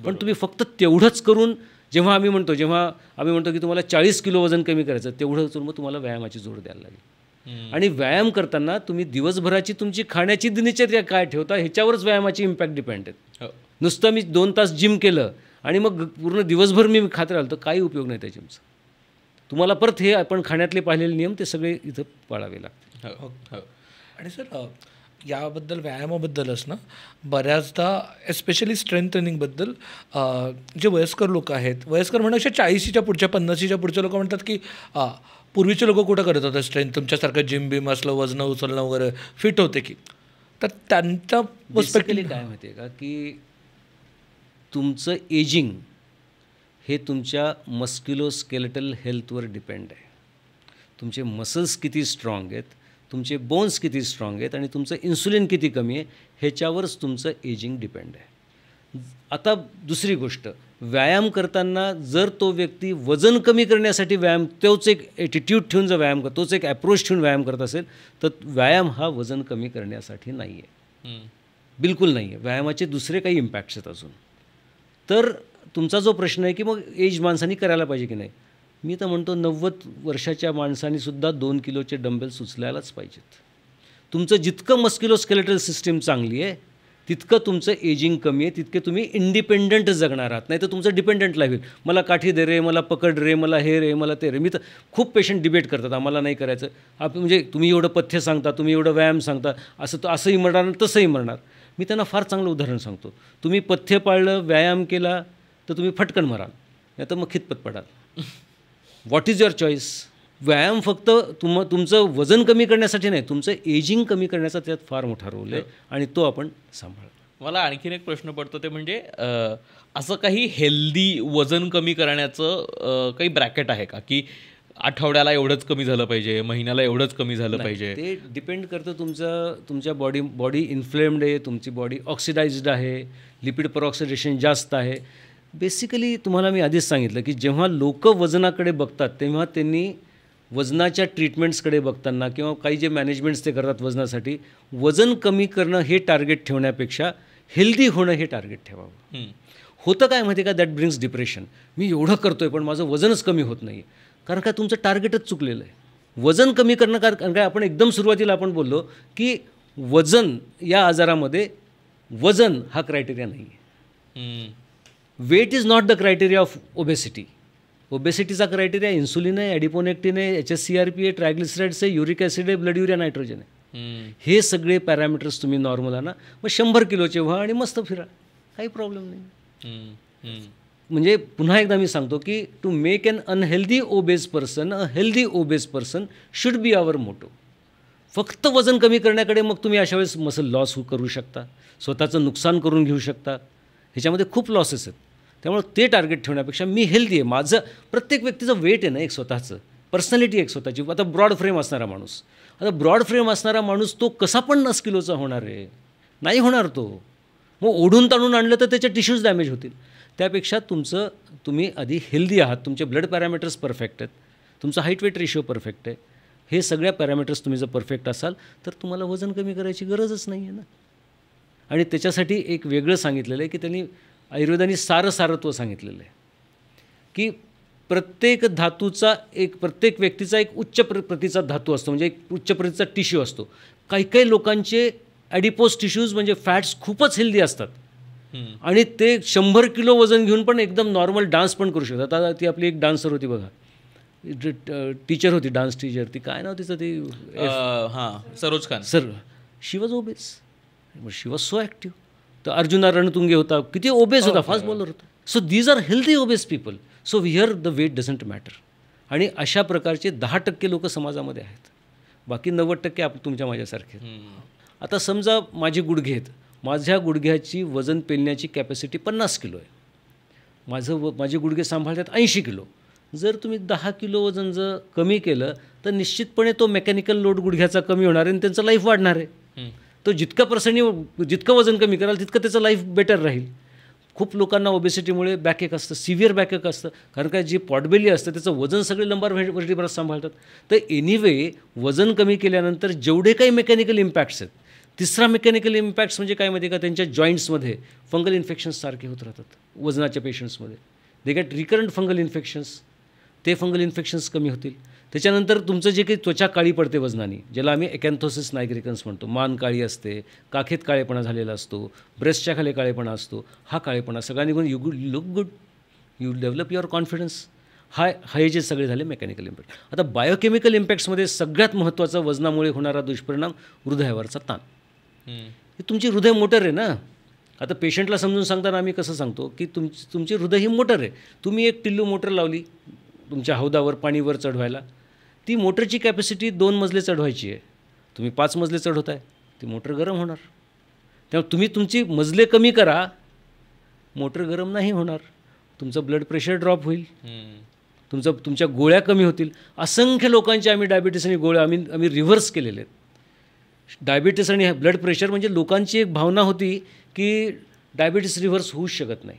पण तुम्ही फक्त तेवढंच करून जेव्हा आम्ही म्हणतो की तुम्हाला 40 किलो वजन कमी करायचं, तेवढं करून मग तुम्हाला व्यायामाची जोड द्यायला लागेल. आणि व्यायाम करताना तुम्ही दिवसभराची तुमची खाण्याची दिनचर्या काय ठेवता ह्याच्यावरच व्यायामाची इम्पॅक्ट डिपेंड आहेत. नुसतं मी 2 तास जिम केलं आणि मग पूर्ण दिवसभर मी खात राहिलो तर काही उपयोग नाही त्या जिमचा. तुम्हाला परत हे आपण खाण्यातले पाहिलेले नियम ते सगळे इथं पाळावे लागतात. आणि सर याबद्दल व्यायामाबद्दलच ना बऱ्याचदा एस्पेशली स्ट्रेंथ ट्रेनिंगबद्दल जे वयस्कर लोक आहेत, वयस्कर म्हणण्यापेक्षा 40च्या पुढच्या 50च्या पुढचे लोक म्हणतात की पूर्वीचे लोक कुठं करत होते स्ट्रेंथ, तुमच्यासारखं जिम बिम असलं, वजनं उचलणं वगैरे फिट होते की. तर त्यांच्या पर्स्पेक्टिव्ह काय माहिती आहे का, की तुमचं एजिंग हे तुमच्या मस्क्युलोस्केलेटल हेल्थवर डिपेंड आहे. तुमचे मसल्स किती स्ट्रॉंग आहेत, तुमचे बोन्स किती स्ट्रॉंग आहेत आणि तुमचं इन्सुलिन किती कमी आहे ह्याच्यावरच तुमचं एजिंग डिपेंड आहे. आता दुसरी गोष्ट, व्यायाम करताना जर तो व्यक्ती वजन कमी करण्यासाठी तोच एक ॲटिट्यूड ठेवून जर व्यायाम करतो, तोच एक ॲप्रोच ठेवून व्यायाम करत असेल तर व्यायाम हा वजन कमी करण्यासाठी नाही आहे, बिलकुल नाही आहे. व्यायामाचे दुसरे काही इम्पॅक्ट्स आहेत अजून. तर तुमचा जो प्रश्न आहे की मग एज माणसांनी करायला पाहिजे की नाही, मी तर म्हणतो 90 वर्षाच्या माणसांनीसुद्धा 2 किलोचे डंबेल्स उचलायलाच पाहिजेत. तुमचं जितकं मस्क्युलोस्केलेटल सिस्टीम चांगली आहे तितकं तुमचं एजिंग कमी आहे, तितके तुम्ही इंडिपेंडंट जगणार आहात. नाही तर तुमचं डिपेंडंट लाईफ होईल. मला काठी दे रे, मला पकड रे, मला हे रे, मला ते रे. मी तर खूप पेशंट डिबेट करतात, आम्हाला नाही करायचं. म्हणजे तुम्ही एवढं पथ्य सांगता, तुम्ही एवढं व्यायाम सांगता, असंही मरणार तसंही मरणार. मी त्यांना फार चांगलं उदाहरण सांगतो. तुम्ही पथ्य पाळलं, व्यायाम केला तर तुम्ही फटकन मराल, नाही तर मग खितपत पडाल. What is your choice? व्यायाम फक्त तुमचं वजन कमी करण्यासाठी नाही, तुमचं एजिंग कमी करण्याचा त्यात फार मोठा रोल आहे आणि तो आपण सांभाळतो. मला आणखीन एक प्रश्न पडतो ते म्हणजे असं काही हेल्दी वजन कमी करण्याचं काही ब्रॅकेट आहे का, की आठवड्याला एवढंच कमी झालं पाहिजे, महिन्याला एवढंच कमी झालं पाहिजे? ते डिपेंड करतं तुमच्या बॉडी इन्फ्लेम्ड आहे, तुमची बॉडी ऑक्सिडाइज्ड आहे, लिपिड परऑक्सिडेशन जास्त आहे. बेसिकली तुम्हाला मी आधीच सांगितलं की जेव्हा लोक वजनाकडे बघतात तेव्हा त्यांनी वजनाच्या ट्रीटमेंट्सकडे बघताना किंवा काही जे मॅनेजमेंट्स ते करतात वजनासाठी, वजन कमी करणं हे टार्गेट ठेवण्यापेक्षा हेल्दी होणं हे टार्गेट ठेवावं. होतं काय माहिती आहे का, दॅट ब्रिंग्स डिप्रेशन. मी एवढं करतो आहे पण माझं वजनच कमी होत नाही, कारण काय तुमचं टार्गेटच चुकलेलं आहे. वजन कमी करणं कारण काय, आपण एकदम सुरुवातीला आपण बोललो की वजन या आजारामध्ये वजन हा क्रायटेरिया नाही आहे. Weight is not the criteria of obesity. ओबेसिटीचा क्रायटेरिया इन्सुलिन आहे, ॲडिपोनेक्टिन आहे, HSCRP आहे, ट्रायग्लिसराइड्स आहे, युरिक ॲसिड आहे, ब्लड युरिया नायट्रोजन आहे. हे सगळे पॅरामीटर्स तुम्ही नॉर्मल आणा, मग 100 किलोचे व्हा आणि मस्त फिरा, काही प्रॉब्लेम नाही. म्हणजे पुन्हा एकदा मी सांगतो की to make an unhealthy obese person a healthy obese person should be our motto. फक्त वजन कमी करण्याकडे मग तुम्ही अशा वेळेस मसल लॉस करू शकता, स्वतःचं नुकसान करून घेऊ शकता, ह्याच्यामध्ये खूप लॉसेस आहेत. त्यामुळे ते टार्गेट ठेवण्यापेक्षा मी हेल्दी आहे, माझं प्रत्येक व्यक्तीचं वेट आहे ना एक स्वतःचं, पर्सनॅलिटी एक स्वतःची. आता ब्रॉड फ्रेम असणारा माणूस, तो कसा 50 किलोचा होणार आहे? नाही होणार तो. मग ओढून ताणून आणलं तर त्याचे टिश्यूज डॅमेज होतील. त्यापेक्षा तुम्ही आधी हेल्दी आहात, तुमचे ब्लड पॅरामीटर्स परफेक्ट आहेत, तुमचा हाईट वेट रेशिओ परफेक्ट आहे, हे सगळ्या पॅरामीटर्स तुम्ही जर परफेक्ट असाल तर तुम्हाला वजन कमी करायची गरजच नाही आहे ना. आणि त्याच्यासाठी एक वेगळं सांगितलेलं आहे की त्यांनी आयुर्वेदाने सारस्वत सांगितलेलं आहे की प्रत्येक धातूचा प्रत्येक व्यक्तीचा एक उच्च प्रतीचा धातू असतो, म्हणजे एक उच्च प्रतीचा टिश्यू असतो. काही काही लोकांचे ॲडिपोज टिश्यूज म्हणजे फॅट्स खूपच हेल्दी असतात आणि ते 100 किलो वजन घेऊन पण एकदम नॉर्मल डान्स पण करू शकतात. आता ती आपली एक डान्सर होती बघा, टीचर होती, डान्स टीचर, ती काय नाव तिचं, ती Saroj Khan sir, she was obese, she was so active. तर अर्जुना रणतुंगे होता, किती ओबेस होता, फास्ट बॉलर होता. So these are healthy obese people. So here the weight doesn't matter. आणि अशा प्रकारचे 10% लोक समाजामध्ये आहेत, बाकी 90% तुमच्या माझ्यासारखे. आता समजा माझे गुडघे आहेत, माझ्या गुडघ्याची वजन पेलण्याची कॅपॅसिटी 50 किलो आहे, माझे गुडघे सांभाळतात 80 किलो. जर तुम्ही 10 किलो वजन जर कमी केलं तर निश्चितपणे तो मेकॅनिकल लोड गुडघ्याचा कमी होणार आहे आणि त्यांचं लाईफ वाढणार आहे. तो जितकं वजन कमी कराल तितकं त्याचं लाईफ बेटर राहील. खूप लोकांना ओबेसिटीमुळे बॅकएक असतं, सिव्हिअर बॅकएक असतं, कारण काय जी पॉटबेली असतं त्याचं वजन सगळे लंबार व्हर्टिब्रा सांभाळतात. तर एनिवे वजन कमी केल्यानंतर जेवढे काही मेकॅनिकल इम्पॅक्ट्स आहेत, तिसरा मेकॅनिकल इम्पॅक्ट्स म्हणजे काय माहिती का, त्यांच्या जॉईंट्समध्ये फंगल इन्फेक्शन्स सारखे होत राहतात. वजनाच्या पेशंट्समध्ये they get recurrent fungal infections, ते फंगल इन्फेक्शन्स कमी होतील. त्याच्यानंतर तुमचं जे काही त्वचा काळी पडते वजनाने, ज्याला आम्ही एकॅन्थोसिस नायग्रिकन्स म्हणतो, मान काळी असते, काखेत काळेपणा झालेला असतो, ब्रेस्टच्या खाली काळेपणा असतो, हा काळेपणा सगळा निघून you look good, you develop your confidence. हे जे सगळे झाले मेकॅनिकल इम्पॅक्ट. आता बायोकेमिकल इम्पॅक्ट्समध्ये सगळ्यात महत्त्वाचा वजनामुळे होणारा दुष्परिणाम हृदयावरचा ताण. ही तुमची हृदय मोटर आहे ना. आता पेशंटला समजून सांगताना आम्ही कसं सांगतो की तुमची हृदय ही मोटर आहे. तुम्ही एक टिल्लू मोटर लावली तुमच्या हौदावर पाणीवर चढवायला, ती मोटरची कॅपॅसिटी 2 मजले चढवायची आहे, तुम्ही 5 मजले चढवताय, ती मोटर गरम होणार. त्यामुळे तुम्ही तुमची मजले कमी करा, मोटर गरम नाही होणार, तुमचं ब्लड प्रेशर ड्रॉप होईल, तुमच्या गोळ्या कमी होतील. असंख्य लोकांचे आम्ही डायबिटीस आणि गोळ्या आम्ही रिव्हर्स केलेले आहेत. डायबिटीस आणि ब्लड प्रेशर म्हणजे लोकांची एक भावना होती की डायबिटीस रिव्हर्स होऊच शकत नाही,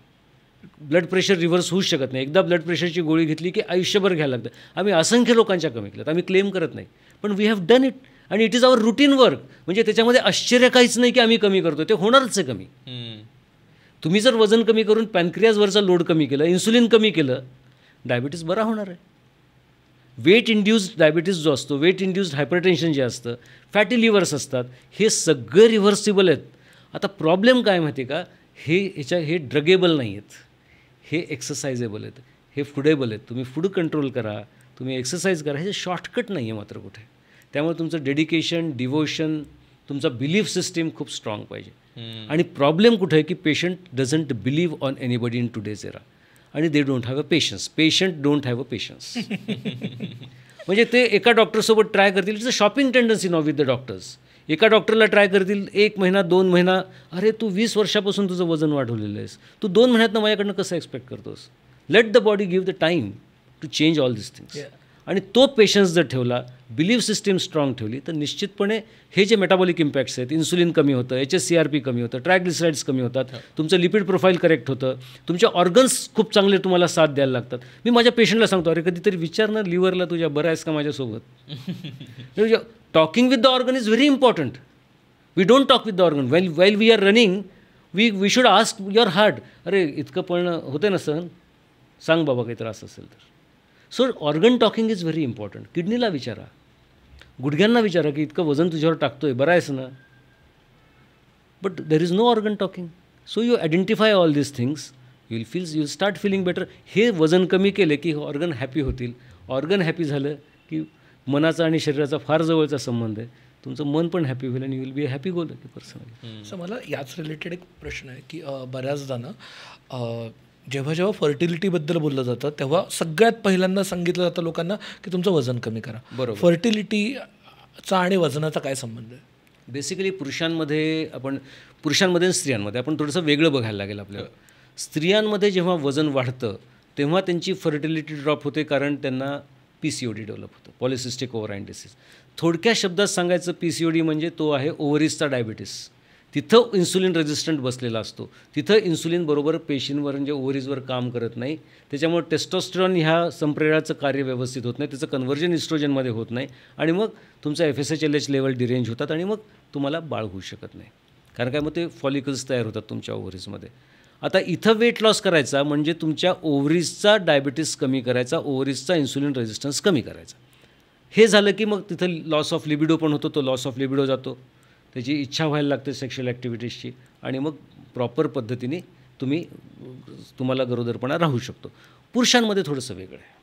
ब्लड प्रेशर रिव्हर्स होऊच शकत नाही, एकदा ब्लड प्रेशरची गोळी घेतली की आयुष्यभर घ्यायला लागतं. आम्ही असंख्य लोकांच्या कमी केल्यात, आम्ही क्लेम करत नाही, पण वी हॅव डन इट आणि it is our routine work. म्हणजे त्याच्यामध्ये आश्चर्य काहीच नाही की आम्ही कमी करतो, ते होणारच आहे कमी. तुम्ही जर वजन कमी करून पॅनक्रियाजवरचा लोड कमी केलं, इन्सुलिन कमी केलं, डायबिटीस बरा होणार आहे. वेट इंड्युस्ड डायबिटीस जो असतो, वेट इंड्युस्ड हायपरटेन्शन जे असतं, फॅटी लिव्हर्स असतात, हे सगळे रिव्हर्सिबल आहेत. आता प्रॉब्लेम काय माहिती आहे का, हे ड्रगेबल नाही आहेत, हे एक्सरसाइजेबल आहेत, हे फुडेबल आहेत. तुम्ही फूड कंट्रोल करा, तुम्ही एक्सरसाइज करा, हे शॉर्टकट नाही आहे मात्र कुठे. त्यामुळे तुमचं डेडिकेशन, डिवोशन, तुमचा बिलीफ सिस्टीम खूप स्ट्रॉंग पाहिजे. आणि प्रॉब्लेम कुठे आहे की patient doesn't believe on anybody in today's era आणि they don't have a patience. Patient don't have a patience. म्हणजे ते एका डॉक्टरसोबत ट्राय करतील, it's a shopping tendency now with the doctors. एका डॉक्टरला ट्राय करतील 1 महिना 2 महिना, अरे तू 20 वर्षापासून तुझं वजन वाढवलेलं आहेस, तू 2 महिन्यातनं माझ्याकडनं कसं एक्सपेक्ट करतोस. Let the body give the time to change all this things. आणि तो पेशन्स जर ठेवला, बिलीफ सिस्टीम स्ट्रॉंग ठेवली, तर निश्चितपणे हे जे मेटाबॉलिक इम्पॅक्ट्स आहेत, इन्सुलिन कमी होतं, HSCRP कमी होतं, ट्रायग्लिसराइड्स कमी होतात, तुमचं लिपिड प्रोफाईल करेक्ट होतं, तुमचे ऑर्गन्स खूप चांगले तुम्हाला साथ द्यायला लागतात. मी माझ्या पेशंटला सांगतो, अरे कधीतरी विचार ना लिव्हरला तुझ्या, बरं आहेस का माझ्यासोबत. Talking with the organ is very important. We don't talk with the organ. While we are running we should ask your heart, अरे इतकं पळणं होते ना सहन, सांग बाबा काही त्रास असेल तर. So organ talking is very important. किडनीला विचारा, गुडघ्यांना विचारा की इतकं वजन तुझ्यावर टाकतोय, बरं आहेस ना. But there is no organ talking. So you identify all this things, you will start feeling better. हे वजन कमी केले की ऑर्गन हॅपी होतील. ऑर्गन हॅपी झालं की मनाचा आणि शरीराचा फार जवळचा संबंध आहे. तुमचं मन पण हॅपी होईल आणि you will be a happy goal person. Sir मला याच रिलेटेड एक प्रश्न आहे की बऱ्याचदा ना जेव्हा फर्टिलिटीबद्दल बोललं जातं तेव्हा सगळ्यात पहिल्यांदा सांगितलं जातं लोकांना की तुमचं वजन कमी करा. बरोबर. फर्टिलिटीचा आणि वजनाचा काय संबंध आहे? बेसिकली पुरुषांमध्ये आणि स्त्रियांमध्ये आपण थोडंसं वेगळं बघायला लागेल आपल्याला. स्त्रियांमध्ये जेव्हा वजन वाढतं तेव्हा त्यांची फर्टिलिटी ड्रॉप होते, कारण त्यांना PCOD डेव्हलप होतं, पॉलिसिस्टिक ओव्हराईन डिसीज. थोडक्या शब्दात सांगायचं, PCOD म्हणजे तो आहे ओव्हरीजचा डायबिटीस. तिथं इन्सुलिन रेजिस्टंट बसलेला असतो, तिथं इन्सुलिन बरोबर पेशींवर म्हणजे ओव्हरीजवर काम करत नाही. त्याच्यामुळे टेस्टोस्टेरॉन ह्या संप्रेरणाचं कार्य व्यवस्थित होत नाही, त्याचं कन्व्हर्जन इस्ट्रोजनमध्ये होत नाही आणि मग तुमचा FSH LH लेवल डिरेंज होतात आणि मग तुम्हाला बाळ होऊ शकत नाही. कारण काय, मग ते फॉलिकल्स तयार होतात तुमच्या ओव्हरीजमध्ये. आता इथं वेट लॉस करायचा म्हणजे तुमच्या ओव्हरीजचा डायबिटीस कमी करायचा, ओव्हरीजचा इन्सुलिन रेझिस्टन्स कमी करायचा. हे झालं की मग तिथं लॉस ऑफ लिबिडो पण होतो, तो लॉस ऑफ लिबिडो जातो, त्याची इच्छा व्हायला लागते सेक्शुअल ॲक्टिव्हिटीजची, आणि मग प्रॉपर पद्धतीने तुम्हाला गरोदरपणा राहू शकतो. पुरुषांमध्ये थोडंसं वेगळं आहे.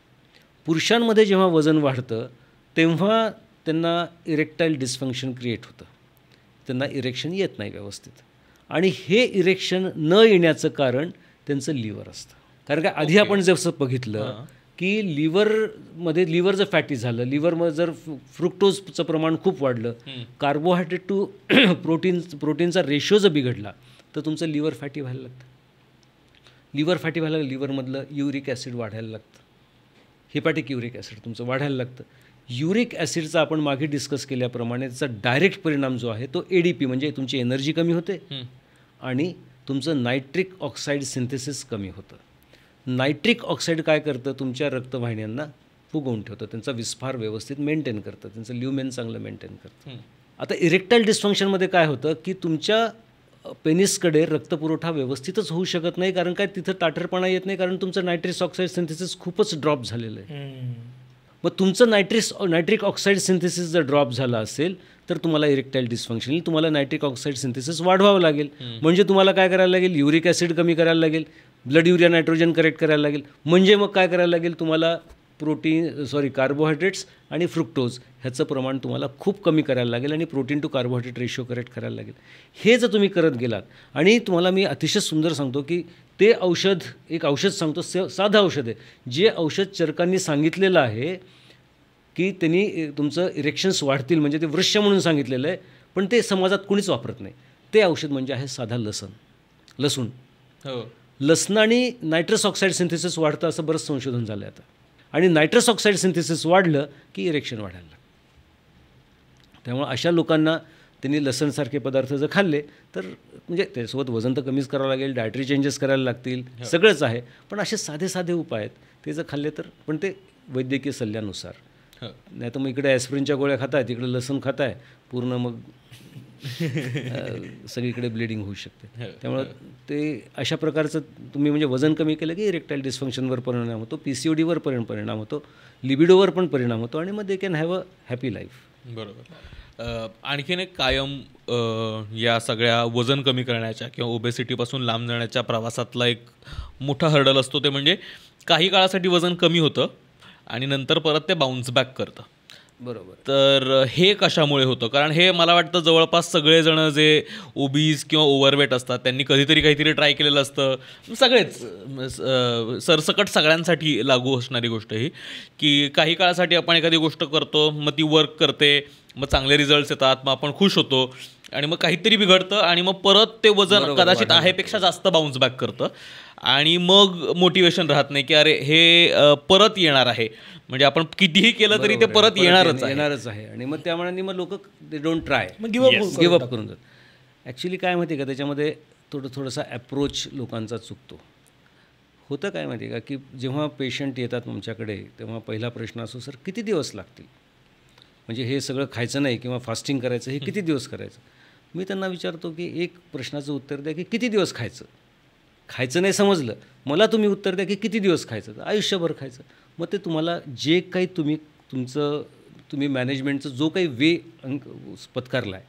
पुरुषांमध्ये जेव्हा वजन वाढतं तेव्हा त्यांना इरेक्टाईल डिस्फंक्शन क्रिएट होतं, त्यांना इरेक्शन येत नाही व्यवस्थित, आणि हे इरेक्शन न येण्याचं कारण त्यांचं लिव्हर असतं. कारण काय, आधी आपण जसं बघितलं की लिव्हर जर फॅटी झालं, लिव्हरमध्ये जर फ्रुक्टोजचं प्रमाण खूप वाढलं, कार्बोहायड्रेट टू प्रोटीनचा रेशो जर बिघडला तर तुमचं लिव्हर फॅटी व्हायला लागतं. लिव्हर फॅटी व्हायला लिव्हरमधलं युरिक ॲसिड वाढायला लागतं, हिपॅटिक युरिक ॲसिड तुमचं वाढायला लागतं. युरिक ॲसिडचा आपण मागे डिस्कस केल्याप्रमाणे त्याचा डायरेक्ट परिणाम जो आहे तो ADP म्हणजे तुमची एनर्जी कमी होते आणि तुमचं नायट्रिक ऑक्साईड सिंथेसिस कमी होतं. नायट्रिक ऑक्साईड काय करतं, तुमच्या रक्तवाहिन्यांना फुगवून ठेवतं, त्यांचा विस्फार व्यवस्थित मेंटेन करतं, त्यांचं ल्युमेन चांगलं मेंटेन करतं. आता इरेक्टाईल डिस्फंक्शनमध्ये काय होतं की तुमच्या पेनिसकडे रक्तपुरवठा व्यवस्थितच होऊ शकत नाही, कारण काय, तिथं ताठरपणा येत नाही, कारण तुमचं नायट्रिक ऑक्साईड सिंथेसिस खूपच ड्रॉप झालेलं आहे. मग तुमचं नायट्रिक ऑक्साईड सिंथेसिस जर ड्रॉप झाला असेल तर तुम्हाला इरेक्टाईल डिस्फंक्शन येईल, तुम्हाला नायट्रिक ऑक्साईड सिंथेसिस वाढवावं लागेल. म्हणजे तुम्हाला काय करायला लागेल, युरिक ॲसिड कमी करायला लागेल, ब्लड युरिया नायट्रोजन करेक्ट करायला लागेल. म्हणजे मग काय करायला लागेल, तुम्हाला कार्बोहायड्रेट्स आणि फ्रुक्टोज ह्याचं प्रमाण तुम्हाला खूप कमी करायला लागेल आणि protein to carbohydrate ratio correct करायला लागेल. हे जर तुम्ही करत गेलात, आणि तुम्हाला मी अतिशय सुंदर सांगतो की ते औषध, एक औषध सांगतो, साधं औषध आहे, जे औषध चरकांनी सांगितलेलं आहे की त्यांनी तुमचं इरेक्शन्स वाढतील, म्हणजे ते वृक्ष म्हणून सांगितलेलं आहे, पण ते समाजात कुणीच वापरत नाही. ते औषध म्हणजे आहे साधा लसूण. लसणाने नायट्रस ऑक्साईड सिंथेसिस वाढतं असं बरंच संशोधन झालं आहे आता, आणि नायट्रस ऑक्साईड सिंथेसिस वाढलं की इरेक्शन वाढायला लागतं. त्यामुळे अशा लोकांना त्यांनी लसणसारखे पदार्थ जर खाल्ले तर म्हणजे त्याच्यासोबत वजन तर कमीच करावं लागेल, डायटरी चेंजेस करायला लागतील, सगळंच आहे, पण असे साधे उपाय आहेत ते जर खाल्ले तर, पण ते वैद्यकीय सल्ल्यानुसार. नाही तर मग इकडे ॲस्प्रिनच्या गोळ्या खाताय, तिकडे लसूण खाताय, पूर्ण मग सगळीकडे ब्लिडिंग होऊ शकते. त्यामुळं ते अशा प्रकारचं तुम्ही म्हणजे वजन कमी केलं की इरेक्टाईल डिस्फंक्शनवर परिणाम होतो, PCODवर परिणाम होतो, लिबिडोवर पण परिणाम होतो, आणि मग they can have a happy life. बरोबर. आणखीन एक कायम या सगळ्या वजन कमी करण्याच्या किंवा ओबेसिटीपासून लांब जाण्याच्या प्रवासातला एक मोठा हर्डल असतो, ते म्हणजे काही काळासाठी वजन कमी होतं आणि नंतर परत ते बाउन्स बॅक करतं. बरोबर. तर हे कशामुळे होतं? कारण हे मला वाटतं जवळपास सगळेजण जे ओबीज किंवा ओव्हरवेट असतात त्यांनी कधीतरी काहीतरी ट्राय केलेलं असतं. सगळेच सरसकट सगळ्यांसाठी लागू असणारी गोष्ट ही, की काही काळासाठी आपण एखादी गोष्ट करतो, मग ती वर्क करते, मग चांगले रिझल्ट्स येतात, मग आपण खुश होतो, आणि मग काहीतरी बिघडतं आणि मग परत ते वजन कदाचित आहेपेक्षा जास्त बाउन्स बॅक करतं, आणि मग मोटिवेशन राहत नाही की अरे हे परत येणार आहे, म्हणजे आपण कितीही केलं तरी ते परत येणारच आहे. आणि मग त्यामुळे मग लोक दे डोंट ट्राय, मग गिव्हअप करून जातात. ॲक्च्युली काय माहिती आहे का, त्याच्यामध्ये थोडासा ॲप्रोच लोकांचा चुकतो. होतं काय माहिती आहे का, की जेव्हा पेशंट येतात आमच्याकडे तेव्हा पहिला प्रश्न असतो, सर किती दिवस लागतील, म्हणजे हे सगळं खायचं नाही किंवा फास्टिंग करायचं, हे किती दिवस करायचं. मी त्यांना विचारतो की एक प्रश्नाचं उत्तर द्या की किती दिवस खायचं नाही समजलं, मला तुम्ही उत्तर द्या की किती दिवस खायचं. आयुष्यभर खायचं. मग ते तुम्हाला जे काही तुम्ही मॅनेजमेंटचं जो काही वे पत्कारला आहे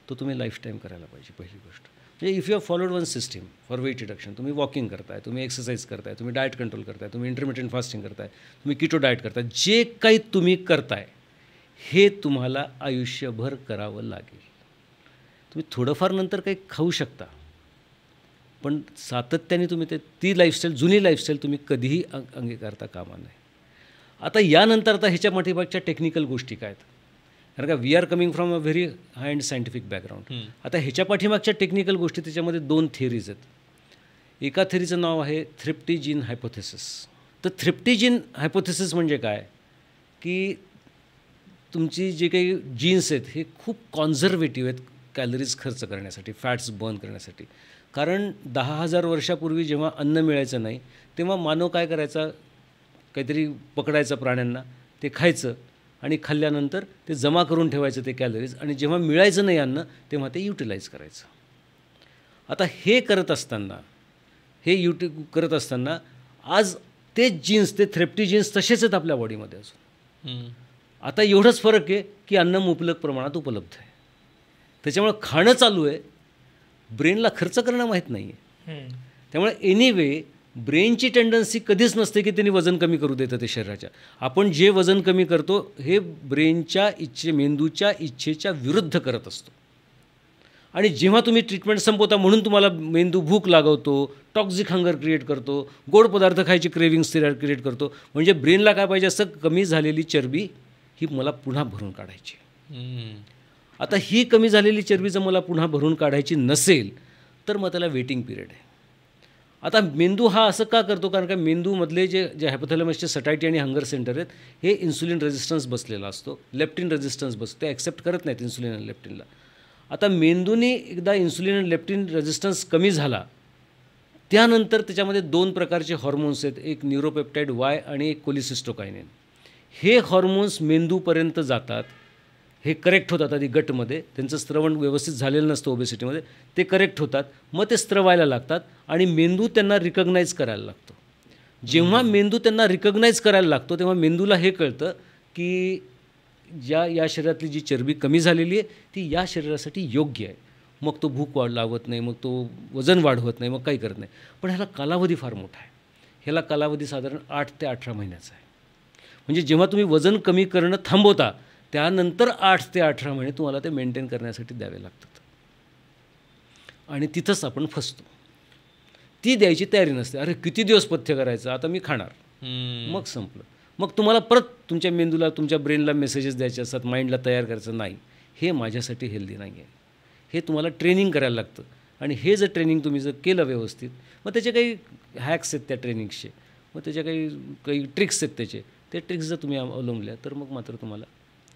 तो तुम्ही लाईफ टाईम करायला पाहिजे. पहिली गोष्ट म्हणजे if you have followed one system for weight reduction, तुम्ही वॉकिंग करताय, तुम्ही एक्सरसाइज करताय, तुम्ही डाएट कंट्रोल करताय, तुम्ही इंटरमिडियंट फास्टिंग करताय, तुम्ही किटो डाएट करताय, जे काही तुम्ही करताय हे तुम्हाला आयुष्यभर करावं लागेल. तुम्ही थोडंफार नंतर काही खाऊ शकता, पण सातत्याने तुम्ही ती लाईफस्टाईल, जुनी लाईफस्टाईल तुम्ही कधीही अंगीकारता कामा नये. आता यानंतर ह्याच्या पाठीमागच्या टेक्निकल गोष्टी काय आहेत, कारण का we are coming from a very high and scientific background. आता ह्याच्या पाठीमागच्या टेक्निकल गोष्टी, त्याच्यामध्ये 2 थिअरीज आहेत. एका थिअरीचं नाव आहे थ्रिप्टी जीन हायपोथेसिस. तर थ्रिप्टी जीन हायपोथेसिस म्हणजे काय, की तुमची जे काही जीन्स आहेत हे खूप कॉन्झर्वेटिव्ह आहेत कॅलरीज खर्च करण्यासाठी, फॅट्स बर्न करण्यासाठी. कारण 10,000 वर्षापूर्वी जेव्हा अन्न मिळायचं नाही तेव्हा मानव काय करायचा, काहीतरी पकडायचं प्राण्यांना, ते खायचं आणि खाल्ल्यानंतर ते जमा करून ठेवायचं ते कॅलरीज, आणि जेव्हा मिळायचं नाही अन्न तेव्हा ते युटिलाइज करायचं. आता हे करत असताना, हे यूट्यूब करत असताना आज तेच जीन्स, ते थ्रेप्टी जीन्स तसेच आहेत आपल्या बॉडीमध्ये अजून. आता एवढंच फरक आहे की अन्न मुबलक प्रमाणात उपलब्ध आहे. त्याच्यामुळे खाणं चालू आहे, ब्रेनला खर्च करणं माहीत नाही आहे. त्यामुळे एनिवे ब्रेनची टेंडन्सी कधीच नसते की त्यांनी वजन कमी करू देतं ते शरीराच्या. आपण जे वजन कमी करतो हे ब्रेनच्या मेंदूच्या इच्छेच्या विरुद्ध करत असतो. आणि जेव्हा तुम्ही ट्रीटमेंट संपवता म्हणून तुम्हाला मेंदू भूक लागवतो, टॉक्झिक हंगर क्रिएट करतो, गोड पदार्थ खायची क्रेविंग्स क्रिएट करतो. म्हणजे ब्रेनला काय पाहिजे असं, कमी झालेली चरबी ही मला पुन्हा भरून काढायची. आता ही कमी झालेली चरबी जर मला पुन्हा भरून काढायची नसेल तर मग त्याला वेटिंग पिरियड आहे. आता मेंदू हा असं का करतो, कारण का मेंदूमधले जे हायपोथॅलॅमसचे सटायटी आणि हंगर सेंटर आहेत हे इन्सुलिन रेझिस्टन्स बसलेला असतो, लेप्टिन रेझिस्टन्स बसतो. ते ॲक्सेप्ट करत नाहीत इन्सुलिन आणि लेप्टिनला. आता मेंदूने एकदा इन्सुलिन आणि लेप्टिन रेझिस्टन्स कमी झाला त्यानंतर त्याच्यामध्ये 2 प्रकारचे हॉर्मोन्स आहेत, एक न्यूरोपेप्टाइड वाय आणि एक कोलिसिस्टोकायनिन. हे हॉर्मोन्स मेंदूपर्यंत जातात, हे करेक्ट होतात आधी गटमध्ये, त्यांचं स्त्रवण व्यवस्थित झालेलं नसतं ओबेसिटीमध्ये, ते करेक्ट होतात, मग ते स्त्रवायला लागतात आणि मेंदू त्यांना रिकग्नाईज करायला लागतो. जेव्हा मेंदू त्यांना रिकग्नाईज करायला लागतो तेव्हा मेंदूला हे कळतं की या शरीरातली जी चरबी कमी झालेली आहे ती या शरीरासाठी योग्य आहे. मग तो भूक लावत नाही, मग तो वजन वाढवत नाही, मग काही करत नाही. पण ह्याला कालावधी फार मोठा आहे. ह्याला कालावधी साधारण 8 ते 18 महिन्याचा आहे. म्हणजे जेव्हा तुम्ही वजन कमी करणं थांबवता त्यानंतर 8 ते 18 महिने तुम्हाला ते मेंटेन करण्यासाठी द्यावे लागतात. आणि तिथंच आपण फसतो. ती द्यायची तयारी नसते. अरे किती दिवस पथ्य करायचं, आता मी खाणार, मग संपलं. मग तुम्हाला परत तुमच्या मेंदूला, तुमच्या ब्रेनला मेसेजेस द्यायचे असतात, माइंडला तयार करायचं नाही, हे माझ्यासाठी हेल्दी नाही आहे. हे तुम्हाला ट्रेनिंग करायला लागतं. आणि हे जर ट्रेनिंग तुम्ही जर केलं व्यवस्थित, मग त्याचे काही हॅक्स आहेत त्या ट्रेनिंगचे, मग त्याच्या काही ट्रिक्स आहेत त्याचे, ते ट्रिक्स जर तुम्ही अवलंबल्या तर मग मात्र तुम्हाला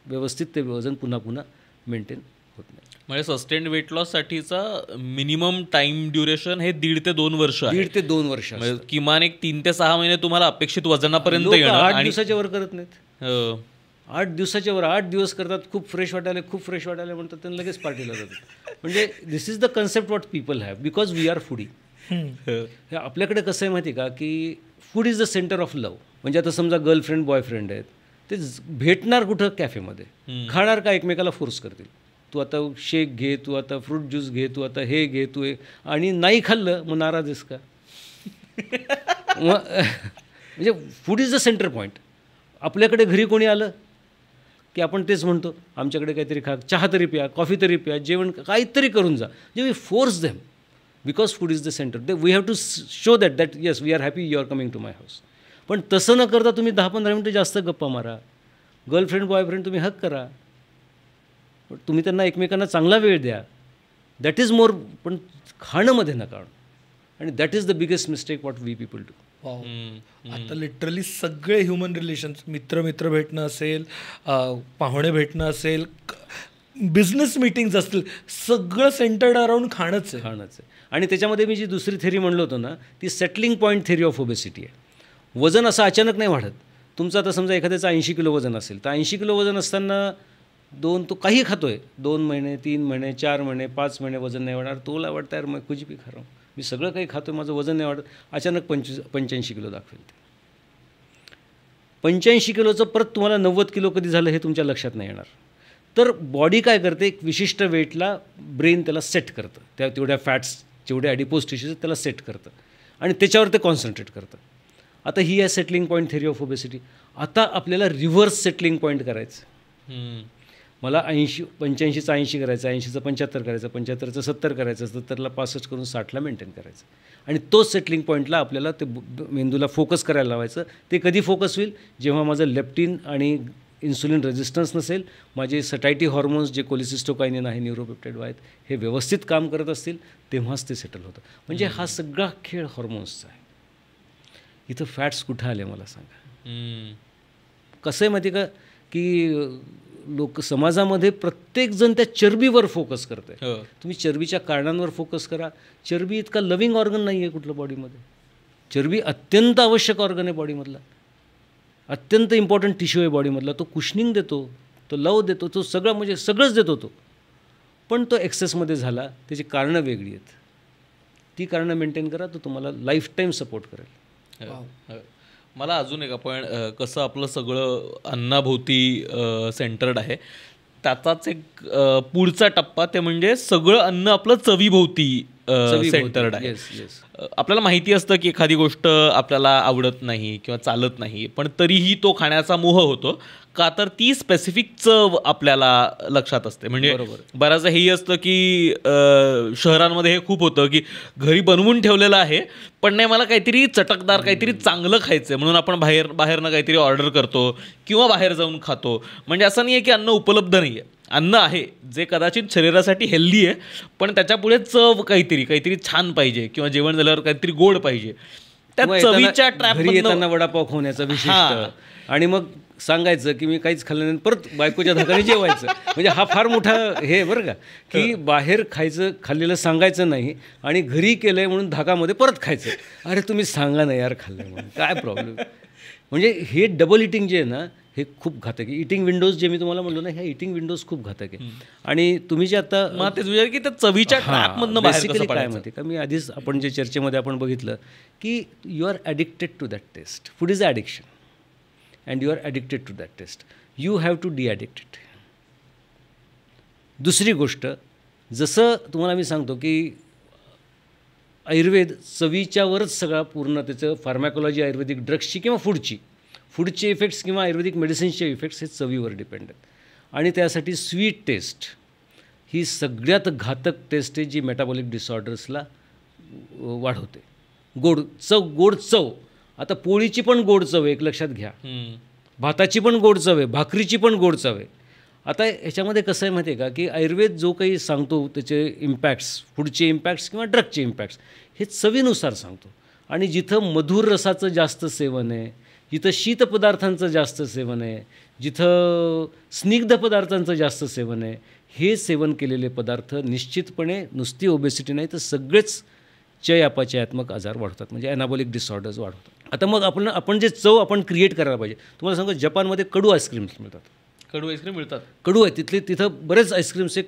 व्यवस्थित ते वजन पुन्हा मेंटेन होत नाही. म्हणजे सस्टेंड वेट लॉससाठीचा मिनिमम टाईम ड्युरेशन हे 1.5 ते 2 वर्ष आहे. 1.5 ते 2 वर्ष, किमान एक 3 ते 6 महिने तुम्हाला अपेक्षित वजनापर्यंत येणं. 8 दिवसाच्या वर करत नाहीत. 8 दिवसाच्या वर 8 दिवस करतात, खूप फ्रेश वाटायला म्हणतात, त्यांना लगेच पार्टीला जातात. म्हणजे this is the concept what people have, because we are foodie. हे आपल्याकडे कसं आहे माहिती आहे का, की food is the centre of love. म्हणजे आता समजा गर्लफ्रेंड बॉयफ्रेंड आहेत, ते भेटणार कुठं, कॅफेमध्ये. खाणार का, एकमेकाला फोर्स करतील. तू आता शेक घे, तू आता फ्रूट ज्यूस घे, तू आता हे घे, तू हे, आणि नाही खाल्लं मग नाराज आहेस का. म्हणजे food is the centre point. आपल्याकडे घरी कोणी आलं की आपण तेच म्हणतो, आमच्याकडे काहीतरी खा, चहा तरी प्या, कॉफी तरी प्या, जेवण काहीतरी करून जा. म्हणजे we force them because food is the centre. We have to show that yes we are happy you are coming to my house. पण तसं न करता तुम्ही 10-15 मिनटं जास्त गप्पा मारा, गर्लफ्रेंड बॉयफ्रेंड तुम्ही हक करा, तुम्ही त्यांना एकमेकांना चांगला वेळ द्या, दॅट इज मोर. पण खाणंमध्ये नका. आणि that is the biggest mistake what we people do. आता लिटरली सगळे ह्युमन रिलेशन्स, मित्र भेटणं असेल, पाहुणे भेटणं असेल, बिझनेस मीटिंग्स असतील, सगळं सेंटर्ड अराउंड खाणंच आहे. आणि त्याच्यामध्ये मी जी दुसरी थेरी म्हणलो होतो ना, ती settling point theory of obesity आहे. वजन असं अचानक नाही वाढत. तुमचं आता समजा एखाद्याचं 80 किलो वजन असेल, तर 80 किलो वजन असताना तो काही खातोय, 2 महिने 3 महिने 4 महिने 5 महिने वजन नाही वाढणार. तोला वाटतं यार मग कुछ भी खा रहा हूं, मी सगळं काही खातो, माझं वजन नाही वाढत. अचानक 85 किलो दाखवेल ते. 85 किलोचं परत तुम्हाला 90 किलो कधी झालं हे तुमच्या लक्षात नाही येणार. तर बॉडी काय करते, एक विशिष्ट वेटला ब्रेन त्याला सेट करतं, त्या तेवढ्या फॅट्स जेवढ्या ॲडिपोज टिश्यूज त्याला सेट करतं आणि त्याच्यावर ते कॉन्सन्ट्रेट करतं. आता ही आहे settling point theory of obesity. आता आपल्याला रिव्हर्स सेटलिंग पॉईंट करायचं. मला 85चा 80 करायचं, 80चं 75 करायचं, 75चं 70 करायचं, 70ला 65 करून 60ला मेंटेन करायचं. आणि तोच सेटलिंग पॉईंटला आपल्याला ते मेंदूला फोकस करायला लावायचं. ते कधी फोकस होईल, जेव्हा माझं लेप्टिन आणि इन्सुलिन रेझिस्टन्स नसेल, माझे सटायटी हॉर्मोन्स जे कोलिसिस्टोकायनिन आहे, न्यूरोपेप्टाइड आहेत, हे व्यवस्थित काम करत असतील, तेव्हाच ते सेटल होतं. म्हणजे हा सगळा खेळ हॉर्मोन्सचा आहे. इथं फॅट्स कुठं आले मला सांगा. कसं आहे माहिती का, की लोक समाजामध्ये प्रत्येकजण त्या चरबीवर फोकस करत आहे. तुम्ही चरबीच्या कारणांवर फोकस करा. चरबी इतका लविंग ऑर्गन नाही आहे कुठलं बॉडीमध्ये. चरबी अत्यंत आवश्यक ऑर्गन आहे बॉडीमधला, अत्यंत इम्पॉर्टंट टिश्यू आहे बॉडीमधला. तो कुशनिंग देतो, तो लव देतो, तो सगळं म्हणजे सगळंच देतो तो. पण तो एक्सेसमध्ये झाला, त्याची कारणं वेगळी आहेत. ती कारणं मेंटेन करा, तो तुम्हाला लाईफ टाईम सपोर्ट करेल. मला अजून एक आपण कसं आपलं सगळं अन्नाभोवती सेंटर्ड आहे, त्याचाच एक पुढचा टप्पा ते म्हणजे सगळं अन्न आपलं चवीभोवती सेंटर्ड आहे. आपल्याला माहिती असतं की एखादी गोष्ट आपल्याला आवडत नाही किंवा चालत नाही, पण तरीही तो खाण्याचा मोह होतो का, तर ती स्पेसिफिक चव आपल्याला लक्षात असते. म्हणजे बऱ्याचदा हेही असतं की शहरांमध्ये हे खूप होतं की घरी बनवून ठेवलेलं आहे, पण नाही मला काहीतरी चटकदार काहीतरी चांगलं खायचं आहे म्हणून आपण बाहेरनं काहीतरी ऑर्डर करतो किंवा बाहेर जाऊन खातो. म्हणजे असं नाही आहे की अन्न उपलब्ध नाही आहे, अन्न आहे जे कदाचित शरीरासाठी हेल्दी आहे, पण त्याच्यापुढे चव काहीतरी छान पाहिजे किंवा जेवण झाल्यावर काहीतरी गोड पाहिजे. त्या चवीच्या घरी येताना वडापाव खाण्याचा विशिष्ट, आणि मग सांगायचं की मी काहीच खाल्लं नाही, परत बायकोच्या धाकाने जेवायचं. म्हणजे हा फार मोठा हे बरं का, की बाहेर खाल्लेलं सांगायचं नाही आणि घरी केलंय म्हणून धाकामध्ये परत खायचं. अरे तुम्ही सांगा ना यार खाल्लंय म्हणून, काय प्रॉब्लेम. म्हणजे हे डबल इटिंग जे आहे ना, हे खूप घातक आहे. इटिंग विंडोज जे मी तुम्हाला म्हणलो ना, ह्या इटिंग विंडोज खूप घातक आहे. आणि तुम्ही जे आता तेच विचार की त्या चवीच्या ट्रॅपमधनं बाहेर कसं काय माहिती का, मी आधीच आपण जे चर्चेमध्ये आपण बघितलं की you are addicted to that taste. Food is a addiction and you are addicted to that taste. You have to deaddict it. दुसरी गोष्ट, जसं तुम्हाला मी सांगतो की आयुर्वेद चवीच्यावरच सगळा पूर्ण त्याचं फार्मॅकोलॉजी आयुर्वेदिक ड्रग्सची किंवा फूडचे इफेक्ट्स किंवा आयुर्वेदिक मेडिसिन्सचे इफेक्ट्स हे चवीवर डिपेंड आहेत. आणि त्यासाठी स्वीट टेस्ट ही सगळ्यात घातक टेस्ट आहे जी मेटाबॉलिक डिसऑर्डर्सला वाढवते. गोड चव. आता पोळीची पण गोड चव आहे, एक लक्षात घ्या. भाताची पण गोड चव आहे, भाकरीची पण गोड चव आहे. आता ह्याच्यामध्ये कसं आहे माहिती आहे का, की आयुर्वेद जो काही सांगतो त्याचे इम्पॅक्ट्स, फूडचे इम्पॅक्ट्स किंवा ड्रगचे इम्पॅक्ट्स हे चवीनुसार सांगतो. आणि जिथं मधुर रसाचं जास्त सेवन आहे, जिथं शीत पदार्थांचं जास्त सेवन आहे, जिथं स्निग्ध पदार्थांचं जास्त सेवन आहे, हे सेवन केलेले पदार्थ निश्चितपणे नुसती ओबेसिटी नाही तर सगळेच अपचयात्मक आजार वाढवतात, म्हणजे ॲनाबॉलिक डिसऑर्डर्स वाढवतात. आता मग आपण जे चव आपण क्रिएट करायला पाहिजे. तुम्हाला सांगू, जपानमध्ये कडू आईस्क्रीम्स मिळतात. कडू आईस्क्रीम मिळतात. कडू आहे तिथं बरेच आईस्क्रीम्स हे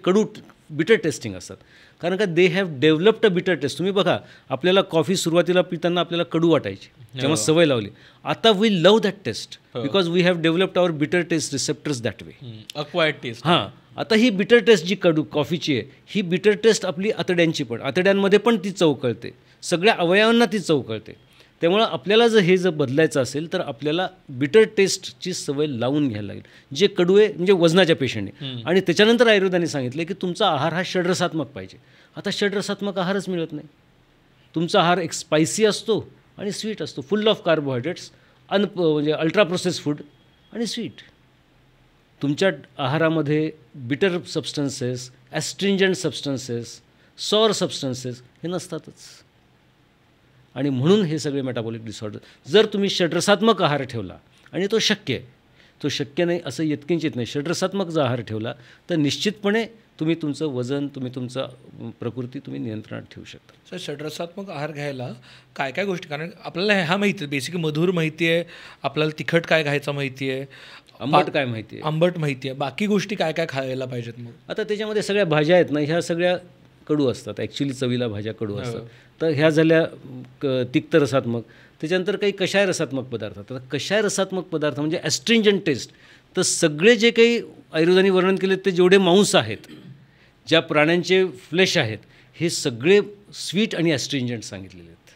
बिटर टेस्टिंग असतात, कारण का they have developed a bitter taste. तुम्ही बघा, आपल्याला कॉफी सुरुवातीला पिताना आपल्याला कडू वाटायची, जेव्हा सवय लावली. आता we love that taste because we have developed our bitter taste receptors that way. Acquired taste. हां, आता ही बिटर टेस्ट जी कॉफीची आहे, ही बिटर टेस्ट आपली आतड्यांची पण, आतड्यांमध्ये पण ती चव कळते, सगळ्या अवयवांना ती चव कळते. त्यामुळं आपल्याला जर बदलायचं असेल तर आपल्याला बिटर टेस्टची सवय लावून घ्यायला लागेल. जे कडू आहे म्हणजे वजनाच्या पेशंटने. आणि त्याच्यानंतर आयुर्वेदाने सांगितलं की तुमचा आहार हा षड्रसात्मक पाहिजे. आता षड्रसात्मक आहारच मिळत नाही. तुमचा आहार एक स्पायसी असतो आणि स्वीट असतो, फुल ऑफ कार्बोहायड्रेट्स, म्हणजे अल्ट्रा प्रोसेस फूड आणि स्वीट. तुमच्या आहारामध्ये बिटर सबस्टन्सेस, ॲस्ट्रिंजंट सबस्टन्सेस, सॉर सबस्टन्सेस हे नसतातच. आणि म्हणून हे सगळे मेटाबॉलिक डिसऑर्डर. जर तुम्ही षड्रसात्मक आहार ठेवला, आणि तो शक्य नाही असं यत्किंचित नाही, षड्रसात्मक जर आहार ठेवला तर निश्चितपणे तुम्ही तुमचं वजन, तुम्ही तुमचा प्रकृती तुम्ही नियंत्रणात ठेवू शकता. सर, षड्रसात्मक आहार घ्यायला काय काय गोष्टी, कारण आपल्याला हा माहिती आहे, बेसिकली मधुर माहिती आहे, आपल्याला तिखट काय घ्यायचं माहिती आहे, आंबट काय माहिती आहे, आंबट माहिती आहे, बाकी गोष्टी काय काय खायला पाहिजेत. मग आता त्याच्यामध्ये सगळ्या भाज्या आहेत ना, ह्या सगळ्या कडू असतात. ॲक्च्युली चवीला भाज्या कडू असतात. तर ह्या झाल्या तिक्त रसात्मक. त्याच्यानंतर काही कषाय रसात्मक पदार्थ. तर कषाय रसात्मक पदार्थ म्हणजे ॲस्ट्रिंजंट टेस्ट. तर सगळे जे काही आयुर्वेदाने वर्णन केले ते जेवढे मांस आहेत, ज्या प्राण्यांचे फ्लेश आहेत, हे सगळे स्वीट आणि ॲस्ट्रिंजंट सांगितलेले आहेत.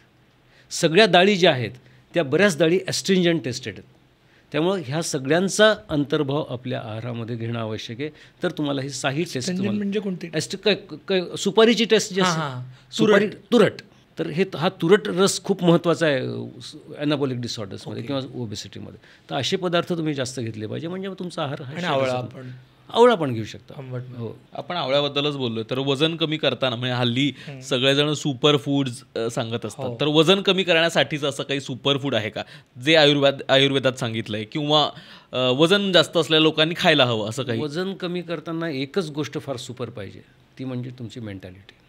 सगळ्या डाळी ज्या आहेत त्या बऱ्याच डाळी ॲस्ट्रिंजंट टेस्टेड आहेत. त्यामुळं ह्या सगळ्यांचा अंतर्भाव आपल्या आहारामध्ये घेणं आवश्यक आहे. तर तुम्हाला ही साही टेस्ट म्हणजे कोणती, सुपारीची टेस्ट जी असते, सुपारी तुरट. तर हा तुरट रस खूप महत्त्वाचा आहे ॲनाबॉलिक डिसऑर्डर्समध्ये किंवा ओबेसिटीमध्ये. तर असे पदार्थ तुम्ही जास्त घेतले पाहिजे, म्हणजे तुमचा आहार आवळा पण घेऊ शकता. हो, आपण आवळ्याबद्दलच बोललोय. तर वजन कमी करताना म्हणजे हल्ली सगळेजण सुपर फूड्स सांगत असतात. तर वजन कमी करण्यासाठीच असं काही सुपर फूड आहे का जे आयुर्वेदात सांगितलंय, किंवा वजन जास्त असलेल्या लोकांनी खायला हवं असं काही? वजन कमी करताना एकच गोष्ट फार सुपर पाहिजे, ती म्हणजे तुमची मेंटॅलिटी.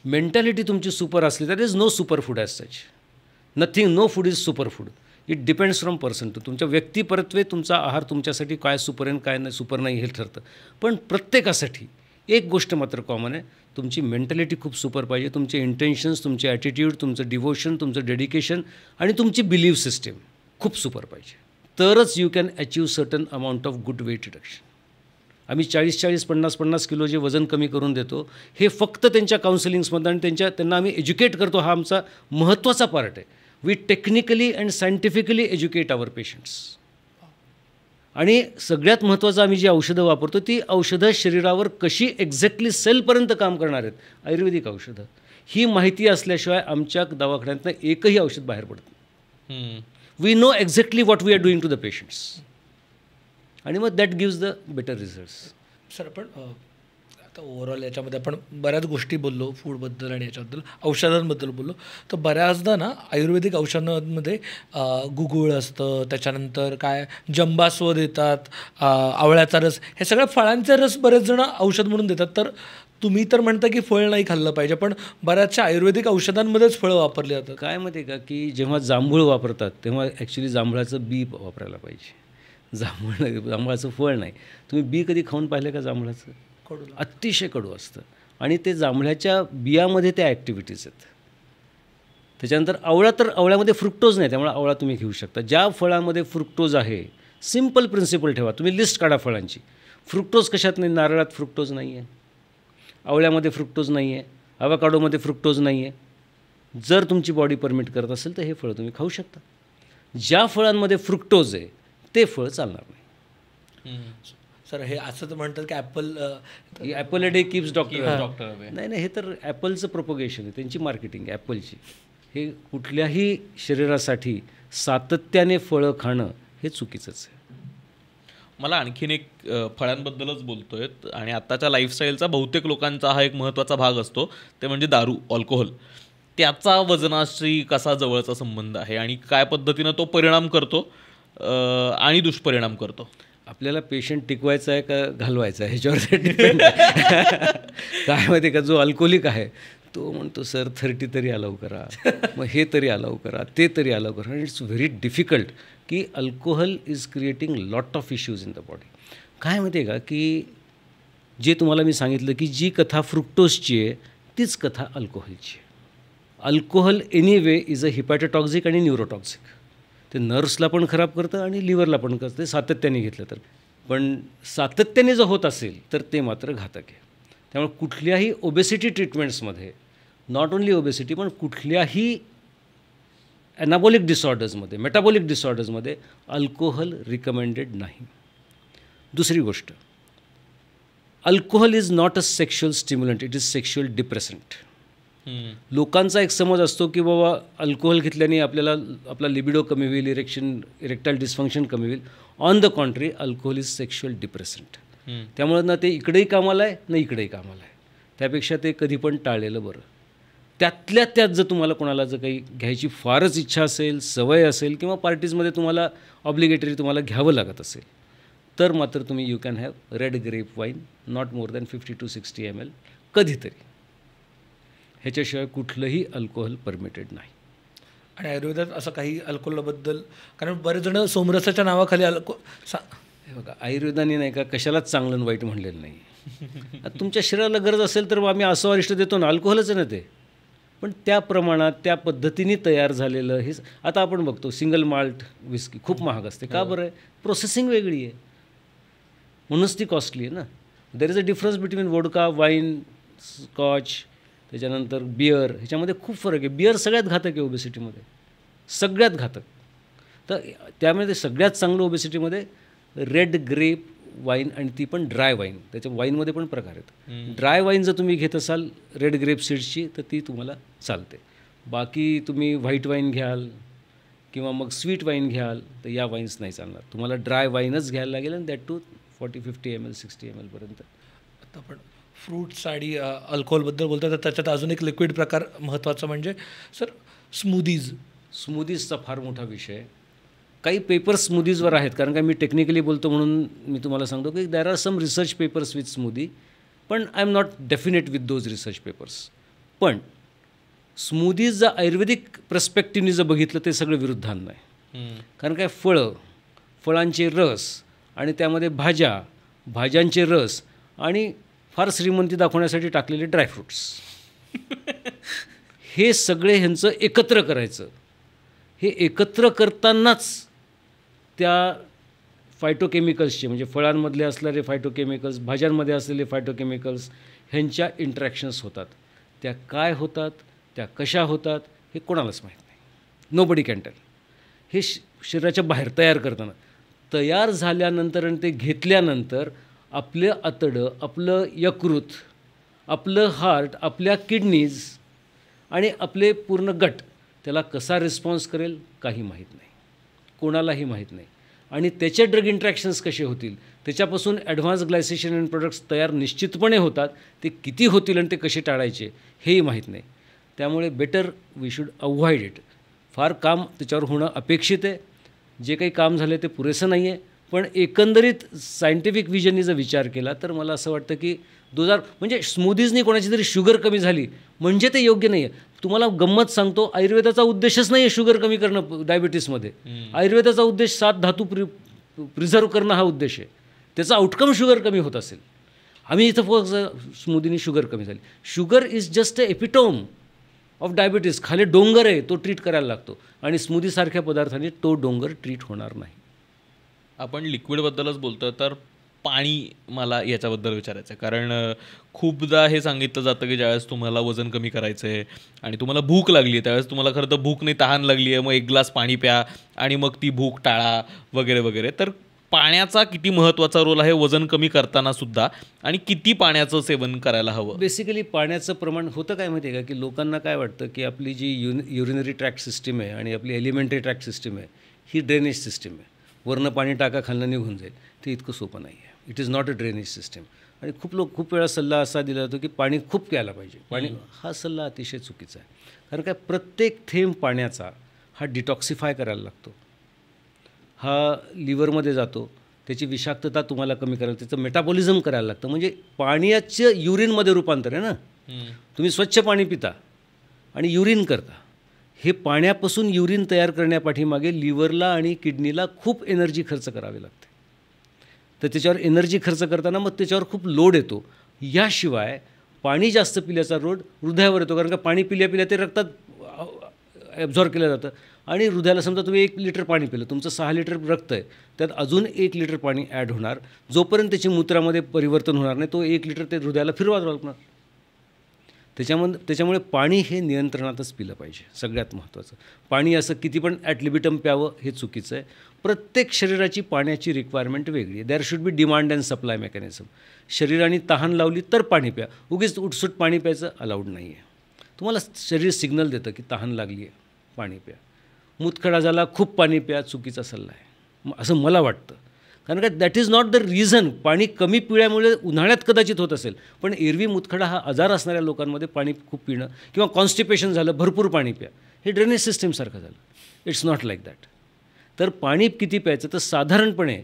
मेंटॅलिटी तुमची सुपर असली तर is no super food as such. Nothing, no food is super food. It depends from person to. तुमच्या व्यक्तिपरत्वे तुमचा आहार तुमच्यासाठी काय सुपर आहे काय नाही सुपर नाही हे ठरतं. पण प्रत्येकासाठी एक गोष्ट मात्र कॉमन आहे, तुमची मेंटॅलिटी खूप सुपर पाहिजे, तुमचे इंटेन्शन्स, तुमचे ॲटिट्यूड, तुमचं डिव्होशन, तुमचं डेडिकेशन आणि तुमची बिलीव्ह सिस्टीम खूप सुपर पाहिजे. तरच you can achieve certain amount of good weight reduction. आम्ही 40-40, 50-50 किलो जे वजन कमी करून देतो, हे फक्त त्यांच्या काउन्सिलिंग्समधून आणि त्यांना आम्ही एज्युकेट करतो. हा आमचा महत्त्वाचा पार्ट आहे. We technically and scientifically educate our patients. आणि सगळ्यात महत्त्वाचं, आम्ही जी औषधं वापरतो ती औषधं शरीरावर कशी एक्झॅक्टली सेलपर्यंत काम करणार आहेत, आयुर्वेदिक औषधं, ही माहिती असल्याशिवाय आमच्या दवाखान्यातनं एकही औषध बाहेर पडत नाही. We know exactly what we are doing to the patients, आणि मग that gives the better results. Sir, आपण आता ओव्हरऑल याच्यामध्ये आपण बऱ्याच गोष्टी बोललो, फूडबद्दल आणि याच्याबद्दल, औषधांबद्दल बोललो. तर बऱ्याचदा ना आयुर्वेदिक औषधांमध्ये गुगुळ असतं, त्याच्यानंतर काय जंबास्व देतात, आवळ्याचा रस, हे सगळ्या फळांचे रस बरेच जण औषध म्हणून देतात. तर तुम्ही तर म्हणता की फळ नाही खाल्लं पाहिजे, पण बऱ्याचशा आयुर्वेदिक औषधांमध्येच फळं वापरली जातात. काय माहिती आहे का, की जेव्हा जांभूळ वापरतात तेव्हा ॲक्च्युली जांभळाचं बी वापरायला पाहिजे. जांभळाचं फळ नाही. तुम्ही बी कधी खाऊन पाहिलं का जांभळाचं? कडू. अतिशय कडू असतं. आणि ते जांभळाच्या बियामध्ये त्या ॲक्टिव्हिटीज आहेत. त्याच्यानंतर आवळा, तर आवळ्यामध्ये फ्रुक्टोज नाही, त्यामुळे आवळा तुम्ही घेऊ शकता. ज्या फळामध्ये फ्रुक्टोज आहे, सिम्पल प्रिन्सिपल ठेवा, तुम्ही लिस्ट काढा फळांची. फ्रुक्टोज कशात नाही? नारळात फ्रुक्टोज नाही आहे, आवळ्यामध्ये फ्रुक्टोज नाही आहे, अवाकाडोमध्ये फ्रुक्टोज नाही आहे. जर तुमची बॉडी परमिट करत असेल तर हे फळं तुम्ही खाऊ शकता. ज्या फळांमध्ये फ्रुक्टोज आहे ते फळ चालणार नाही. सर, हे असं तर म्हणतात की Apple apple a day keeps doctor. Doctor नाही, हे तर ॲपलचं प्रोपोगेशन आहे, त्यांची मार्केटिंग आहे ॲपलची. हे कुठल्याही शरीरासाठी सातत्याने फळं खाणं हे चुकीचंच आहे. मला आणखीन एक फळांबद्दलच बोलतोय, आणि आत्ताच्या लाईफस्टाईलचा बहुतेक लोकांचा हा एक महत्त्वाचा भाग असतो, ते म्हणजे दारू, अल्कोहोल. त्याचा वजनाशी कसा जवळचा संबंध आहे आणि काय पद्धतीनं तो परिणाम करतो आणि दुष्परिणाम करतो? आपल्याला पेशंट टिकवायचा आहे का घालवायचा आहे ह्याच्यावर डिपेंड. काय माहिती आहे का, जो अल्कोहोलिक आहे तो म्हणतो सर 30 तरी अलाव करा, मग हे तरी अलाव करा, ते तरी अलाव करा. इट्स व्हेरी डिफिकल्ट की alcohol is creating lot of issues in the body. काय माहिती आहे का, की जे तुम्हाला मी सांगितलं की जी कथा फ्रुक्टोजची आहे तीच कथा अल्कोहोलची आहे. अल्कोहोल एनिवे इज अ हिपॅटोटॉक्झिक आणि न्यूरोटॉक्झिक. ते नर्व्सला पण खराब करतं आणि लिव्हरला पण करतं, ते सातत्याने घेतलं तर. पण सातत्याने जर होत असेल तर ते मात्र घातक आहे. त्यामुळे कुठल्याही ओबेसिटी ट्रीटमेंट्समध्ये, नॉट ओन्ली ओबेसिटी, पण कुठल्याही ॲनाबॉलिक डिसऑर्डर्समध्ये, मेटाबॉलिक डिसऑर्डर्समध्ये अल्कोहोल रिकमेंडेड नाही. दुसरी गोष्ट, alcohol is not a sexual stimulant, it is sexual depressant. लोकांचा एक समज असतो की बाबा अल्कोहोल घेतल्याने आपला लिबिडो कमी होईल, इरेक्टाईल डिस्फंक्शन कमी होईल. On the contrary, alcohol is sexual depressant. त्यामुळे ना ते इकडेही कामाला आहे ना इकडेही कामाला आहे. त्यापेक्षा ते कधी पण टाळलेलं बरं. त्यातल्या त्यात जर तुम्हाला कोणाला जर काही घ्यायची फारच इच्छा असेल, सवय असेल, किंवा पार्टीजमध्ये तुम्हाला ऑब्लिगेटरी तुम्हाला घ्यावं लागत असेल, तर मात्र तुम्ही you can have red grape wine, not more than 50 to 60 ml कधीतरी. ह्याच्याशिवाय कुठलंही अल्कोहोल परमिटेड नाही. आणि आयुर्वेदात असं काही अल्कोहोलबद्दल, कारण बरेच जण सोमरसाच्या नावाखाली हे बघा, आयुर्वेदाने नाही का कशालाच चांगलं आणि वाईट म्हणलेलं नाही. आता तुमच्या शरीराला गरज असेल तर आम्ही असं अरिष्ट देतो ना, अल्कोहोलच आहे ना ते. पण त्या प्रमाणात, त्या पद्धतीने तयार झालेलं हे. आता आपण बघतो सिंगल माल्ट विस्की खूप महाग असते. का बरं आहे? प्रोसेसिंग वेगळी आहे म्हणूनच ती कॉस्टली आहे ना. There is a difference between vodka, wine, scotch, त्याच्यानंतर बियर. ह्याच्यामध्ये खूप फरक आहे. बियर सगळ्यात घातक आहे ओबेसिटीमध्ये, सगळ्यात घातक. तर त्यामध्ये सगळ्यात चांगलं ओबेसिटीमध्ये रेड ग्रेप वाईन, आणि ती पण ड्राय वाईन. त्याच्या वाईनमध्ये पण प्रकार आहेत. ड्राय वाईन जर तुम्ही घेत असाल रेड ग्रेप सीड्सची तर ती तुम्हाला चालते. बाकी तुम्ही व्हाईट वाईन घ्याल किंवा मग स्वीट वाईन घ्याल तर या वाईन्स नाही चालणार. तुम्हाला ड्राय वाईनच घ्यायला लागेल, आणि दॅट टू 40-50 ml 60 ml पर्यंत. आता आपण फ्रूट्स आणि अल्कोहोलबद्दल बोलतो, तर त्याच्यात अजून एक लिक्विड प्रकार महत्त्वाचा म्हणजे सर स्मूदीज. स्मूदीजचा फार मोठा विषय आहे. काही पेपर्स स्मूदीजवर आहेत, कारण का मी टेक्निकली बोलतो म्हणून मी तुम्हाला सांगतो की there are some research papers with smoothie, पण I am not definite with those research papers. पण स्मूदीज जर आयुर्वेदिक पर्स्पेक्टिव्हनी जर बघितलं ते सगळं विरुद्धांना आहे. कारण काय, फळांचे रस आणि त्यामध्ये भाज्यांचे रस आणि फार श्रीमंती दाखवण्यासाठी टाकलेले ड्रायफ्रूट्स. हे सगळे ह्यांचं एकत्र करायचं. हे एकत्र करतानाच त्या फायटोकेमिकल्सचे म्हणजे फळांमधले असलेले फायटोकेमिकल्स, भाज्यांमध्ये असलेले फायटोकेमिकल्स ह्यांच्या इंटरॅक्शन्स होतात. त्या काय होतात, त्या कशा होतात हे कोणालाच माहीत नाही. Nobody can tell. हे शरीराच्या बाहेर तयार करताना, तयार झाल्यानंतर आणि ते घेतल्यानंतर आपलं आतडं, आपलं यकृत, आपलं हार्ट, आपल्या किडनीज आणि आपले पूर्ण गट त्याला कसा रिस्पॉन्स करेल काही माहीत नाही, कोणालाही माहीत नाही. आणि त्याचे ड्रग इंट्रॅक्शन्स कसे होतील, त्याच्यापासून ॲडव्हान्स ग्लायसेशन अँड प्रोडक्ट्स तयार निश्चितपणे होतात. ते किती होतील आणि ते कसे टाळायचे हेही माहीत नाही. त्यामुळे better we should avoid it. फार काम त्याच्यावर होणं अपेक्षित आहे. जे काही काम झालं ते पुरेसं नाही आहे. पण एकंदरीत सायंटिफिक विजननी जर विचार केला तर मला असं वाटतं की म्हणजे स्मूदीजनी कोणाची तरी शुगर कमी झाली म्हणजे ते योग्य नाही आहे. तुम्हाला गंमत सांगतो, आयुर्वेदाचा उद्देशच नाही आहे शुगर कमी करणं डायबिटीसमध्ये. आयुर्वेदाचा उद्देश 7 धातू प्रिझर्व करणं हा उद्देश आहे. त्याचा आउटकम शुगर कमी होत असेल. आम्ही इथं फक्त स्मूदीनी शुगर कमी झाली. Sugar is just a epitome of diabetes. खाली डोंगर आहे, तो ट्रीट करायला लागतो. आणि स्मूदीसारख्या पदार्थाने तो डोंगर ट्रीट होणार नाही. आपण लिक्विडबद्दलच बोलतो तर पाणी मला याच्याबद्दल विचारायचं आहे. कारण खूपदा हे सांगितलं जातं की ज्यावेळेस तुम्हाला वजन कमी करायचं आहे आणि तुम्हाला भूक लागली आहे त्यावेळेस तुम्हाला खरं तर भूक नाही, तहान लागली आहे, मग 1 ग्लास पाणी प्या आणि मग ती भूक टाळा वगैरे वगैरे. तर पाण्याचा किती महत्त्वाचा रोल आहे वजन कमी करताना सुद्धा, आणि किती पाण्याचं सेवन करायला हवं? बेसिकली पाण्याचं प्रमाण होतं काय माहिती आहे का, की लोकांना काय वाटतं की आपली जी युरिनरी ट्रॅक्ट सिस्टीम आहे आणि आपली एलिमेंटरी ट्रॅक्ट सिस्टीम आहे ही ड्रेनेज सिस्टीम आहे. वरनं पाणी टाका, खालनं निघून जाईल. ते इतकं सोपं नाही आहे. It is not a drainage system. आणि खूप वेळा सल्ला असा दिला जातो की पाणी खूप प्यायला पाहिजे. पाणी हा सल्ला अतिशय चुकीचा आहे. कारण काय, प्रत्येक थेंब पाण्याचा हा डिटॉक्सिफाय करायला लागतो. हा लिव्हरमध्ये जातो, त्याची विषाक्तता तुम्हाला कमी करायला, त्याचं मेटाबॉलिझम करायला लागतं. म्हणजे पाण्याचं युरिनमध्ये रूपांतर आहे ना. तुम्ही स्वच्छ पाणी पिता आणि युरिन करता. हे पाण्यापासून युरिन तयार करण्यापाठीमागे लिव्हरला आणि किडनीला खूप एनर्जी खर्च करावी लागते. तर त्याच्यावर एनर्जी खर्च करताना मग त्याच्यावर खूप लोड येतो. याशिवाय पाणी जास्त पिल्याचा लोड हृदयावर येतो. कारण का पाणी पिल्या ते रक्तात ॲब्झॉर्ब केलं जातं. आणि हृदयाला समजा तुम्ही 1 लिटर पाणी पिलं, तुमचं 6 लिटर रक्त आहे, त्यात अजून 1 लिटर पाणी ॲड होणार. जोपर्यंत त्याची मूत्रामध्ये परिवर्तन होणार नाही तो 1 लिटर ते हृदयाला फिरवावं लागणार. त्याच्यामुळे पाणी हे नियंत्रणातच पिलं पाहिजे. सगळ्यात महत्त्वाचं पाणी असं किती पण ॲट लिमिटम प्यावं हे चुकीचं आहे. प्रत्येक शरीराची पाण्याची रिक्वायरमेंट वेगळी आहे. There should be demand and supply mechanism. शरीराने तहान लावली तर पाणी प्या. उगीच उठसूट पाणी प्यायचं अलाउड नाही आहे. तुम्हाला शरीर सिग्नल देतं की तहान लागली आहे, पाणी प्या. मुतखडा झाला, खूप पाणी प्या, चुकीचा सल्ला आहे असं मला वाटतं. कारण का that is not the reason. पाणी कमी पिल्यामुळे उन्हाळ्यात कदाचित होत असेल, पण एरवी मुतखडा हा आजार असणाऱ्या लोकांमध्ये पाणी खूप पिणं किंवा कॉन्स्टिपेशन झालं, भरपूर पाणी प्या, हे ड्रेनेज सिस्टीमसारखं झालं. It's not like that. तर पाणी किती प्यायचं, तर साधारणपणे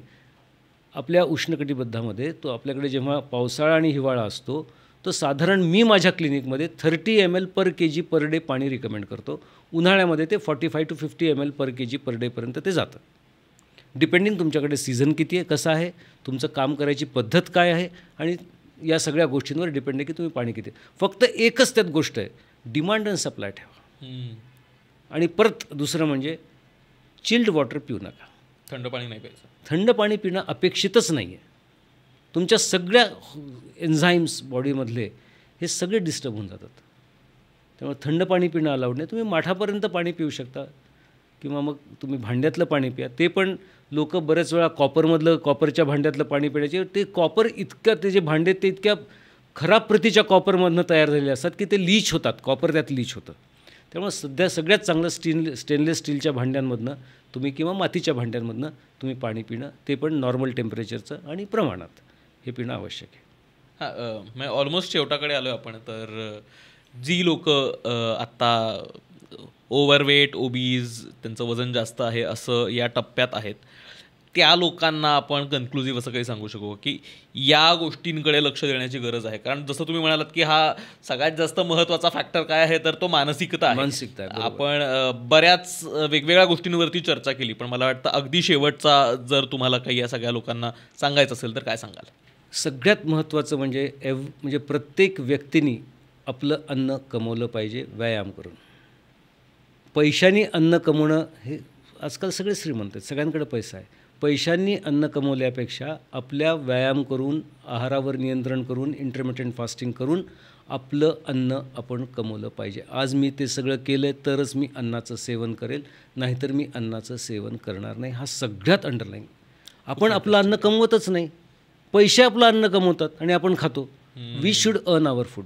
आपल्या उष्णकटिबद्धामध्ये तो आपल्याकडे जेव्हा पावसाळा आणि हिवाळा असतो तर साधारण मी माझ्या क्लिनिकमध्ये 30 ml पर kg पर डे पाणी रिकमेंड करतो. उन्हाळ्यामध्ये ते 45 to 50 ml पर kg पर डेपर्यंत ते जातं. डिपेंडिंग तुमच्याकडे सीझन किती आहे, कसं आहे, तुमचं काम करायची पद्धत काय आहे, आणि या सगळ्या गोष्टींवर डिपेंड आहे की तुम्ही पाणी किती. फक्त एकच त्यात गोष्ट आहे, डिमांड अँड सप्लाय ठेवा. आणि परत दुसरं म्हणजे चिल्ड वॉटर पिऊ नका. थंड पाणी नाही प्यायचं. थंड पाणी पिणं अपेक्षितच नाही आहे. तुमच्या सगळ्या एन्झाईम्स बॉडीमधले हे सगळे डिस्टर्ब होऊन जातात. त्यामुळे थंड पाणी पिणं अलाउड नाही. तुम्ही माठापर्यंत पाणी पिऊ शकता किंवा मग तुम्ही भांड्यातलं पाणी प्या. ते पण लोक बऱ्याच वेळा कॉपरच्या भांड्यातलं पाणी पिण्याचे. ते कॉपर ते जे भांडे ते इतक्या खराब प्रतीच्या कॉपरमधनं तयार झालेले असतात की ते लीच होतात. कॉपर त्यात लीच होतं. त्यामुळे सगळ्यात चांगलं स्टेनलेस स्टीलच्या भांड्यांमधनं तुम्ही किंवा मातीच्या भांड्यांमधनं तुम्ही पाणी पिणं, ते पण नॉर्मल टेम्परेचरचं आणि प्रमाणात हे पिणं आवश्यक आहे. हां, मग ऑलमोस्ट शेवटाकडे आलो आपण. तर जी लोक आत्ता ओव्हरवेट, ओबीज, त्यांचं वजन जास्त आहे असं या टप्प्यात आहेत, त्या लोकांना आपण कन्क्लुझिव्ह असं काही सांगू शकू की या गोष्टींकडे लक्ष देण्याची गरज आहे? कारण जसं तुम्ही म्हणालात की हा सगळ्यात जास्त महत्त्वाचा फॅक्टर काय आहे, तर तो मानसिकता आहे. आपण बऱ्याच वेगवेगळ्या गोष्टींवरती चर्चा केली, पण मला वाटतं अगदी शेवटचा जर तुम्हाला काही या सगळ्या लोकांना सांगायचं असेल तर काय सांगाल? सगळ्यात महत्त्वाचं म्हणजे प्रत्येक व्यक्तीने आपलं अन्न कमवलं पाहिजे व्यायाम करून. पैशाने अन्न कमवणं हे आजकाल सगळे श्रीमंत आहेत, सगळ्यांकडे पैसा आहे. पैशांनी अन्न कमवल्यापेक्षा आपल्या व्यायाम करून, आहारावर नियंत्रण करून, इंटरमिटेंट फास्टिंग करून आपलं अन्न आपण कमवलं पाहिजे. आज मी ते सगळं केलं तरच मी अन्नाचं सेवन करेल, नाहीतर मी अन्नाचं सेवन करणार नाही. हा सगळ्यात अंडरलाईन. आपण आपलं अन्न कमवतच नाही, पैसे आपलं अन्न कमवतात आणि आपण खातो. We should earn our food,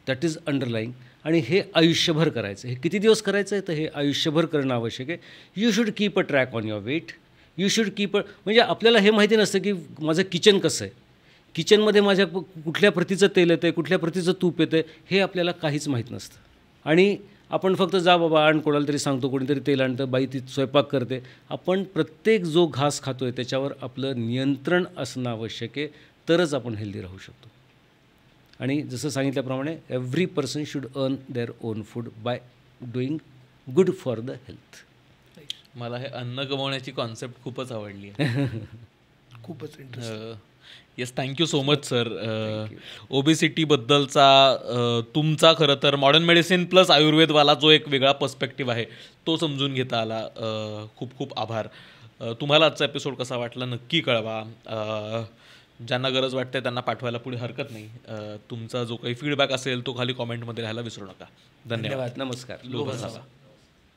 that is underlying. आणि हे आयुष्यभर करायचं. हे किती दिवस करायचं आहे तर हे आयुष्यभर करणं आवश्यक आहे. You should keep a track on your weight. You should keep म्हणजे आपल्याला हे माहिती नसतं की माझं किचन कसं आहे, किचनमध्ये माझ्या कुठल्या प्रतीचं तेल येतं आहे, कुठल्या प्रतीचं तूप येतं आहे, हे आपल्याला काहीच माहीत नसतं. आणि आपण फक्त जा बाबा आण, कोणाला तरी सांगतो, कोणीतरी तेल आणतं, बाई ती स्वयंपाक करते. आपण प्रत्येक जो घास खातो आहे त्याच्यावर आपलं नियंत्रण असणं आवश्यक आहे, तरच आपण हेल्दी राहू शकतो. आणि जसं सांगितल्याप्रमाणे every person should earn their own food by doing good for the health. मला हे अन्न कमवण्याची कॉन्सेप्ट खूपच आवडली आहे. खूपच interesting. Yes, thank you so much sir. ओबेसिटीबद्दलचा तुमचा खरं तर मॉडर्न मेडिसिन प्लस आयुर्वेदवाला जो एक वेगळा पर्स्पेक्टिव्ह आहे तो समजून घेता आला. खूप खूप आभार. तुम्हाला आजचा एपिसोड कसा वाटला नक्की कळवा. ज्यांना गरज वाटते त्यांना पाठवायला पुढे हरकत नाही. तुमचा जो काही फीडबॅक असेल तो खाली कॉमेंटमध्ये लिहायला विसरू नका. धन्यवाद. नमस्कार. लोभ असावा.